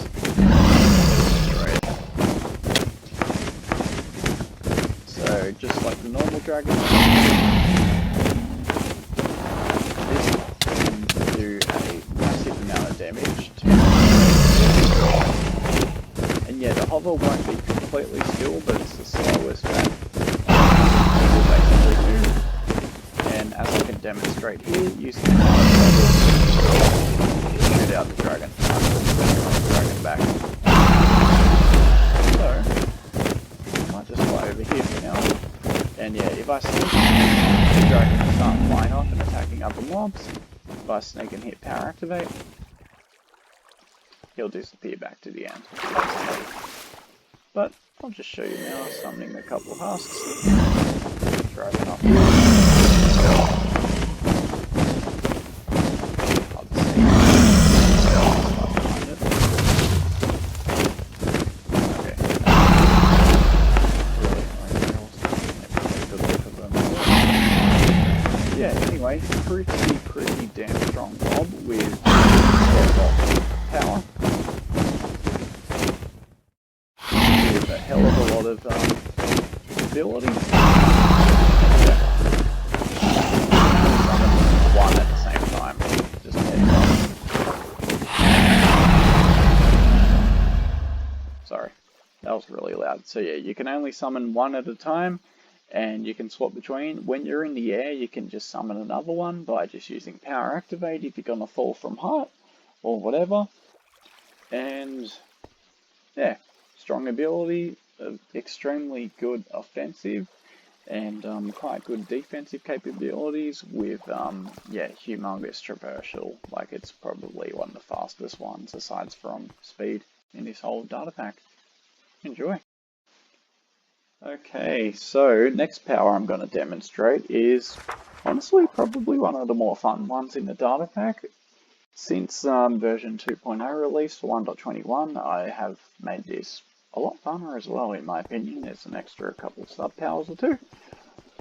So just like the normal dragon, do a massive amount of damage to, and yeah, the hover won't be completely still, but it's the slowest that it will basically do. And as I can demonstrate here, using the hover, shoot out the dragon, back. So I might just fly over here for now. And yeah, if I sneak, the dragon will start flying off and attacking other mobs. If I sneak and hit power activate, he'll disappear back to the end. But I'll just show you now, summoning a couple of husks, driving up here. I'll just see. Okay. Yeah, anyway, pretty damn strong mob with power. With a hell of a lot of ability. Yeah. One at the same time. Just sorry, that was really loud. So yeah, you can only summon one at a time. And you can swap between. When you're in the air, you can just summon another one by just using power activate if you're gonna fall from height or whatever. And yeah, strong ability, extremely good offensive, and quite good defensive capabilities with humongous traversal. Like it's probably one of the fastest ones aside from speed in this whole data pack. Enjoy. Okay, so next power I'm going to demonstrate is honestly probably one of the more fun ones in the data pack. Since version 2.0 release for 1.21, I have made this a lot funner as well, in my opinion. There's an extra couple sub powers or two.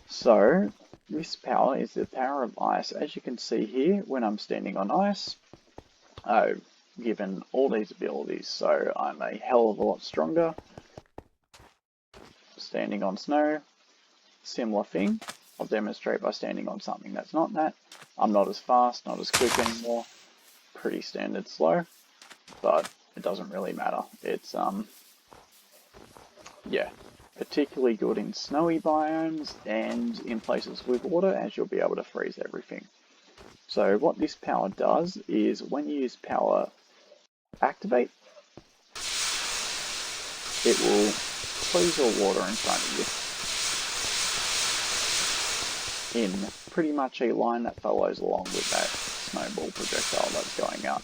So this power is the power of ice. As you can see here, when I'm standing on ice, I've given all these abilities, so I'm a hell of a lot stronger. Standing on snow, similar thing. I'll demonstrate by standing on something that's not that. I'm not as fast, not as quick anymore. Pretty standard slow. but it doesn't really matter. It's yeah, particularly good in snowy biomes and in places with water, as you'll be able to freeze everything. So what this power does is when you use power activate, it will freeze all water in front of you in pretty much a line that follows along with that snowball projectile that's going up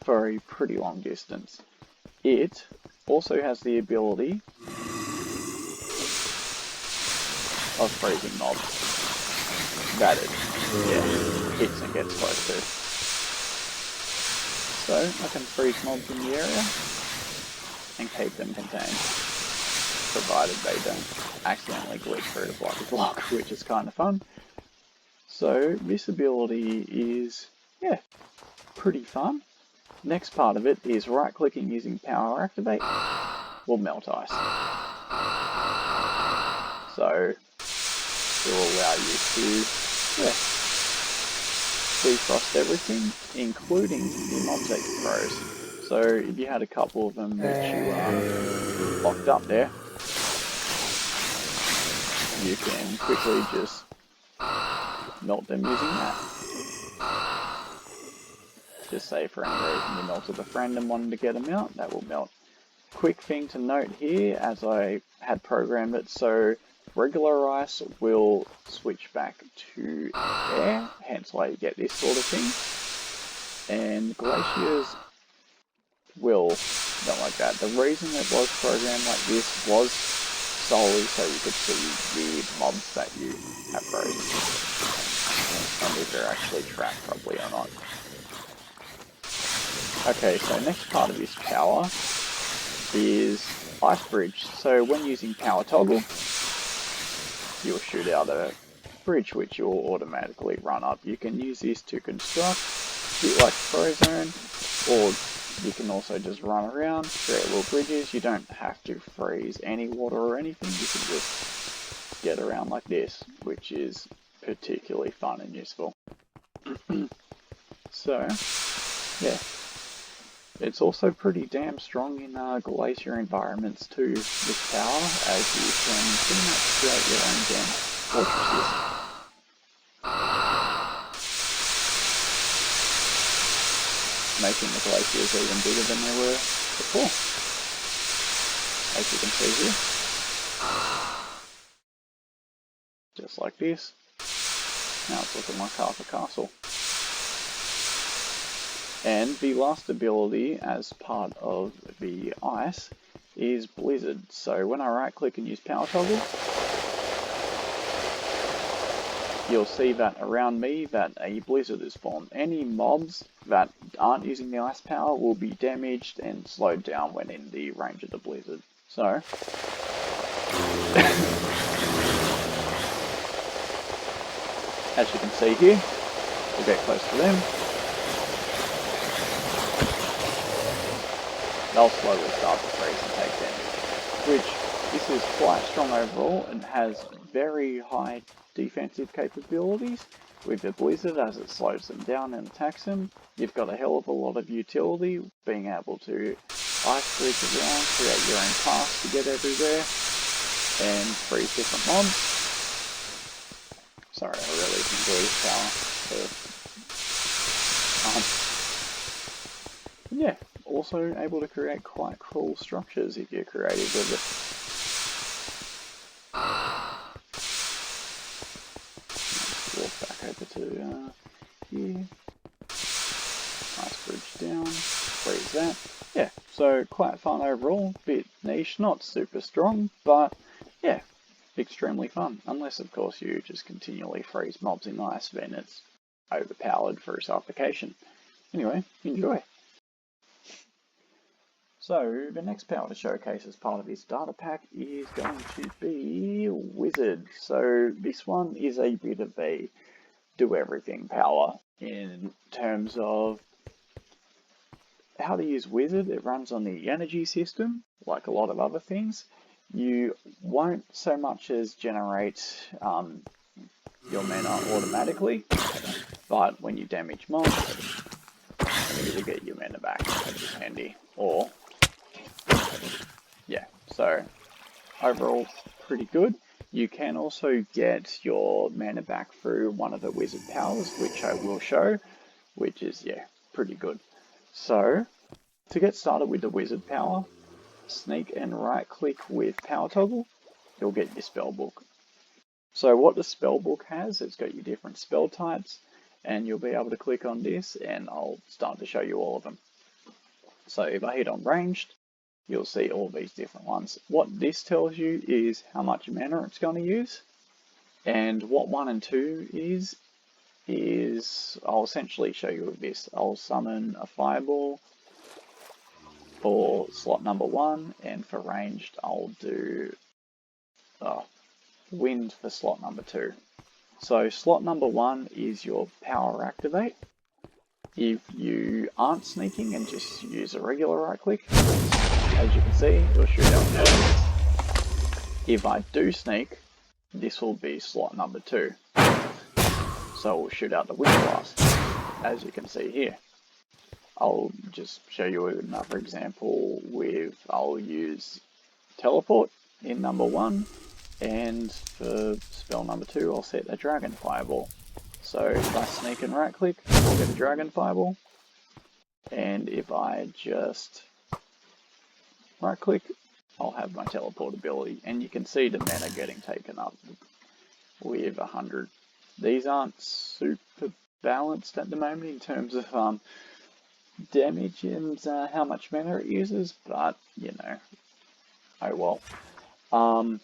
for a pretty long distance. It also has the ability of freezing mobs that it hits and gets close to. So I can freeze mobs in the area and keep them contained, provided they don't accidentally glitch through the block, which is kind of fun. So this ability is, yeah, pretty fun. Next part of it is right-clicking using power activate will melt ice. So it will allow you to, defrost everything, including the mobs that you froze. So if you had a couple of them which you locked up there, you can quickly just melt them using that. Just say for any reason you melted a friend and wanted to get them out, that will melt. Quick thing to note here, as I had programmed it, so regular ice will switch back to air, hence why you get this sort of thing. And glaciers will melt like that. The reason it was programmed like this was solely so you could see the mobs that you have frozen, and if they're actually trapped properly or not. Okay, so next part of this power is Ice Bridge. So when using power toggle, you'll shoot out a bridge which you'll automatically run up. You can use this to construct, shoot like a throw zone, or you can also just run around, create little bridges. You don't have to freeze any water or anything, you can just get around like this, which is particularly fun and useful. So, yeah. It's also pretty damn strong in glacier environments too, this power, as you can pretty much create your own damn fortresses. Making the glaciers even bigger than they were before, as you can see here. Just like this. Now it's looking like half a castle. And the last ability as part of the ice is Blizzard. So when I right click and use power toggle, you'll see that around me that a blizzard is formed. Any mobs that aren't using the ice power will be damaged and slowed down when in the range of the blizzard. So as you can see here, we'll get close to them. They'll slowly start to freeze and take damage, which this is quite strong overall and has very high defensive capabilities. With the blizzard, as it slows them down and attacks them, you've got a hell of a lot of utility, being able to ice bridge around, create your own paths to get everywhere, and freeze different mobs. Sorry, I really enjoy this power. Yeah. Also able to create quite cool structures if you're creative with it. Let's walk back over to here. Ice bridge down, freeze that. Yeah, so quite fun overall, bit niche, not super strong, but yeah, extremely fun. Unless of course you just continually freeze mobs in ice, then it's overpowered for its application. Anyway, enjoy. So the next power to showcase as part of this data pack is going to be Wizard. So this one is a bit of a do-everything power in terms of how to use Wizard. It runs on the energy system, like a lot of other things. You won't so much as generate your mana automatically, but when you damage mobs, you will get your mana back, which is handy. Or, yeah, so overall pretty good. You can also get your mana back through one of the wizard powers, which I will show, which is, yeah, pretty good. So, to get started with the wizard power, sneak and right click with power toggle, you'll get your spellbook. So what the spellbook has, it's got your different spell types, and you'll be able to click on this and I'll start to show you all of them. So if I hit on ranged, you'll see all these different ones. What this tells you is how much mana it's going to use, and what 1 and 2 is I'll essentially show you with this. I'll summon a fireball for slot number 1, and for ranged I'll do wind for slot number 2. So slot number 1 is your power activate. If you aren't sneaking and just use a regular right click, as you can see, it'll shoot out the If I do sneak, this will be slot number 2. So it will shoot out the wind blast, as you can see here. I'll just show you another example with, I'll use teleport in number 1, and for spell number 2 I'll set a dragon fireball. So if I sneak and right click, I'll get a dragon fireball, and if I just right click, I'll have my teleport ability, and you can see the mana getting taken up with 100. These aren't super balanced at the moment in terms of damage and how much mana it uses, but you know, oh well.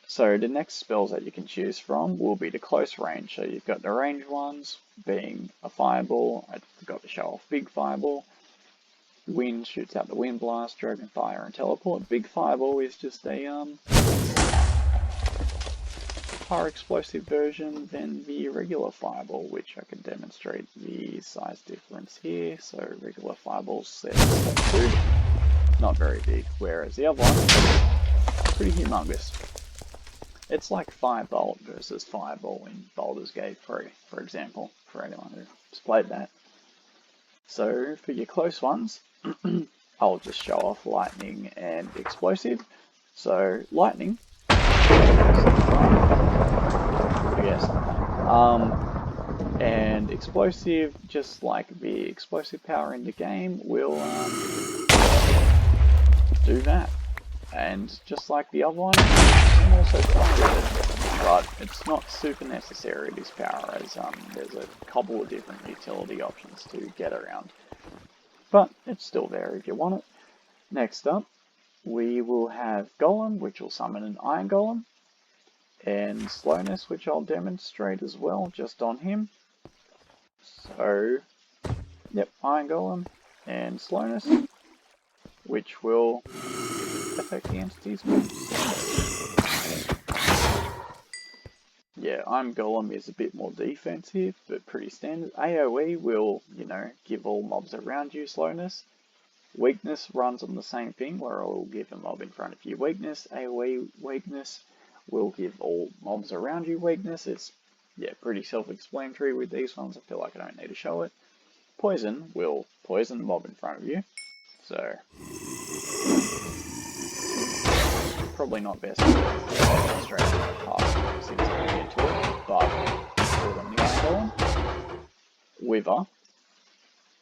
So the next spells that you can choose from will be the close range. So you've got the range ones being a fireball. I forgot to show off big fireball. Wind shoots out the wind blast, dragon fire, and teleport. Big fireball is just a higher explosive version than the regular fireball, which I can demonstrate the size difference here. So regular fireball's set to 2, not very big, whereas the other one pretty humongous. It's like 5 volt versus fireball in Baldur's Gate 3, for example, for anyone who's played that. So for your close ones, I'll just show off lightning and explosive. So lightning, and explosive, just like the explosive power in the game, will do that. And just like the other one, you can also fire with it, but it's not super necessary, this power, as there's a couple of different utility options to get around. But it's still there if you want it. Next up, we will have Golem, which will summon an Iron Golem, and Slowness, which I'll demonstrate as well, just on him. So, yep, Iron Golem and Slowness, which will affect the entities. Yeah, Iron Golem is a bit more defensive, but pretty standard. AoE will, you know, give all mobs around you slowness. Weakness runs on the same thing, where it will give a mob in front of you weakness. AoE weakness will give all mobs around you weakness. It's, yeah, pretty self-explanatory with these ones. I feel like I don't need to show it. Poison will poison the mob in front of you. So, probably not best to demonstrate past since I get to it, but for the new Iron Golem, Wither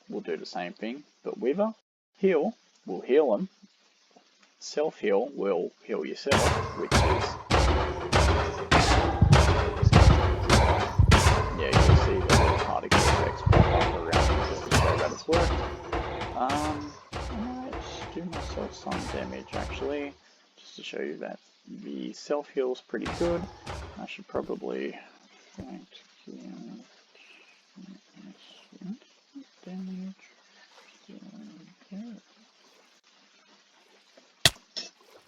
will do the same thing, but Wither, Heal will heal them, Self-Heal will heal yourself, which is, yeah, you'll see the little particle effects pop up around it to show that it's worked. I might do myself some damage actually, just to show you that the self-heal is pretty good. I should probably damage.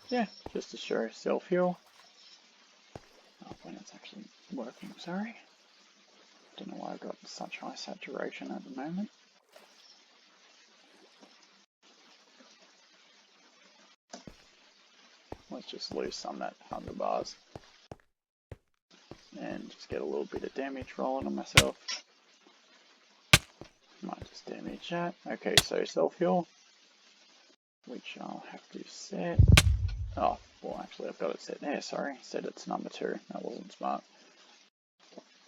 Yeah, just to show self-heal. Oh, when it's actually working, sorry. Don't know why I've got such high saturation at the moment. Let's just lose some of that 100 bars. And just get a little bit of damage rolling on myself. Might just damage that. Okay, so self-heal, which I'll have to set. Oh, well actually I've got it set there, sorry. Set it to number 2. That wasn't smart.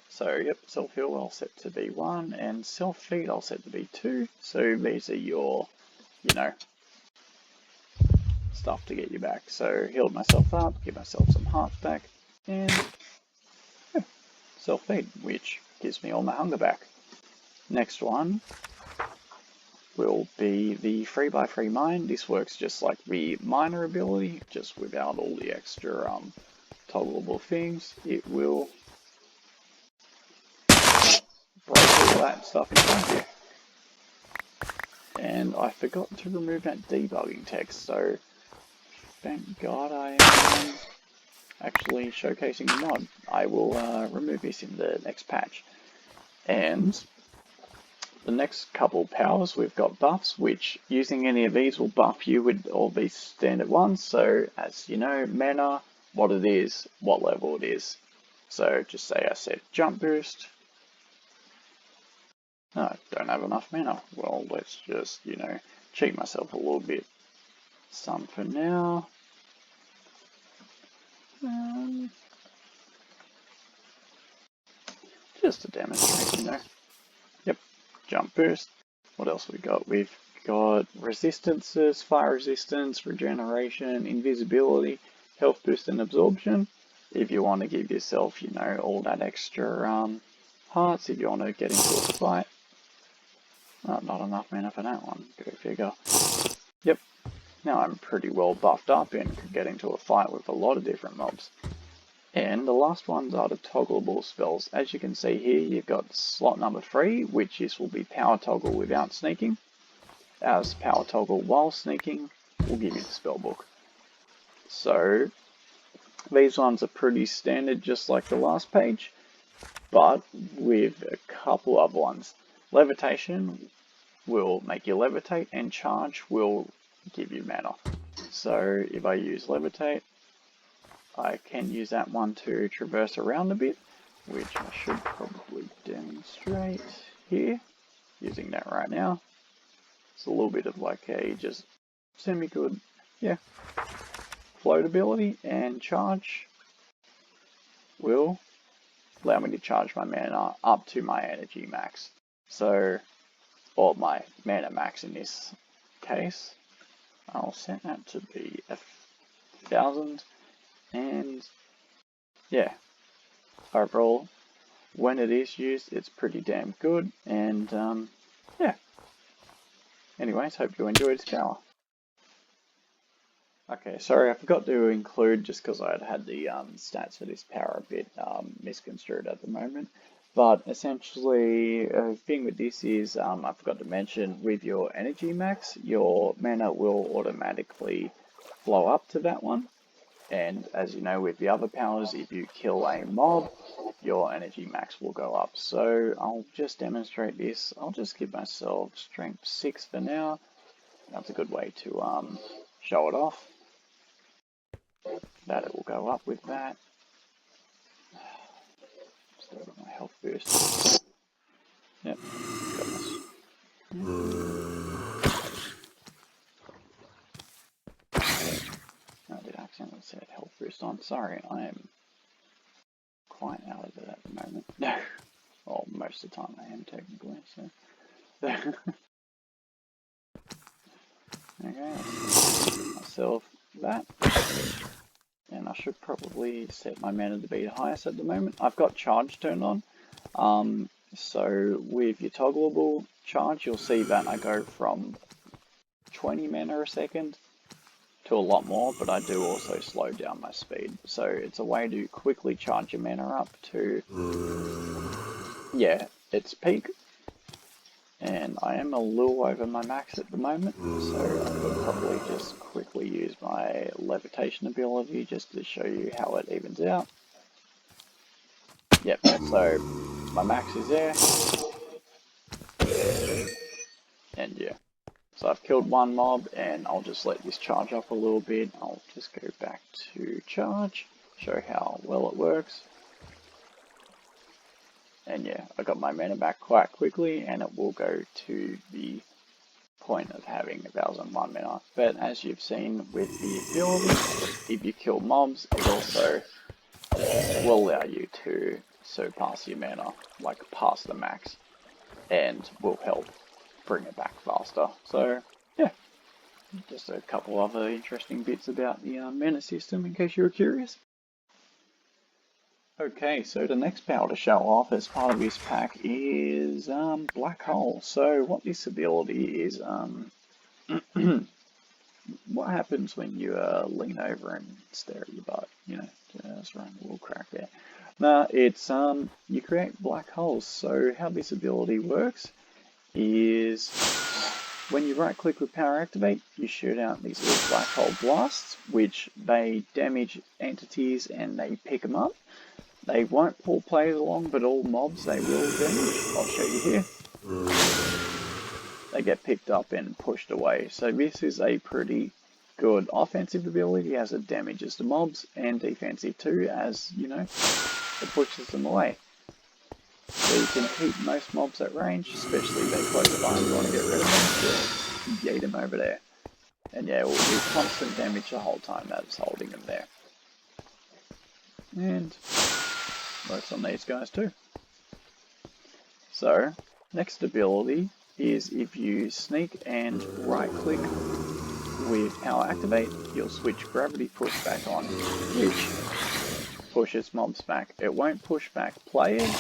So yep, self-heal I'll set to be 1, and self-feed I'll set to be 2. So these are your, you know, stuff to get you back. So healed myself up, give myself some hearts back, and yeah, self-feed, which gives me all my hunger back. Next one will be the 3x3 mine. This works just like the miner ability, just without all the extra toggleable things. It will break all that stuff in front of you. And I forgot to remove that debugging text, so thank God I am actually showcasing the mod. I will remove this in the next patch. And the next couple powers, we've got buffs, which using any of these will buff you with all these standard ones. So as you know, mana, what it is, what level it is. So just say I said jump boost. No, don't have enough mana. Well, let's just, you know, cheat myself a little bit. Some for now. Just to demonstrate, you know. Yep, jump boost. What else we got? We've got resistances, fire resistance, regeneration, invisibility, health boost and absorption. If you want to give yourself, you know, all that extra hearts, if you want to get into a fight. Oh, not enough mana for that one, go figure. Yep, now I'm pretty well buffed up and could get into a fight with a lot of different mobs. And the last ones are the toggleable spells. As you can see here, you've got slot number 3, which will be power toggle without sneaking. As power toggle while sneaking will give you the spell book. So these ones are pretty standard, just like the last page, but with a couple other ones. Levitation will make you levitate, and charge will give you mana. So if I use levitate, I can use that one to traverse around a bit, which I should probably demonstrate here, using that right now. It's a little bit of like a just semi-good, yeah, float ability, and charge will allow me to charge my mana up to my energy max. So, or my mana max in this case. I'll set that to be 1,000. And yeah, overall, when it is used, it's pretty damn good. And yeah. Anyways, hope you enjoyed this power. Okay, sorry, I forgot to include, just because I had the stats for this power a bit misconstrued at the moment. But essentially, the thing with this is, I forgot to mention, with your energy max, your mana will automatically flow up to that one. And as you know, with the other powers, if you kill a mob, your energy max will go up. So I'll just demonstrate this. I'll just give myself strength 6 for now. That's a good way to show it off. That it will go up with that. Still got my health boost. Yep, got this. I did accidentally set health boost on. Sorry, I am quite out of it at the moment. No. Well, most of the time I am technically, so. Okay, give myself that. And I should probably set my mana to be the highest at the moment. I've got charge turned on. So with your toggleable charge, you'll see that I go from 20 mana a second to a lot more, but I do also slow down my speed. So it's a way to quickly charge your mana up to, yeah, its peak. And I am a little over my max at the moment, so I could probably just quickly use my levitation ability just to show you how it evens out. Yep, so my max is there. And yeah, so I've killed one mob, and I'll just let this charge up a little bit. I'll just go back to charge, show how well it works. And yeah, I got my mana back quite quickly, and it will go to the point of having 1001 mana. But as you've seen with the ability, if you kill mobs, it also will allow you to surpass your mana, like past the max, and will help bring it back faster. So yeah, just a couple other interesting bits about the mana system in case you were curious. Okay, so the next power to show off as part of this pack is Blackhole. So what this ability is, what happens when you lean over and stare at your butt? You know, just run a little crack there. Now it's you create black holes. So how this ability works is when you right click with power activate, you shoot out these little black hole blasts, which they damage entities and they pick them up. They won't pull players along, but all mobs they will damage. I'll show you here. They get picked up and pushed away. So this is a pretty good offensive ability as it damages the mobs, and defensive too, as you know, it pushes them away. So you can keep most mobs at range, especially if they're close by and you want to get rid of them, just yeet them over there. And yeah, it will do constant damage the whole time that it's holding them there. And works on these guys too. So, next ability is if you sneak and right click with power activate, you'll switch gravity push back on, which pushes mobs back. It won't push back players,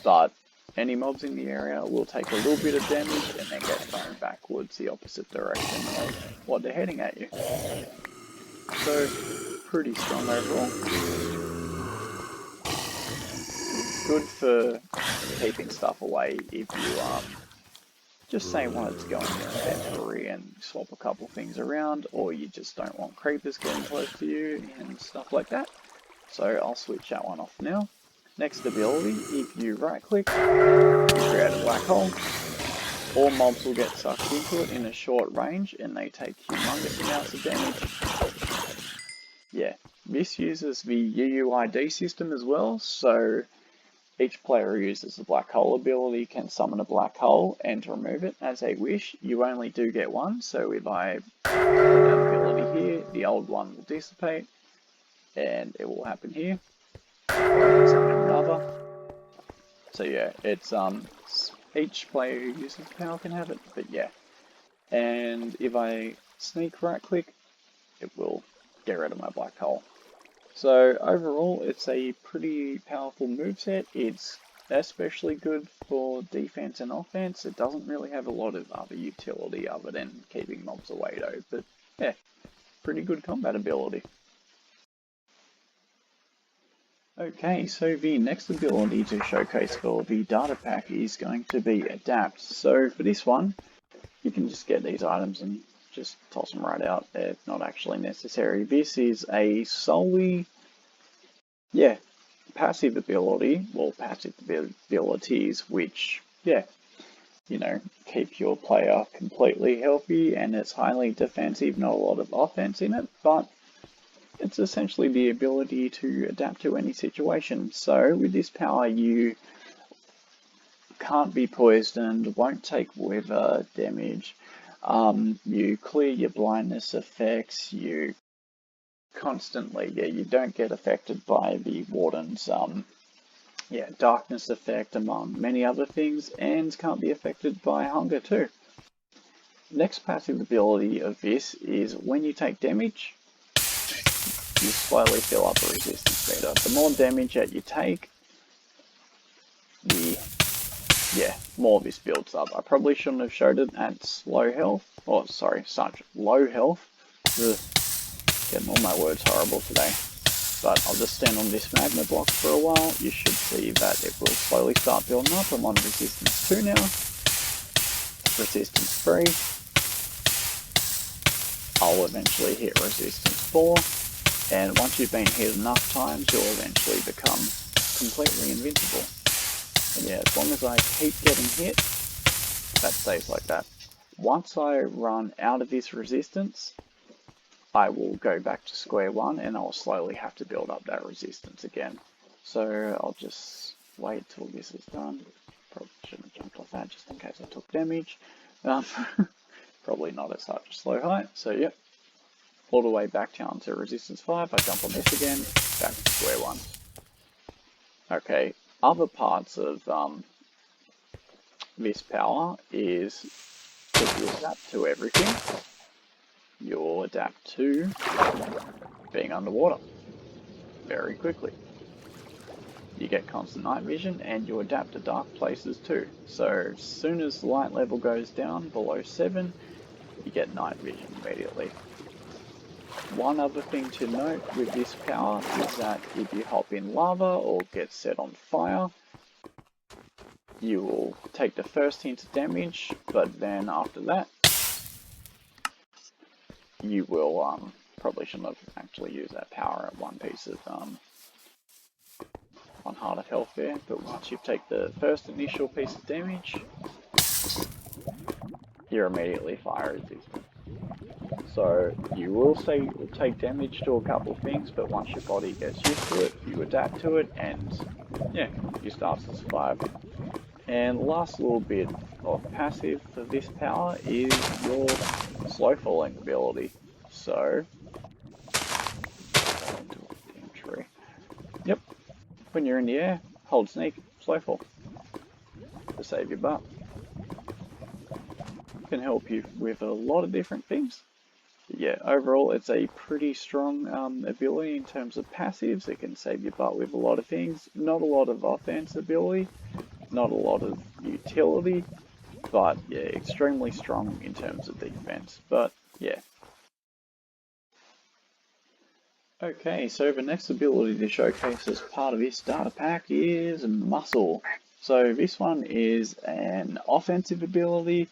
but any mobs in the area will take a little bit of damage and then get thrown backwards the opposite direction of what they're heading at you. So, pretty strong overall. Good for keeping stuff away if you just say wanted to go in your inventory and swap a couple things around, or you just don't want creepers getting close to you and stuff like that. So I'll switch that one off now. Next ability, if you right click, you create a black hole. All mobs will get sucked into it in a short range and they take humongous amounts of damage. Yeah, this uses the UUID system as well, so each player who uses the black hole ability can summon a black hole and remove it as they wish. You only do get one, so if I put that ability here, the old one will dissipate, and it will happen here. Or I can summon another. So yeah, it's each player who uses the power can have it, but yeah. And if I sneak right click, it will get rid of my black hole. So overall, it's a pretty powerful moveset. It's especially good for defense and offense. It doesn't really have a lot of other utility other than keeping mobs away though, but yeah, pretty good combat ability. Okay, so the next ability to showcase for the data pack is going to be Adapt. So for this one, you can just get these items and just toss them right out. They're not actually necessary. This is a solely, yeah, passive ability, well, passive abilities, which, yeah, you know, keep your player completely healthy, and it's highly defensive, not a lot of offense in it, but it's essentially the ability to adapt to any situation. So with this power, you can't be poisoned, won't take weather damage, you clear your blindness effects, you constantly, yeah, you don't get affected by the warden's darkness effect, among many other things, and can't be affected by hunger too. Next passive ability of this is when you take damage, you slowly fill up a resistance meter. The more damage that you take, more of this builds up. I probably shouldn't have showed it at slow health, or sorry, such low health. Ugh. Getting all my words horrible today. But I'll just stand on this magma block for a while. You should see that it will slowly start building up. I'm on resistance 2 now. Resistance 3. I'll eventually hit resistance 4. And once you've been hit enough times, you'll eventually become completely invincible. And yeah, as long as I keep getting hit, that stays like that. Once I run out of this resistance, I will go back to square one and I'll slowly have to build up that resistance again. So I'll just wait till this is done. Probably shouldn't have jumped off that just in case I took damage. Probably not at such a slow height, so yep. All the way back down to resistance 5, I jump on this again, back to square 1. Okay, other parts of this power is if you adapt to everything, you'll adapt to being underwater very quickly. You get constant night vision and you adapt to dark places too. So as soon as the light level goes down below 7, you get night vision immediately. One other thing to note with this power is that if you hop in lava or get set on fire, you will take the first hint of damage, but then after that, you will, probably shouldn't have actually used that power at one piece of, one heart of health there, but once you take the first initial piece of damage, you're immediately fire resistant. So you will take damage to a couple of things, but once your body gets used to it, you adapt to it, and yeah, you start to survive. And the last little bit of passive for this power is your slow falling ability. So, yep, when you're in the air, hold sneak, slow fall to save your butt. Can help you with a lot of different things. But yeah, overall it's a pretty strong ability in terms of passives. It can save your butt with a lot of things. Not a lot of offense ability, not a lot of utility, but yeah, extremely strong in terms of defense. But yeah. Okay, so the next ability to showcase as part of this data pack is Muscle. So this one is an offensive ability,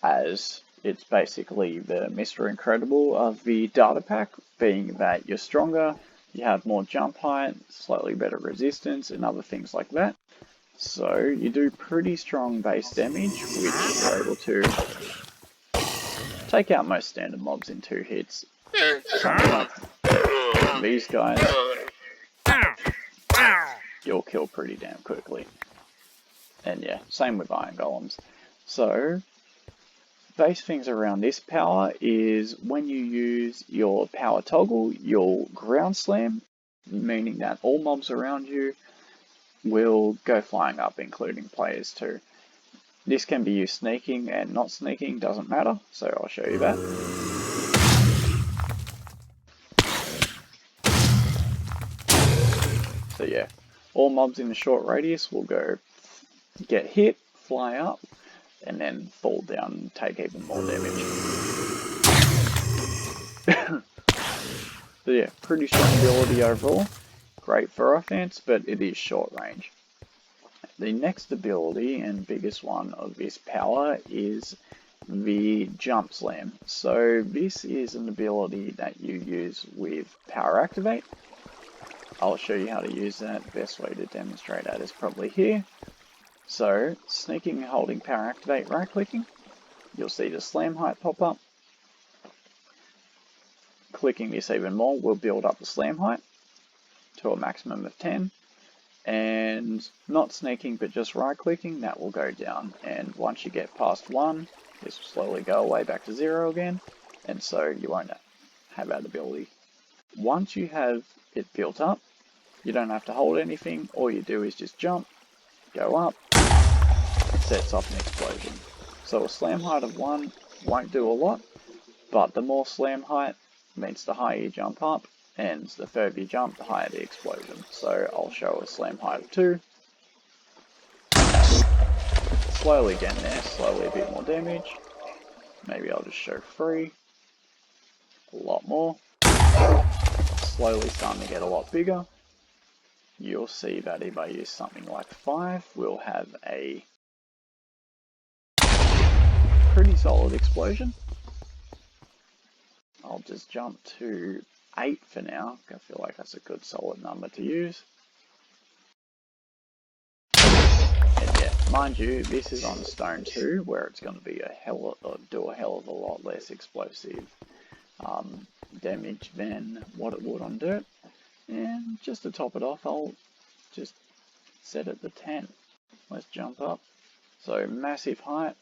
as it's basically the Mr. Incredible of the data pack, being that you're stronger, you have more jump height, slightly better resistance, and other things like that. So you do pretty strong base damage, which you're able to take out most standard mobs in 2 hits. Something like these guys, you'll kill pretty damn quickly. And yeah, same with iron golems. So base things around this power is when you use your power toggle, you'll ground slam, meaning that all mobs around you will go flying up, including players too. This can be used sneaking and not sneaking, doesn't matter, so I'll show you that. So yeah, all mobs in a short radius will go get hit, fly up, and then fall down and take even more damage. So yeah, pretty strong ability overall. Great for offense, but it is short range. The next ability and biggest one of this power is the Jump Slam. So this is an ability that you use with Power Activate. I'll show you how to use that. The best way to demonstrate that is probably here. So, sneaking and holding Power Activate, right clicking, you'll see the slam height pop up. Clicking this even more will build up the slam height to a maximum of 10. And not sneaking but just right clicking, that will go down. And once you get past 1, this will slowly go away back to 0 again. And so you won't have that ability. Once you have it built up, you don't have to hold anything. All you do is just jump, go up, sets off an explosion. So a slam height of 1 won't do a lot, but the more slam height means the higher you jump up, and the further you jump, the higher the explosion. So I'll show a slam height of 2. Slowly getting there, slowly a bit more damage. Maybe I'll just show 3. A lot more. Slowly starting to get a lot bigger. You'll see that if I use something like 5, we'll have a pretty solid explosion. I'll just jump to 8 for now. I feel like that's a good solid number to use. And yeah, mind you, this is on stone 2, where it's going to be do a hell of a lot less explosive damage than what it would on dirt. And just to top it off, I'll just set it to 10. Let's jump up. So massive height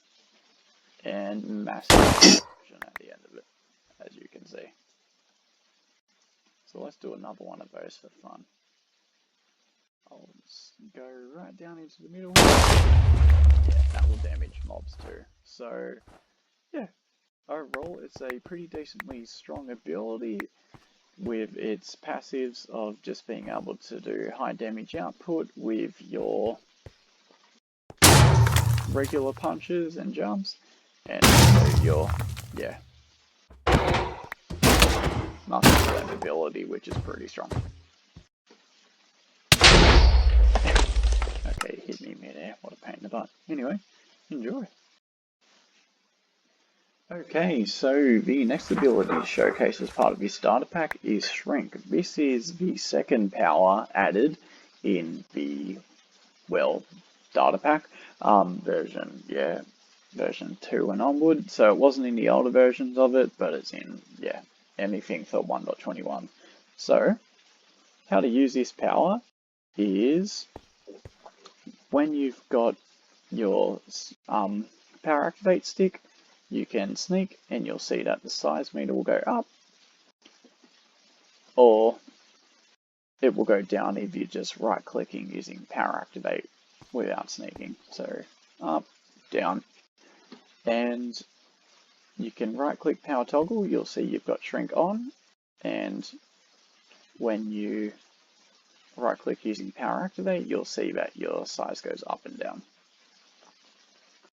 and massive explosion at the end of it, as you can see. So let's do another one of those for fun. I'll go right down into the middle. Yeah, that will damage mobs too. So yeah, overall it's a pretty decently strong ability with its passives of just being able to do high damage output with your regular punches and jumps, and also your muscle slam ability, which is pretty strong. Okay, hit me mid-air, what a pain in the butt. Anyway, enjoy. Okay, so the next ability to showcase as part of this starter pack is Shrink. This is the second power added in the, well, starter pack version 2 and onward. So it wasn't in the older versions of it, but it's in, anything for 1.21. So, how to use this power is when you've got your power activate stick, you can sneak and you'll see that the size meter will go up, or it will go down if you're just right clicking using power activate without sneaking. So up, down, and you can right click power toggle, you'll see you've got shrink on, and when you right click using power activate, you'll see that your size goes up and down.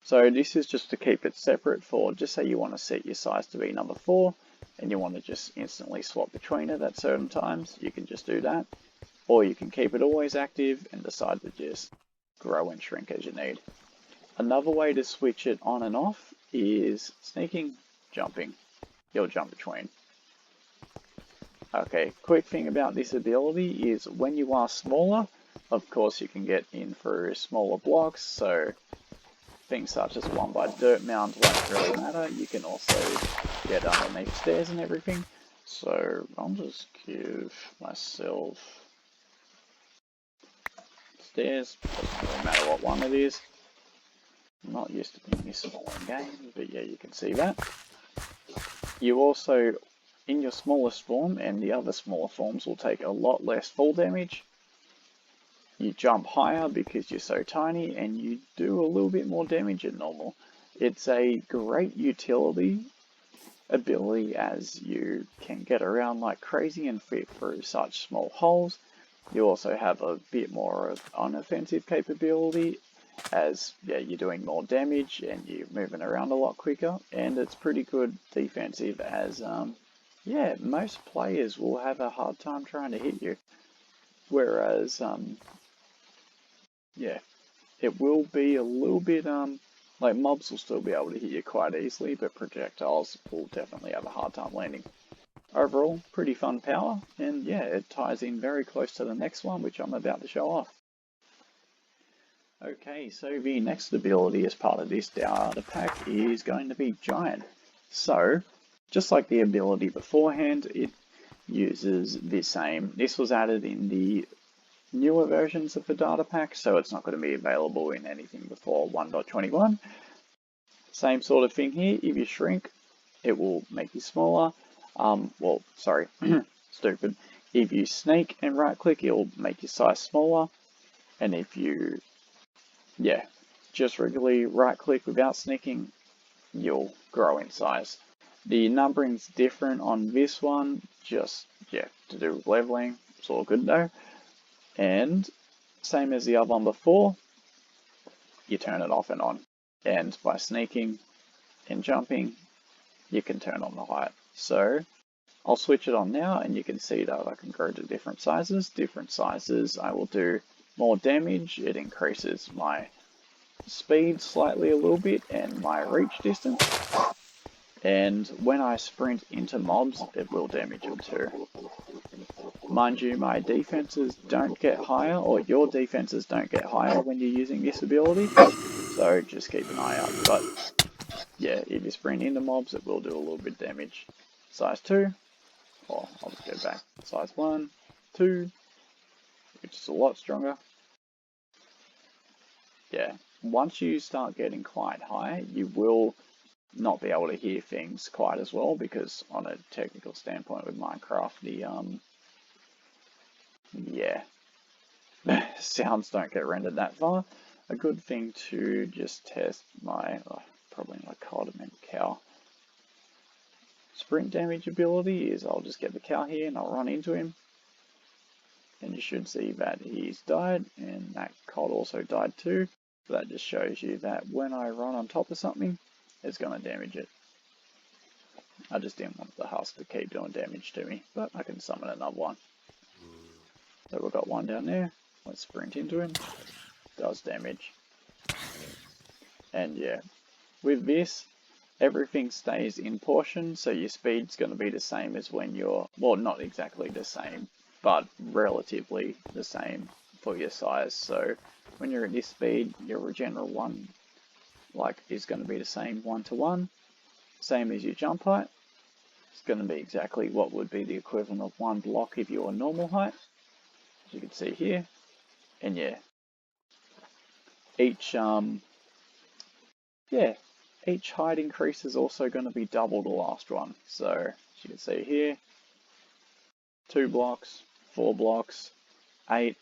So this is just to keep it separate for, just say you want to set your size to be number 4 and you want to just instantly swap between it at certain times, you can just do that. Or you can keep it always active and decide to just grow and shrink as you need. Another way to switch it on and off is sneaking, jumping. You'll jump between. Okay, quick thing about this ability is when you are smaller, of course you can get in through smaller blocks, so things such as one by dirt mound won't really matter. You can also get underneath stairs and everything. So I'll just give myself stairs. Doesn't really matter what one it is. I'm not used to being this small in games, but yeah, you can see that. You also, in your smallest form, and the other smaller forms will take a lot less fall damage. You jump higher because you're so tiny, and you do a little bit more damage than normal. It's a great utility ability as you can get around like crazy and fit through such small holes. You also have a bit more of unoffensive capability as you're doing more damage and you're moving around a lot quicker, and it's pretty good defensive as most players will have a hard time trying to hit you, whereas it will be a little bit, like mobs will still be able to hit you quite easily, but projectiles will definitely have a hard time landing. Overall, pretty fun power, and yeah, it ties in very close to the next one, which I'm about to show off. Okay, so the next ability as part of this starter pack is going to be Giant. So, just like the ability beforehand, it uses the same. This was added in the newer versions of the data pack, so it's not going to be available in anything before 1.21. Same sort of thing here. If you shrink, it will make you smaller. Stupid. If you sneak and right click, it will make your size smaller. And if you, just regularly right click without sneaking, you'll grow in size. The numbering's different on this one, just, to do with leveling. It's all good though. And same as the other one before, you turn it off and on. And by sneaking and jumping, you can turn on the height. So I'll switch it on now and you can see that I can grow to different sizes. Different sizes, I will do more damage. It increases my speed slightly a little bit and my reach distance. And when I sprint into mobs, it will damage them too. Mind you, my defenses don't get higher, or your defenses don't get higher when you're using this ability, so just keep an eye out. But yeah, if you sprint into mobs, it will do a little bit of damage. Size 2, or I'll just go back. Size 1, 2, which is a lot stronger. yeah, once you start getting quite high, you will not be able to hear things quite as well, because on a technical standpoint with Minecraft, the yeah, sounds don't get rendered that far. A good thing to just test my, probably not cod, I meant cow, sprint damage ability is I'll just get the cow here and I'll run into him. And you should see that he's died, and that cod also died too. So that just shows you that when I run on top of something, it's going to damage it. I just didn't want the husk to keep doing damage to me, but I can summon another one. So we've got one down there. Let's sprint into him. Does damage. And yeah, with this, everything stays in portion, so your speed's going to be the same as when you're, well, not exactly the same, but relatively the same for your size. So when you're at this speed, your regenerate one is going to be the same 1-to-1, same as your jump height. It's going to be exactly what would be the equivalent of 1 block if you were normal height, as you can see here. And yeah, each height increase is also going to be double the last one. So as you can see here, 2 blocks, 4 blocks, 8,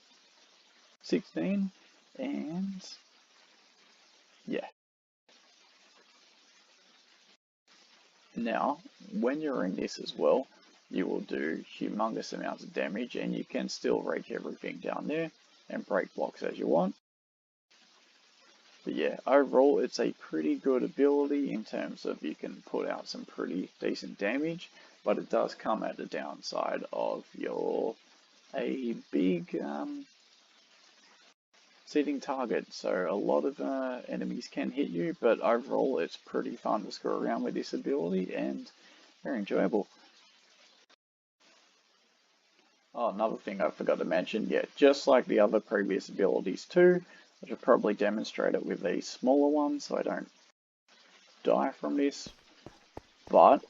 16, and yeah. Now, when you're in this as well, you will do humongous amounts of damage, and you can still reach everything down there and break blocks as you want. But yeah, overall it's a pretty good ability in terms of you can put out some pretty decent damage, but it does come at the downside of you're a big sitting target, so a lot of enemies can hit you, but overall it's pretty fun to screw around with this ability and very enjoyable. Oh, another thing I forgot to mention, yeah, just like the other previous abilities too, I should probably demonstrate it with a smaller one so I don't die from this, but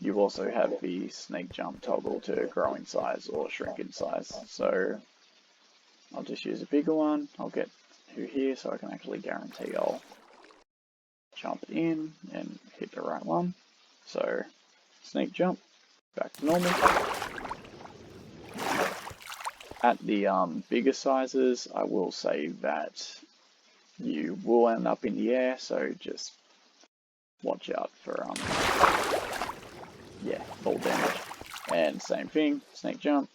you also have the sneak jump toggle to grow in size or shrink in size, so I'll just use a bigger one. I'll get to here so I can actually guarantee I'll jump in and hit the right one. So sneak jump, back to normal. At the bigger sizes, I will say that you will end up in the air, so just watch out for yeah, fall damage. And same thing, sneak jump,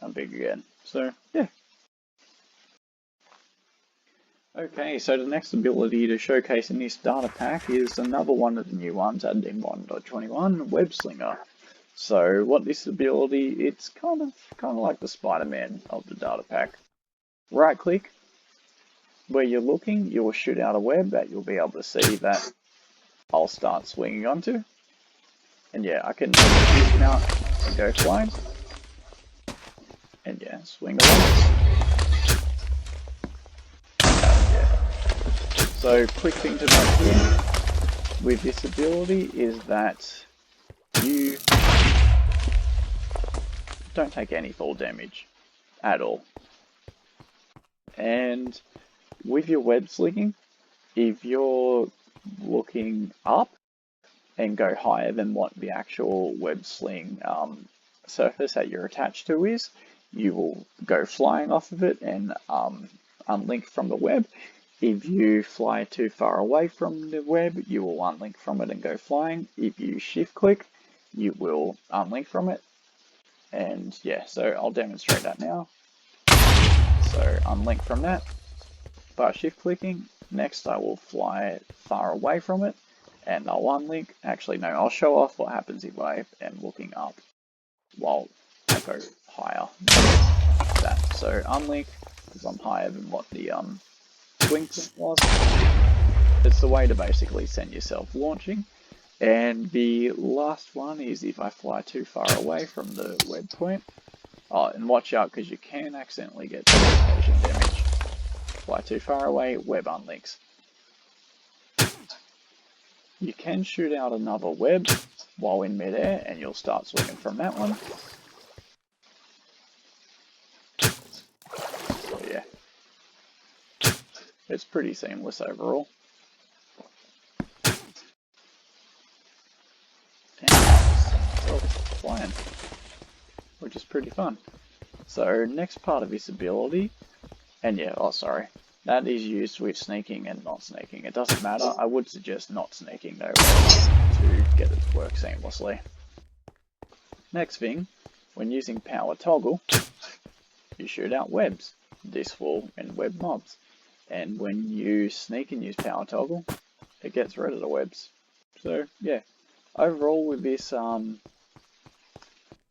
I'm big again. So yeah. Okay, so the next ability to showcase in this data pack is another one of the new ones added in 1.21, Web Slinger. So what this ability, it's kind of like the Spider-Man of the data pack. Right click, where you're looking, you will shoot out a web that you'll be able to see that I'll start swinging onto. And yeah, I can dismount and go flying. And yeah, swing along. So quick thing to note here with this ability is that you don't take any fall damage at all. And with your web slinging, if you're looking up and go higher than what the actual web sling surface that you're attached to is, you will go flying off of it and unlink from the web. If you fly too far away from the web, you will unlink from it and go flying. If you shift click, you will unlink from it. And yeah, so I'll demonstrate that now. So unlink from that by shift clicking. Next I will fly far away from it and I'll unlink. Actually no, I'll show off what happens if I am looking up while I go higher than that. So unlink, because I'm higher than what the swing was. It's the way to basically send yourself launching. And the last one is if I fly too far away from the web point. Oh, and watch out because you can accidentally get teleportation damage. Fly too far away, web unlinks. You can shoot out another web while in midair and you'll start swinging from that one. So yeah. it's pretty seamless overall. And it's flying, which is pretty fun. So next part of this ability, and yeah, oh sorry, that is used with sneaking and not sneaking. It doesn't matter. I would suggest not sneaking though to get it to work seamlessly. Next thing, when using power toggle, you shoot out webs. This will end web mobs. And when you sneak and use power toggle, it gets rid of the webs. So yeah, overall with this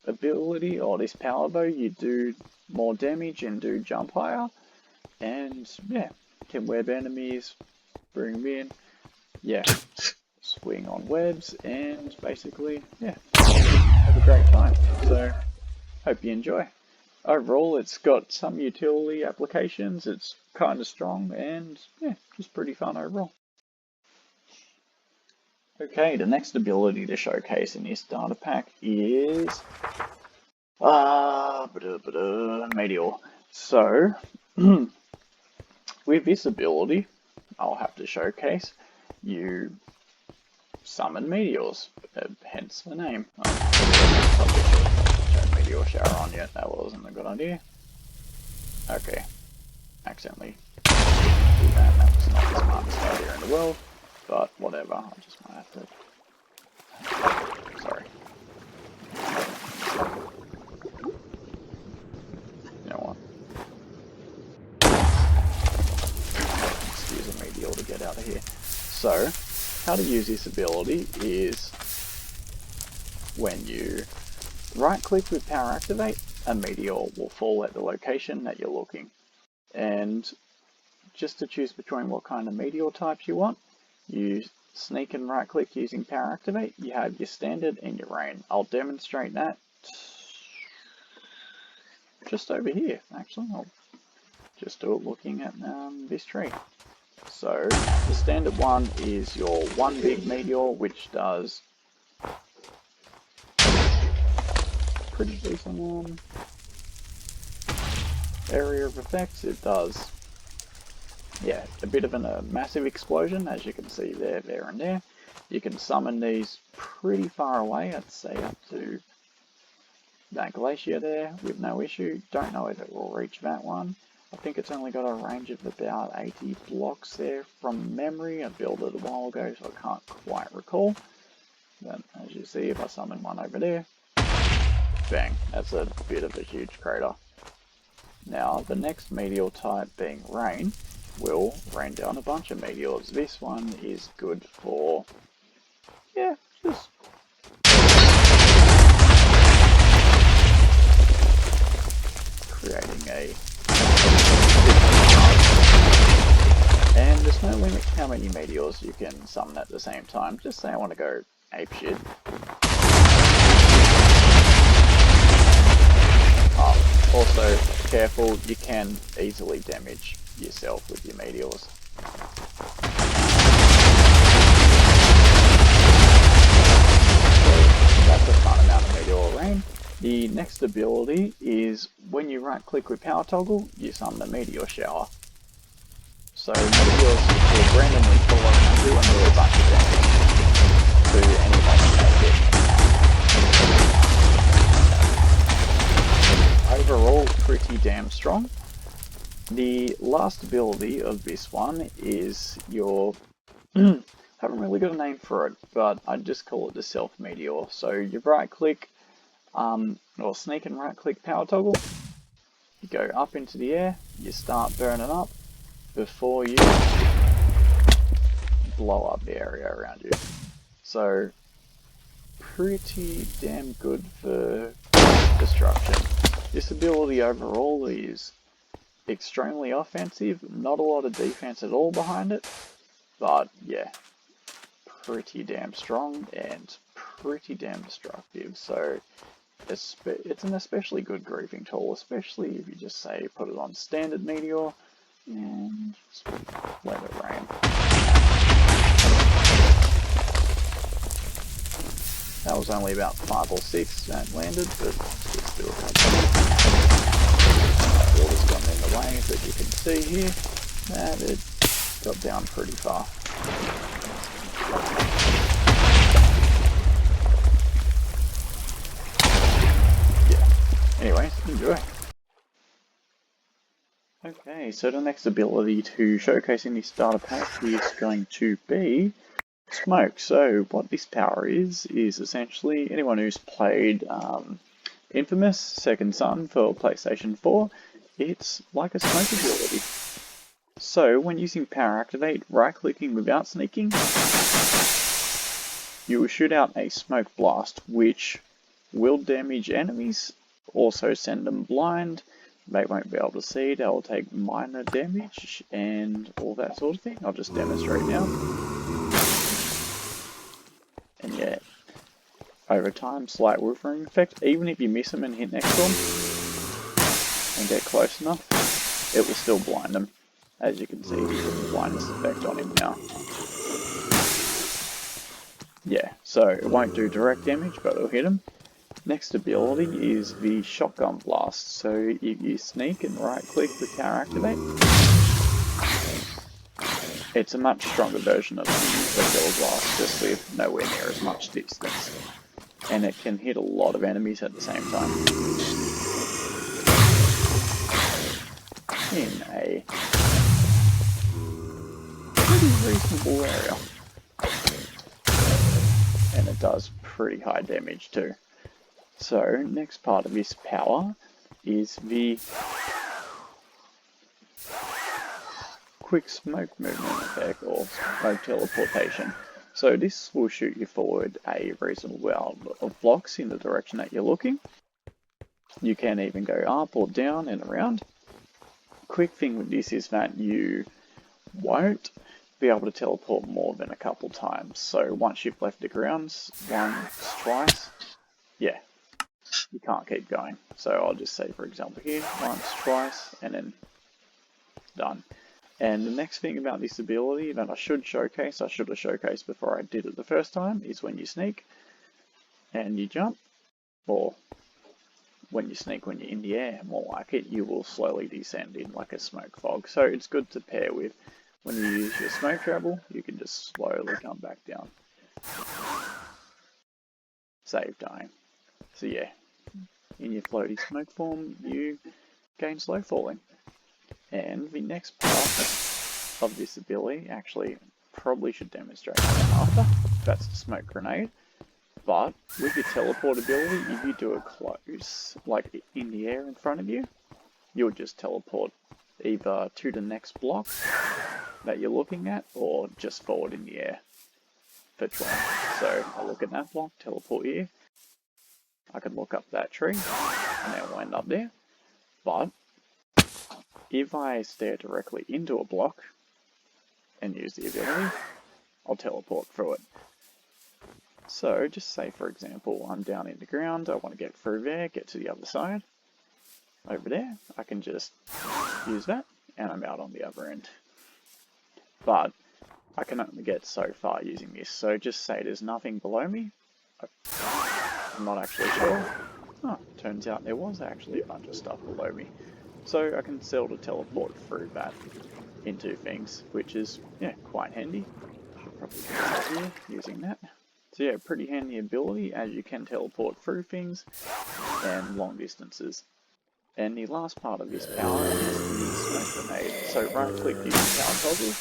ability or this power bow, you do more damage and do jump higher. And yeah, can web enemies, bring them in, yeah, swing on webs, and basically, yeah, have a great time. So, hope you enjoy. Overall, it's got some utility applications, it's kind of strong, and yeah, just pretty fun overall. Okay, the next ability to showcase in this data pack is Meteor. So, with this ability, I'll have to showcase, you summon meteors, hence the name. Probably should have turned Meteor Shower on yet, that wasn't a good idea. Okay, accidentally do that, that was not the smartest idea in the world, but whatever, I just might have to... Sorry. You know what? Excuse a Meteor to get out of here. So, how to use this ability is when you right click with power activate, a meteor will fall at the location that you're looking. And just to choose between what kind of meteor types you want, you sneak and right click using power activate. You have your standard and your rain. I'll demonstrate that just over here. Actually, I'll just do it looking at this tree. So the standard one is your one big meteor, which does pretty decent area of effects. It does, yeah, a bit of a massive explosion, as you can see there, there and there. You can summon these pretty far away, I'd say up to that glacier there with no issue. Don't know if it will reach that one. I think it's only got a range of about 80 blocks there from memory. I built it a while ago, so I can't quite recall. But as you see, if I summon one over there, bang, that's a bit of a huge crater. Now, the next meteor type being rain will rain down a bunch of meteors. This one is good for, yeah, just creating a... And there's no limit to how many meteors you can summon at the same time. Just say I want to go apeshit. Also, careful, you can easily damage yourself with your meteors. So that's a fun amount of meteor rain. The next ability is when you right click with power toggle, you summon a meteor shower. So meteors will randomly fall around you and do a bunch of damage to anyone they hit. Overall, pretty damn strong. The last ability of this one is your... haven't really got a name for it, but I'd just call it the self meteor. So you right click, or sneak and right click power toggle, you go up into the air, you start burning up before you blow up the area around you. So pretty damn good for destruction. This ability overall is extremely offensive, not a lot of defense at all behind it, but yeah, pretty damn strong and pretty damn destructive. So it's an especially good griefing tool, especially if you just say put it on standard meteor and just let it rain. That was only about 5 or 6 that landed, but it's still a couple. Water's gone in the way, but you can see here that it got down pretty far. Yeah. Anyways, enjoy. Okay, so the next ability to showcase in this starter pack is going to be Smoke. So what this power is essentially anyone who's played Infamous Second Son for PlayStation 4, it's like a smoke ability. So when using Power Activate, right-clicking without sneaking, you will shoot out a smoke blast, which will damage enemies, also send them blind, they won't be able to see, they'll take minor damage, and all that sort of thing. I'll just demonstrate now. And yeah, over time, slight woofering effect, even if you miss them and hit next to them, and get close enough, it will still blind them. As you can see, the blindness effect on him now. Yeah, so it won't do direct damage, but it'll hit him. Next ability is the Shotgun Blast. So if you sneak and right click with Power Activate, it's a much stronger version of the Killer Blast, just with nowhere near as much distance. And it can hit a lot of enemies at the same time. In a pretty reasonable area. And it does pretty high damage too. So, next part of this power is the quick smoke movement effect, or smoke teleportation. So this will shoot you forward a reasonable amount of blocks in the direction that you're looking. You can even go up or down and around. Quick thing with this is that you won't be able to teleport more than a couple times. So once you've left the grounds, once, twice, yeah, you can't keep going. So I'll just say, for example, here, once, twice, and then done. And the next thing about this ability that I should have showcased before I did it the first time, is when you sneak and you jump, or when you sneak when you're in the air, more like it, you will slowly descend in like a smoke fog. So it's good to pair with when you use your smoke travel, you can just slowly come back down. Save dying. So yeah, in your floaty smoke form, you gain slow falling. And the next part of this ability, actually probably should demonstrate after, that's the smoke grenade. But with your teleport ability, if you do it close, like in the air in front of you, you'll just teleport either to the next block that you're looking at, or just forward in the air for trying. So I look at that block, teleport here, I can look up that tree, and then we'll end up there. But if I stare directly into a block and use the ability, I'll teleport through it. So just say, for example, I'm down in the ground, I want to get through there, get to the other side. Over there, I can just use that, and I'm out on the other end. But I can only get so far using this, so just say there's nothing below me. I'm not actually sure. Oh, turns out there was actually a bunch of stuff below me. So I can sort of teleport through that into things, which is, yeah, quite handy. Should probably do that here, using that. So yeah, pretty handy ability, as you can teleport through things and long distances. And the last part of this power is the smoke grenade. So right click using power toggle,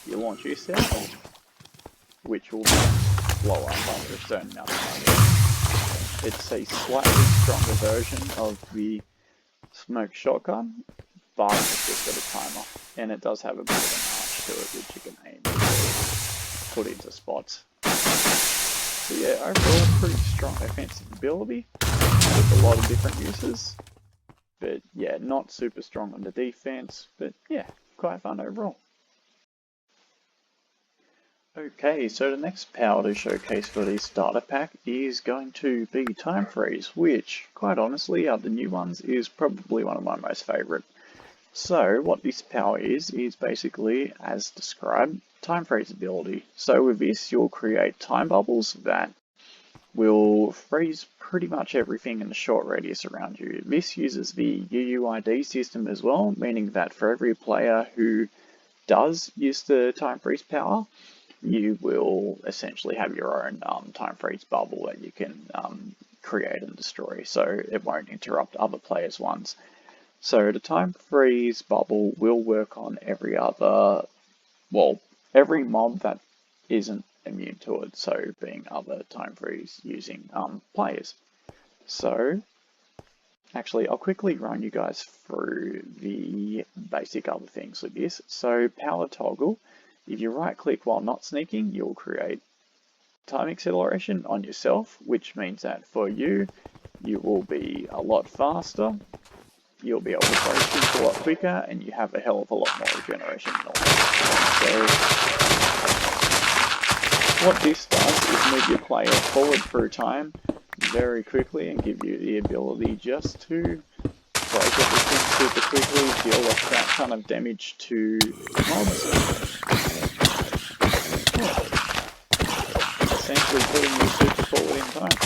you launch this out, which will blow up after a certain amount of time. It's a slightly stronger version of the smoke shotgun, but it's just got a timer. And it does have a bit of an arch to it, which you can aim to put into spots. So yeah, overall pretty strong offensive ability with a lot of different uses. But yeah, not super strong on the defense, but yeah, quite fun overall. Okay, so the next power to showcase for the starter pack is going to be Time Freeze, which, quite honestly, out of the new ones, is probably one of my most favourite. So what this power is basically, as described, Time Freeze ability. So with this, you'll create time bubbles that will freeze pretty much everything in a short radius around you. This uses the UUID system as well, meaning that for every player who does use the time freeze power, you will essentially have your own time freeze bubble that you can create and destroy, so it won't interrupt other players' ones. So the time freeze bubble will work on every other, well, every mob that isn't immune to it, so being other time freeze using players. So actually, I'll quickly run you guys through the basic other things with this. So power toggle, if you right click while not sneaking, you'll create time acceleration on yourself, which means that for you, you will be a lot faster, you'll be able to throw things a lot quicker, and you have a hell of a lot more regeneration than normal. So what this does is move your player forward through time very quickly and give you the ability just to break everything super quickly, deal a crap ton of damage to mobs. Yeah. Essentially putting you super forward in time.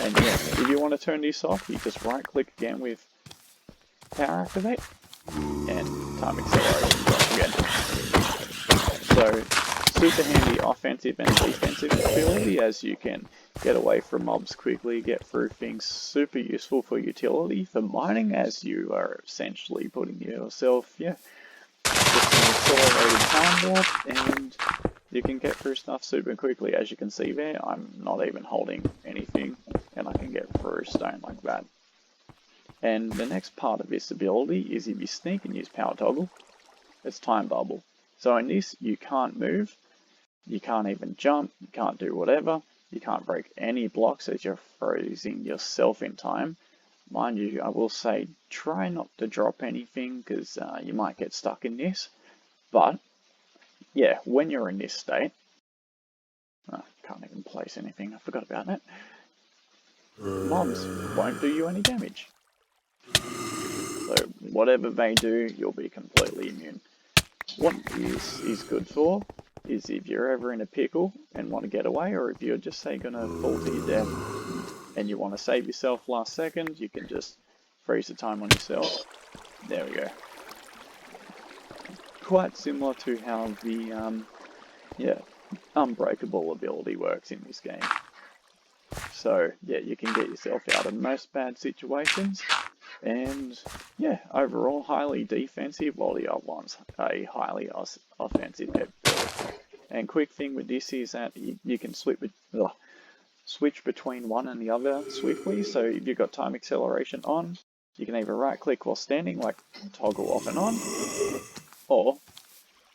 And yeah, if you want to turn this off, you just right click again with power activate and time acceleration drop again. So super handy offensive and defensive ability, as you can get away from mobs quickly, get through things. Super useful for utility for mining, as you are essentially putting yourself, just an accelerated time warp, and you can get through stuff super quickly. As you can see there, I'm not even holding anything, and I can get through stone like that. And the next part of this ability is if you sneak and use power toggle, it's time bubble. So in this, you can't move, you can't even jump, you can't do whatever, you can't break any blocks as you're freezing yourself in time. Mind you, I will say try not to drop anything, because you might get stuck in this. But yeah, when you're in this state, can't even place anything, I forgot about that. Mobs won't do you any damage. So whatever they do, you'll be completely immune. What this is good for is if you're ever in a pickle and want to get away, or if you're just say going to fall to your death and you want to save yourself last second, you can just freeze the time on yourself. There we go. Quite similar to how the Unbreakable ability works in this game. So yeah, you can get yourself out of most bad situations, and yeah, overall highly defensive, while the other one's a highly offensive ability. And quick thing with this is that you can switch between one and the other swiftly. So if you've got time acceleration on, you can either right click while standing, like toggle off and on, or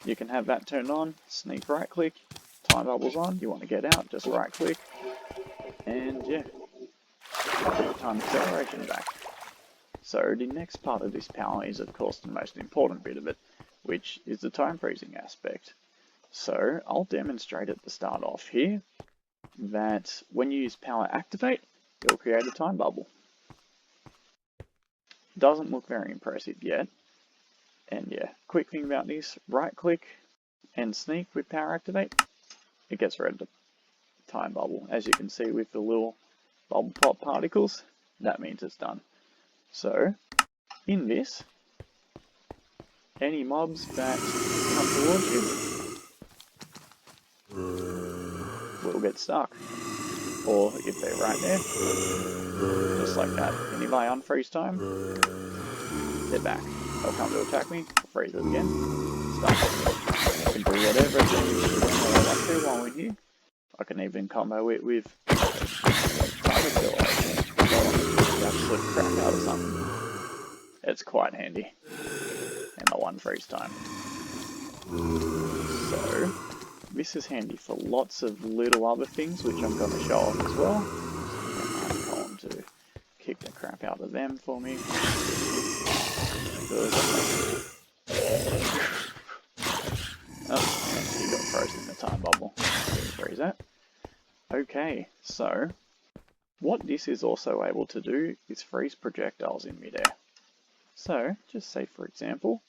you can have that turned on, sneak right click, time bubbles on, you want to get out, just right click, and yeah, put time acceleration back. So the next part of this power is of course the most important bit of it, which is the time freezing aspect. So I'll demonstrate at the start off here that when you use power activate, it'll create a time bubble. Doesn't look very impressive yet. And yeah, quick thing about this, right click and sneak with power activate, it gets rid of the time bubble. As you can see with the little bubble pop particles, that means it's done. So in this, any mobs that come towards you will get stuck. Or if they're right there, just like that. And if I unfreeze time, they're back. They'll come to attack me, I'll freeze it again, stuck. I can do whatever I want to while we're here. I can even combo it with time acceleration. Absolute crap out of something. It's quite handy. And the one freeze time. So this is handy for lots of little other things, which I'm going to show off as well. I'm going to kick the crap out of them for me. Oh, and he got frozen in the time bubble. Freeze that. Okay, so what this is also able to do is freeze projectiles in midair. So, just say for example,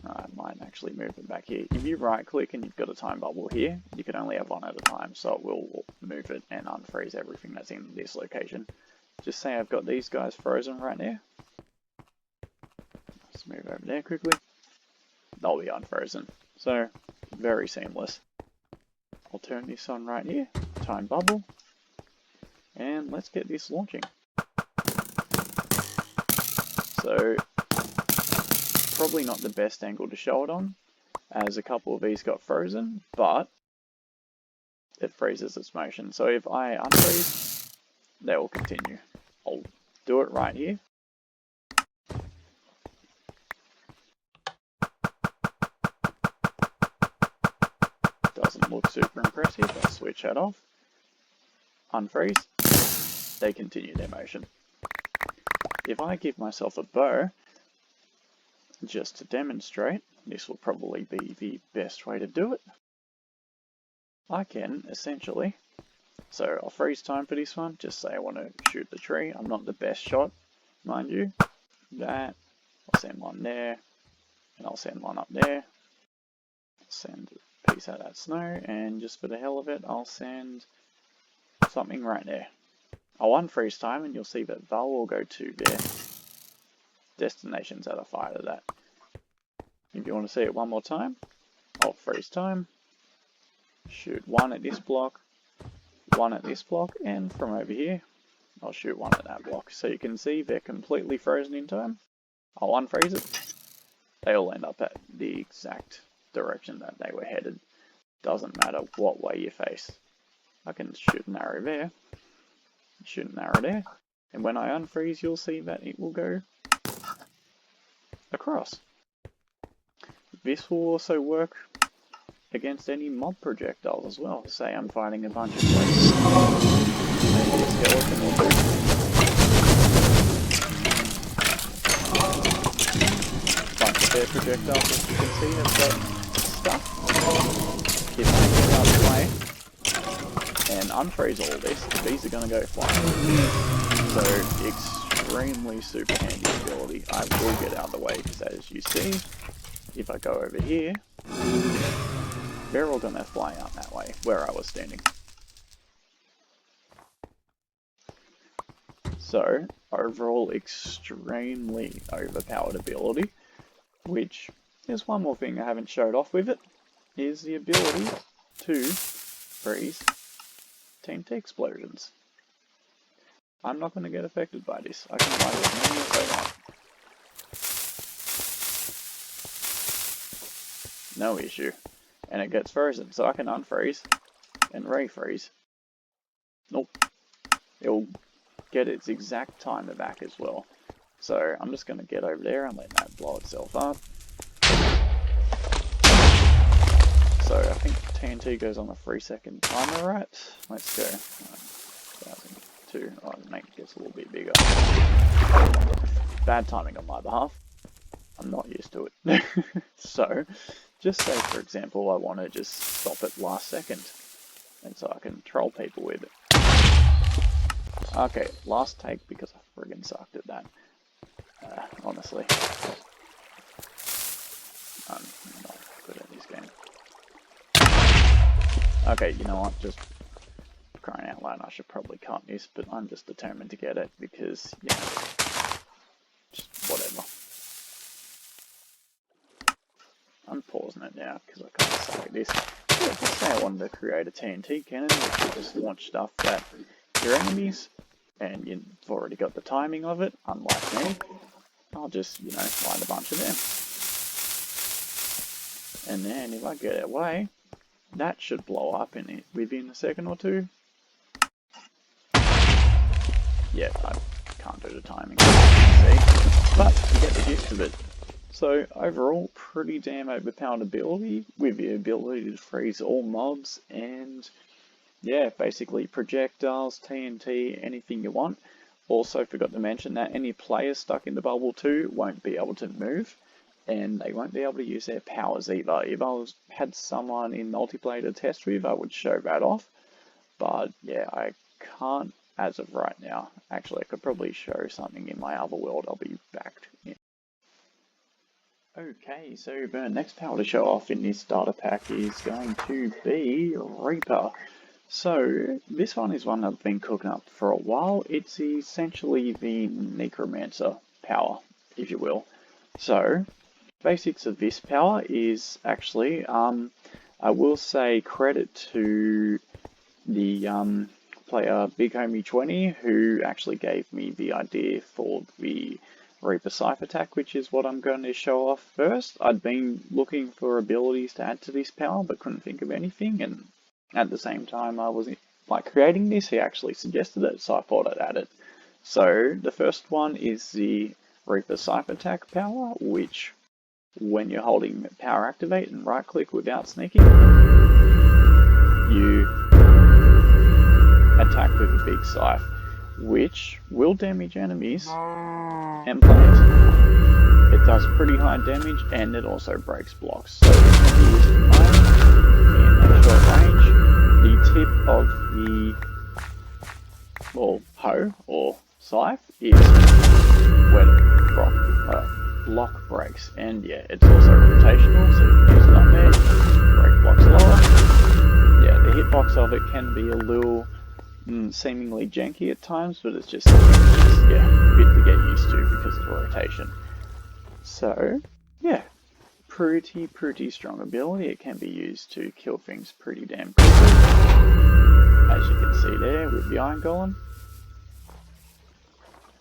I might actually move it back here. If you right click and you've got a time bubble here, you can only have one at a time, so it will move it and unfreeze everything that's in this location. Just say I've got these guys frozen right now. Let's move over there quickly. they'll be unfrozen. So, very seamless. I'll turn this on right here, time bubble, and let's get this launching. So, probably not the best angle to show it on, as a couple of these got frozen, but it freezes its motion. So if I unfreeze, they will continue. I'll do it right here. Doesn't look super impressive. I'll switch that off. Unfreeze. They continue their motion. If I give myself a bow, just to demonstrate, this will probably be the best way to do it. I can essentially, so I'll freeze time for this one, just say I want to shoot the tree. I'm not the best shot, mind you. That, I'll send one there, and I'll send one up there. Send a piece out of that snow, and just for the hell of it, I'll send something right there. I'll unfreeze time, and you'll see that they'll all go to their destinations that are fired at that. If you want to see it one more time, I'll freeze time, shoot one at this block, one at this block, and from over here, I'll shoot one at that block. So you can see they're completely frozen in time. I'll unfreeze it. They all end up at the exact direction that they were headed. Doesn't matter what way you face. I can shoot an arrow there, shoot an arrow there, and when I unfreeze, you'll see that it will go across. This will also work against any mob projectiles as well. Say I'm fighting a bunch of places, maybe a skeleton or two. Bunch of their projectiles, as you can see, have got stuff. If I get out of the way and unfreeze all this, these are going to go flying. So extremely super handy ability. I will get out of the way because, as you see, if I go over here, they're all going to fly out that way, where I was standing. So, overall, extremely overpowered ability, which is one more thing I haven't showed off with it, is the ability to freeze TNT explosions. I'm not going to get affected by this. I can light it as many as I want. No issue. And it gets frozen, so I can unfreeze and refreeze. Nope. It'll get its exact timer back as well. So I'm just going to get over there and let that blow itself up. So I think TNT goes on a 3-second timer, right? Let's go. 1002. Oh, the make gets a little bit bigger. Bad timing on my behalf. I'm not used to it. So, just say for example I want to just stop it last second, and so I can troll people with it. Okay, last take because I friggin' sucked at that. Honestly. I'm not good at this game. Okay, you know what, just crying out loud, I should probably cut this, but I'm just determined to get it because, yeah, just whatever. I'm pausing it now because I kind of suck at this. Yeah, just say I wanted to create a TNT cannon which will just launch stuff at your enemies, and you've already got the timing of it, unlike me. I'll just, you know, light a bunch of them. And then if I get away, that should blow up in it within a second or two. Yeah, I can't do the timing, see? But you get the gist of it. So overall, pretty damn overpowered ability with the ability to freeze all mobs and, yeah, basically projectiles, TNT, anything you want. Also forgot to mention that any players stuck in the bubble too won't be able to move, and they won't be able to use their powers either. If I had someone in multiplayer to test with, I would show that off, but yeah, I can't as of right now. Actually, I could probably show something in my other world. I'll be back in. Okay, so the next power to show off in this data pack is going to be Reaper. So, this one is one I've been cooking up for a while. It's essentially the Necromancer power, if you will. So, basics of this power is actually, I will say credit to the player Big Homie 20 who actually gave me the idea for the Reaper Scythe attack, which is what I'm going to show off first. I'd been looking for abilities to add to this power but couldn't think of anything, and at the same time I was creating this, he actually suggested it, so I thought I'd add it. So the first one is the Reaper Scythe attack power, which when you're holding power activate and right click without sneaking, you attack with a big scythe, which will damage enemies and players. It does pretty high damage and it also breaks blocks. So it can be used in at short range. The tip of the hoe or scythe is where the block breaks, and yeah, it's also rotational, so you can use it up there, break blocks lower. Yeah, the hitbox of it can be a little seemingly janky at times, but it's just a bit to get used to because of the rotation. So yeah, pretty strong ability. It can be used to kill things pretty damn quickly, as you can see there with the Iron Golem.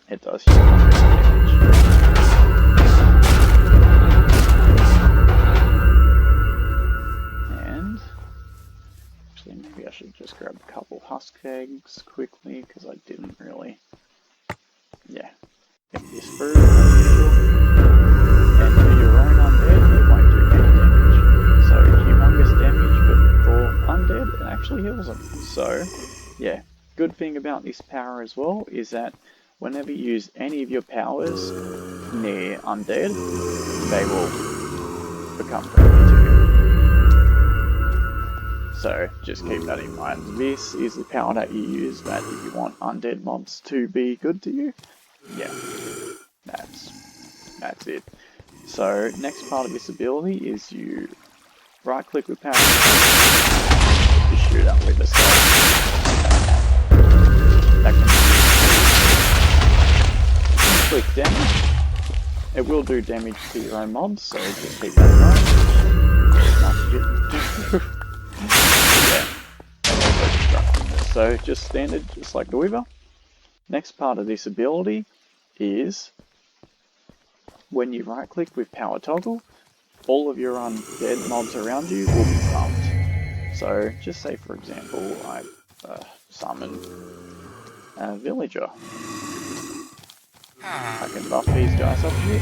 It does huge damage. And actually, maybe I should just grab a couple husk eggs quickly because I didn't really, get this through. And for your own undead, it won't do any damage. So humongous damage, but for undead, it actually heals them. So yeah, good thing about this power as well is that whenever you use any of your powers near undead, they will become friendly to you. So just keep that in mind. This is the power that you use that if you want undead mobs to be good to you. Yeah, that's it. So next part of this ability is you right click with power to shoot up with a scythe. That can click damage. It will do damage to your own mobs, so just keep that in mind. So just standard, just like the Weaver. Next part of this ability is when you right click with power toggle, all of your undead mobs around you will be bumped. So just say for example I summon a villager. I can buff these guys up a bit,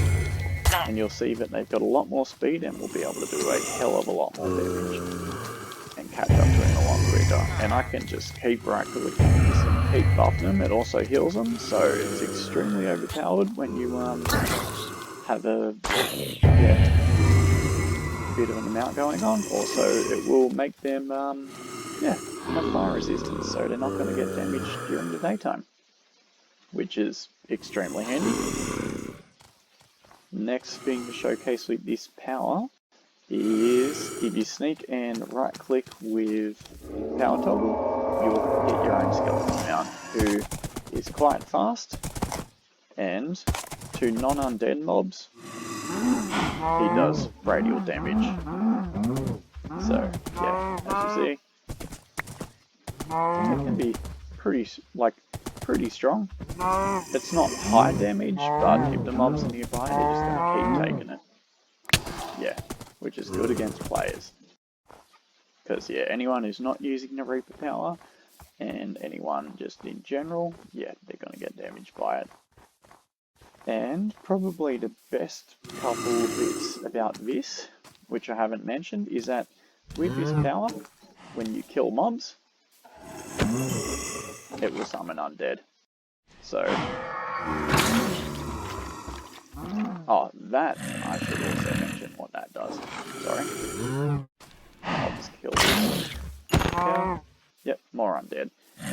and you'll see that they've got a lot more speed and will be able to do a hell of a lot more damage and catch up to him a lot quicker. And I can just keep right clicking this and keep buffing them. It also heals them, so it's extremely overpowered when you have a bit of an amount going on. Also, it will make them have fire resistance, so they're not going to get damaged during the daytime, which is extremely handy. Next thing to showcase with this power is if you sneak and right click with power toggle, you'll get your own skeleton mount, who is quite fast, and to non-undead mobs, he does radial damage. So yeah, as you see, it can be pretty strong. It's not high damage, but if the mobs are nearby, they're just going to keep taking it. Yeah, which is good against players. Because yeah, anyone who's not using the Reaper power, and anyone just in general, yeah, they're going to get damaged by it. And probably the best couple bits about this, which I haven't mentioned, is that with this power, when you kill mobs, it will summon undead. So, that, I should also mention what that does. Sorry. I'll just kill this. Yep, more undead.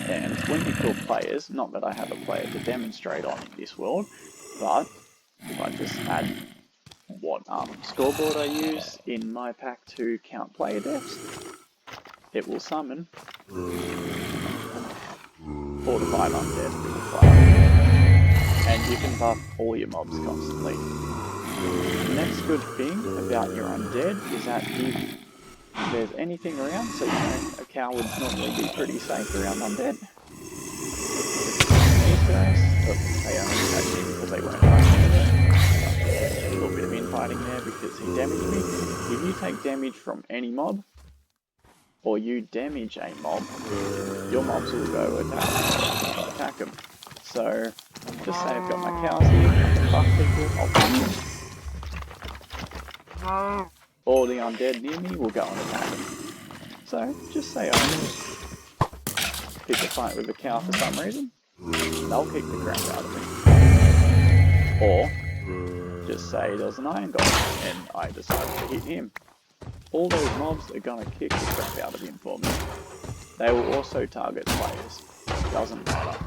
And when you kill players, not that I have a player to demonstrate on in this world, but if I just add what scoreboard I use in my pack to count player deaths, it will summon 4 to 5 undead with a player. And you can buff all your mobs constantly. Next good thing about your undead is that if there's anything around, so you know a cow would normally be pretty safe around undead. They only attack me because they won't fight me. A little bit of infighting there because he damaged me. If you take damage from any mob, or you damage a mob, your mobs will go attack them. So, just say I've got my cows here, I can buff people, I'll buff them. Or the undead near me will go and attack them. So, just say I pick a fight with a cow for some reason, they'll kick the crap out of me. Or, just say there's an iron golem and I decide to hit him. All those mobs are gonna kick the crap out of him for me. They will also target players. Doesn't matter.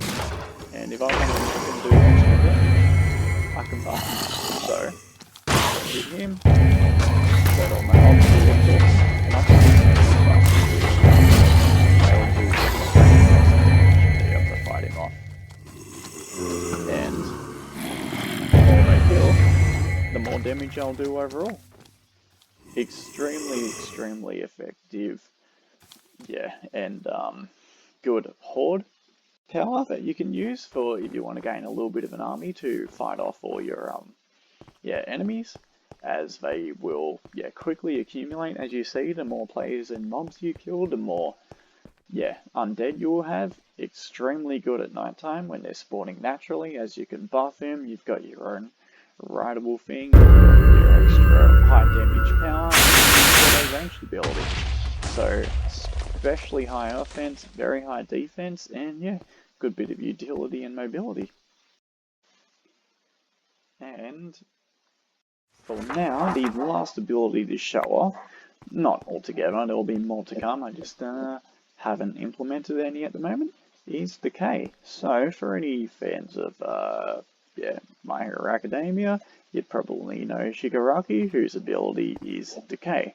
And if I want to make them do extra damage, I can buff him. So, hit him, set all my mobs to look for, and I can buff him. They'll do damage to be able to fight him off. And the more they kill, the more damage I'll do overall. Extremely effective, yeah, and good horde power that you can use for if you want to gain a little bit of an army to fight off all your enemies, as they will quickly accumulate. As you see, the more players and mobs you kill, the more undead you will have. Extremely good at nighttime when they're spawning naturally, as you can buff them. You've got your own rideable thing, your extra high damage power, and your ranged ability. So, especially high offense, very high defense, and good bit of utility and mobility. And for now, the last ability to show off, not altogether, there will be more to come, I just haven't implemented any at the moment, is Decay. So, for any fans of My Hero Academia, you'd probably know Shigaraki, whose ability is Decay.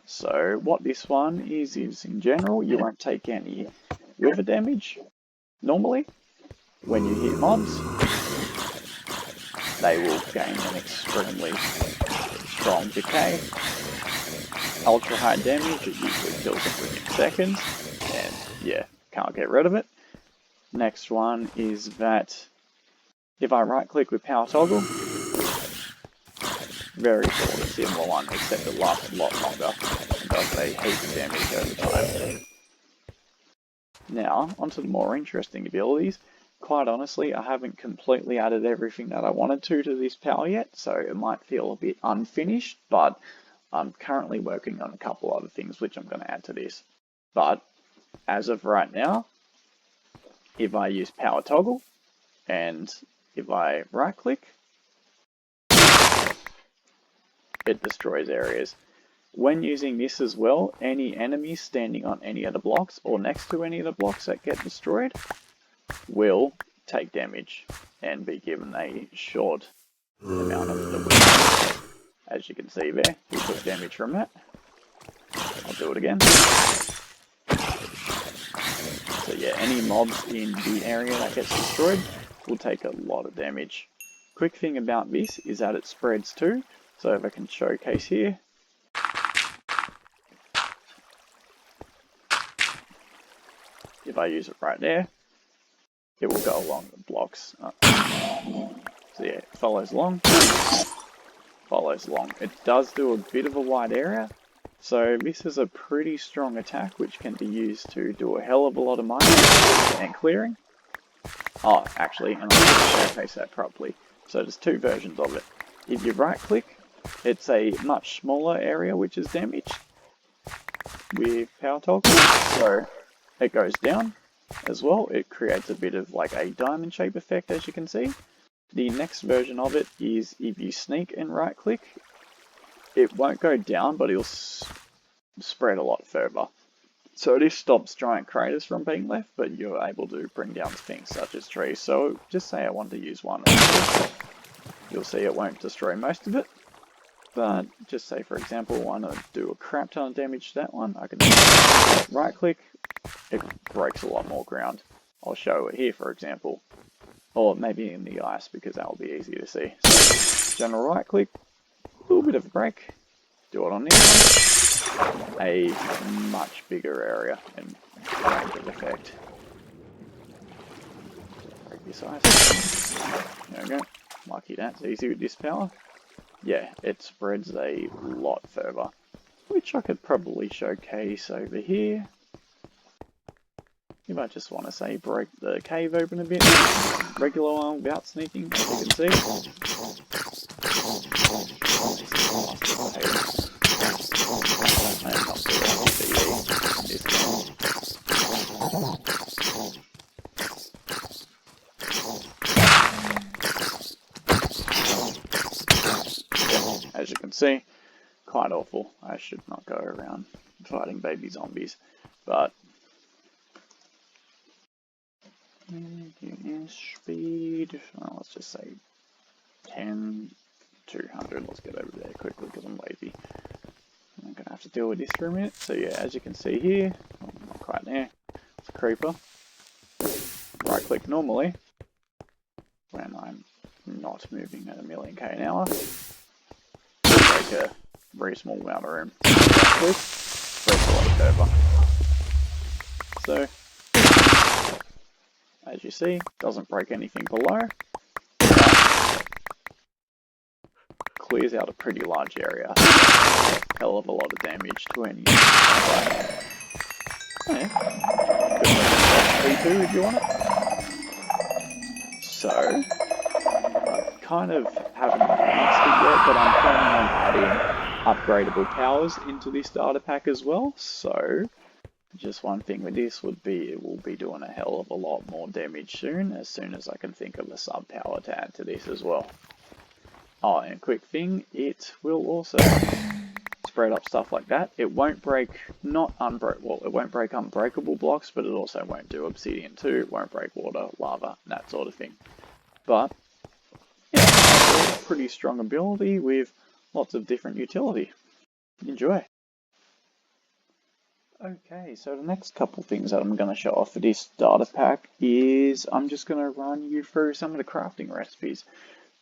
So what this one is in general, you won't take any wither damage. Normally, when you hit mobs, they will gain an extremely strong decay. Ultra high damage, it usually kills them within seconds, and can't get rid of it. Next one is that if I right click with power toggle, very sort of similar one, except it lasts a lot longer and does a heap of damage over time. Now, onto the more interesting abilities. Quite honestly, I haven't completely added everything that I wanted to this power yet, so it might feel a bit unfinished, but I'm currently working on a couple other things which I'm going to add to this. But, as of right now, if I use power toggle, and if I right click, it destroys areas. When using this as well, any enemies standing on any of the blocks or next to any of the blocks that get destroyed will take damage and be given a short amount of the win. As you can see there, we took damage from that. I'll do it again. So any mobs in the area that gets destroyed will take a lot of damage. Quick thing about this is that it spreads too. So if I can showcase here, if I use it right there, it will go along the blocks. So it follows along. It does do a bit of a wide area, so this is a pretty strong attack which can be used to do a hell of a lot of mining and clearing. Oh, actually, and I'll showcase that properly. So there's two versions of it. If you right click, it's a much smaller area which is damaged with power toggle, so it goes down as well. It creates a bit of like a diamond shape effect, as you can see. The next version of it is if you sneak and right click, it won't go down, but it'll spread a lot further. So this stops giant craters from being left, but you're able to bring down things such as trees. So just say I want to use one. You'll see it won't destroy most of it. But just say, for example, I want to do a crap ton of damage to that one. I can right click, it breaks a lot more ground. I'll show it here, for example. Or maybe in the ice, because that will be easier to see. So, general right click, little bit of a break. Do it on this one. A much bigger area and range of effect. Break this ice. There we go. Lucky that's easy with this power. Yeah, it spreads a lot further, which I could probably showcase over here. You might just want to say break the cave open a bit. Regular one without sneaking, as you can see. As you can see, quite awful. I should not go around fighting baby zombies, but speed, let's just say 10, 200. Let's get over there quickly because I'm lazy. I'm going to have to deal with this for a minute. So yeah, as you can see here, not quite there, it's a creeper. Right click normally, when I'm not moving at 1,000,000 k an hour, take a very small amount of room. Right click, press the over. So, as you see, doesn't break anything below, clears out a pretty large area. Hell of a lot of damage to any. Yeah. Good if you want it. So, I kind of haven't announced it yet, but I'm planning on adding upgradable powers into this data pack as well. So, just one thing with this would be it will be doing a hell of a lot more damage soon as I can think of a sub power to add to this as well. Oh, and a quick thing, it will also spread up stuff like that. It won't break it won't break unbreakable blocks, but it also won't do obsidian too. It won't break water, lava, that sort of thing. But yeah, pretty strong ability with lots of different utility. Enjoy. Okay, so the next couple things that I'm going to show off for this data pack is I'm just going to run you through some of the crafting recipes.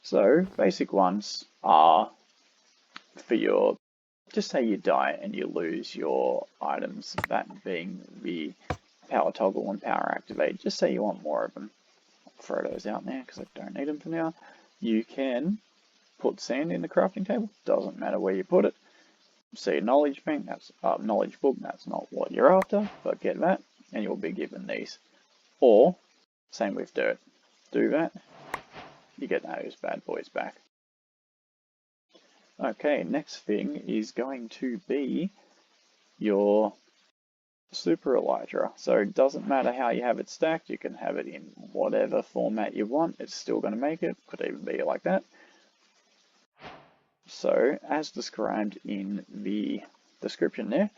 So, basic ones are for your, just say you die and you lose your items, that being the power toggle and power activate. Just say you want more of them. I'll throw those out there because I don't need them for now. You can put sand in the crafting table, doesn't matter where you put it. See a knowledge bank, that's knowledge book, that's not what you're after, but get that, and you'll be given these. Or, same with dirt. Do that, you get those bad boys back. Okay, next thing is going to be your super elytra. So it doesn't matter how you have it stacked, you can have it in whatever format you want, it's still going to make it, could even be like that. So, as described in the description there,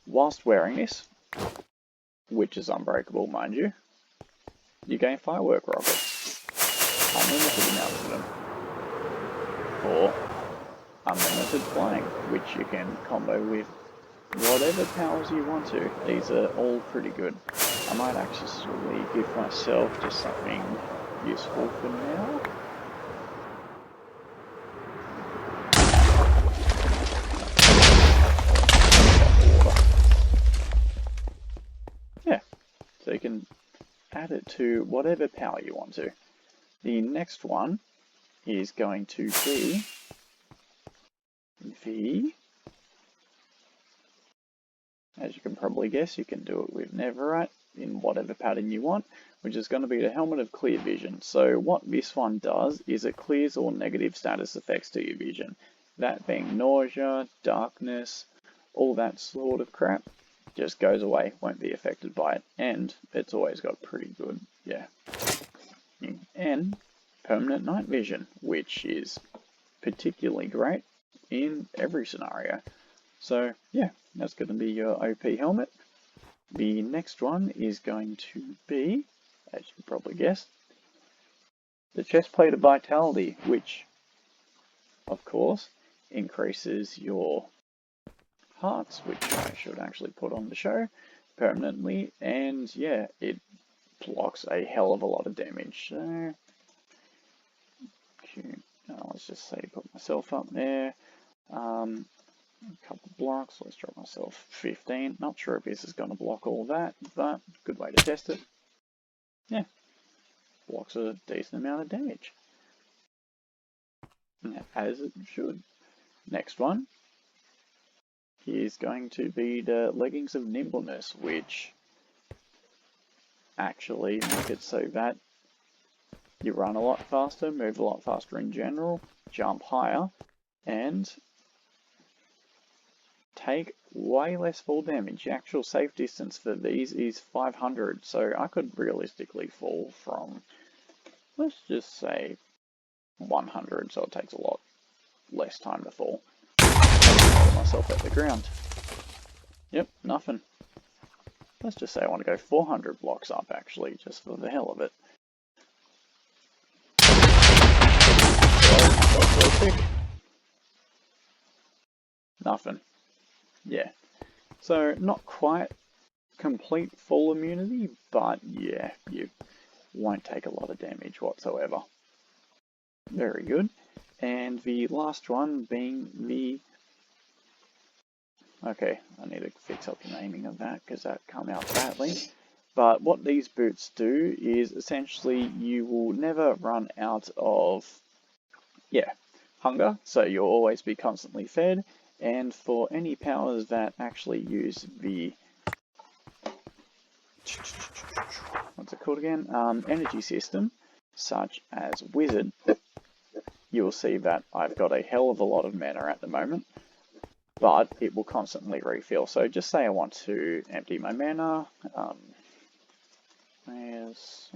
whilst wearing this, which is unbreakable mind you, you gain firework rockets. Unlimited amounts of them. Or unlimited flying, which you can combo with whatever powers you want to. These are all pretty good. I might actually give myself just something useful for now. So you can add it to whatever power you want to. The next one is going to be as you can probably guess, you can do it with Netherite in whatever pattern you want, which is going to be the Helmet of Clear Vision. So what this one does is it clears all negative status effects to your vision. That being nausea, darkness, all that sort of crap. Just goes away, won't be affected by it, and it's always got pretty good, and permanent night vision, which is particularly great in every scenario. So yeah, that's going to be your OP helmet. The next one is going to be, as you can probably guess, the chestplate of vitality, which of course increases your hearts, which I should actually put on the show permanently, and yeah, it blocks a hell of a lot of damage. So let's just say put myself up there. A couple of blocks, let's drop myself 15. Not sure if this is going to block all that, but good way to test it. Yeah, blocks a decent amount of damage. As it should. Next one is going to be the Leggings of Nimbleness, which actually make it so that you run a lot faster, move a lot faster in general, jump higher, and take way less fall damage. The actual safe distance for these is 500, so I could realistically fall from, let's just say, 100, so it takes a lot less time to fall. Put myself at the ground. Yep, nothing. Let's just say I want to go 400 blocks up, actually, just for the hell of it. Nothing. Yeah. So, not quite complete fall immunity, but yeah, you won't take a lot of damage whatsoever. Very good. And the last one being the... Okay, I need to fix up the naming of that because that come out badly. But what these boots do is essentially you will never run out of, hunger, so you'll always be constantly fed. And for any powers that actually use the, what's it called again? Energy system, such as Wizard, you'll see that I've got a hell of a lot of mana at the moment, but it will constantly refill. So just say I want to empty my mana, US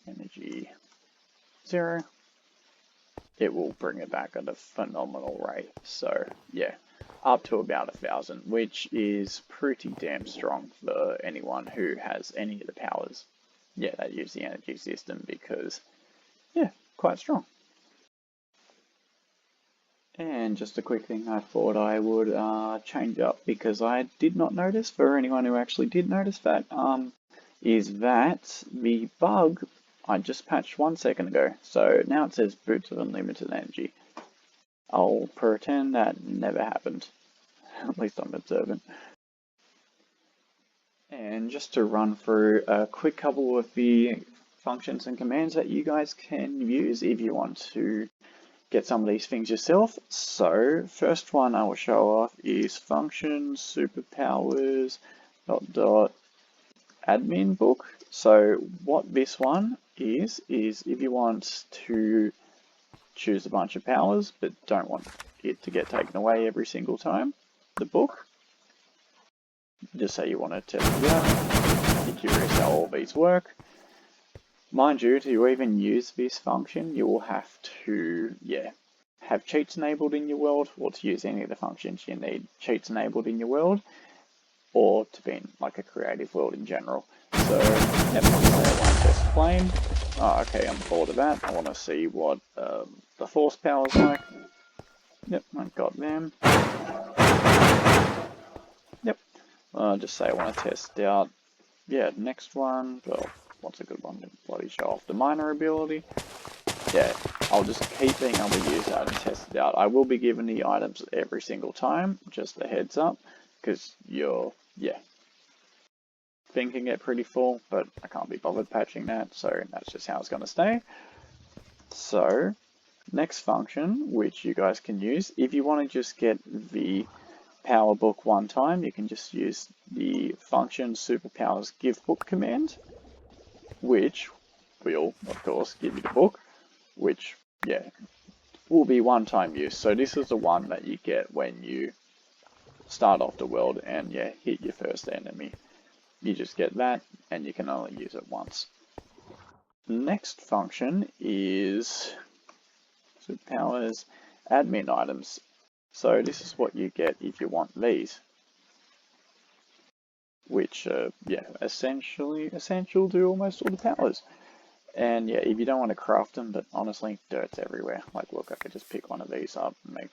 energy 0, it will bring it back at a phenomenal rate. So yeah, up to about 1,000, which is pretty damn strong for anyone who has any of the powers, that use the energy system, because quite strong. And just a quick thing I thought I would change up, because I did not notice, for anyone who actually did notice that, is that the bug I just patched 1 second ago. So now it says Boots of Unlimited Energy. I'll pretend that never happened. At least I'm observant. And just to run through a quick couple of the functions and commands that you guys can use if you want to get some of these things yourself. So first one I will show off is function superpowers admin book. So what this one is if you want to choose a bunch of powers but don't want it to get taken away every single time, the book, just say you want to test it out, you're curious how all these work. Mind you, to even use this function, you will have to, have cheats enabled in your world, or to use any of the functions you need cheats enabled in your world, or to be in like a creative world in general. So, I want test plane. Oh, okay, I'm bored of that. I want to see what the force power is like. Yep, I've got them. Yep. Just say I want to test out, next one. Well, what's a good one to bloody show off? The minor ability. I'll just keep being able to use that and test it out. I will be given the items every single time, just a heads up, because you're, thing can get pretty full, but I can't be bothered patching that, so that's just how it's going to stay. So, next function, which you guys can use, if you want to just get the power book one time, you can just use the function superpowers give book command, which will, of course, give you the book, which, will be one-time use. So this is the one that you get when you start off the world and, hit your first enemy. You just get that, and you can only use it once. Next function is Superpowers admin items. So this is what you get if you want these, which essentially essential to almost all the powers. And if you don't want to craft them, but honestly, dirt's everywhere. Like, look, I could just pick one of these up and make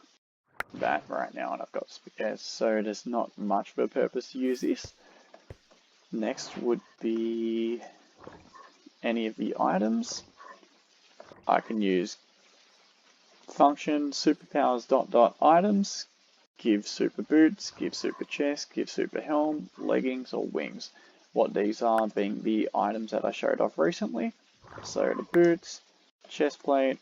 that right now, and I've got spares, so there's not much of a purpose to use this. Next would be any of the items. I can use function superpowers dot dot items, give super boots, give super chest, give super helm, leggings, or wings. What these are being the items that I showed off recently. So the boots, chest plate,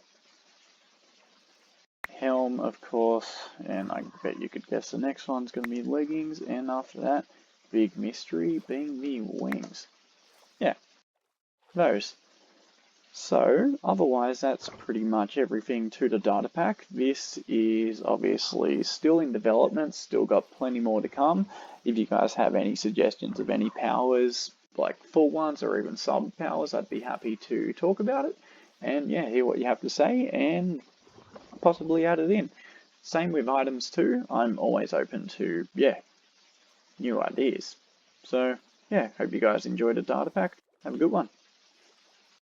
helm, of course, and I bet you could guess the next one's going to be leggings, and after that, big mystery being the wings. Yeah, those. So, otherwise that's pretty much everything to the data pack. This is obviously still in development, still got plenty more to come. If you guys have any suggestions of any powers, like full ones or even sub powers, I'd be happy to talk about it. And yeah, hear what you have to say and possibly add it in. Same with items too. I'm always open to, yeah, new ideas. So yeah, hope you guys enjoyed the data pack. Have a good one.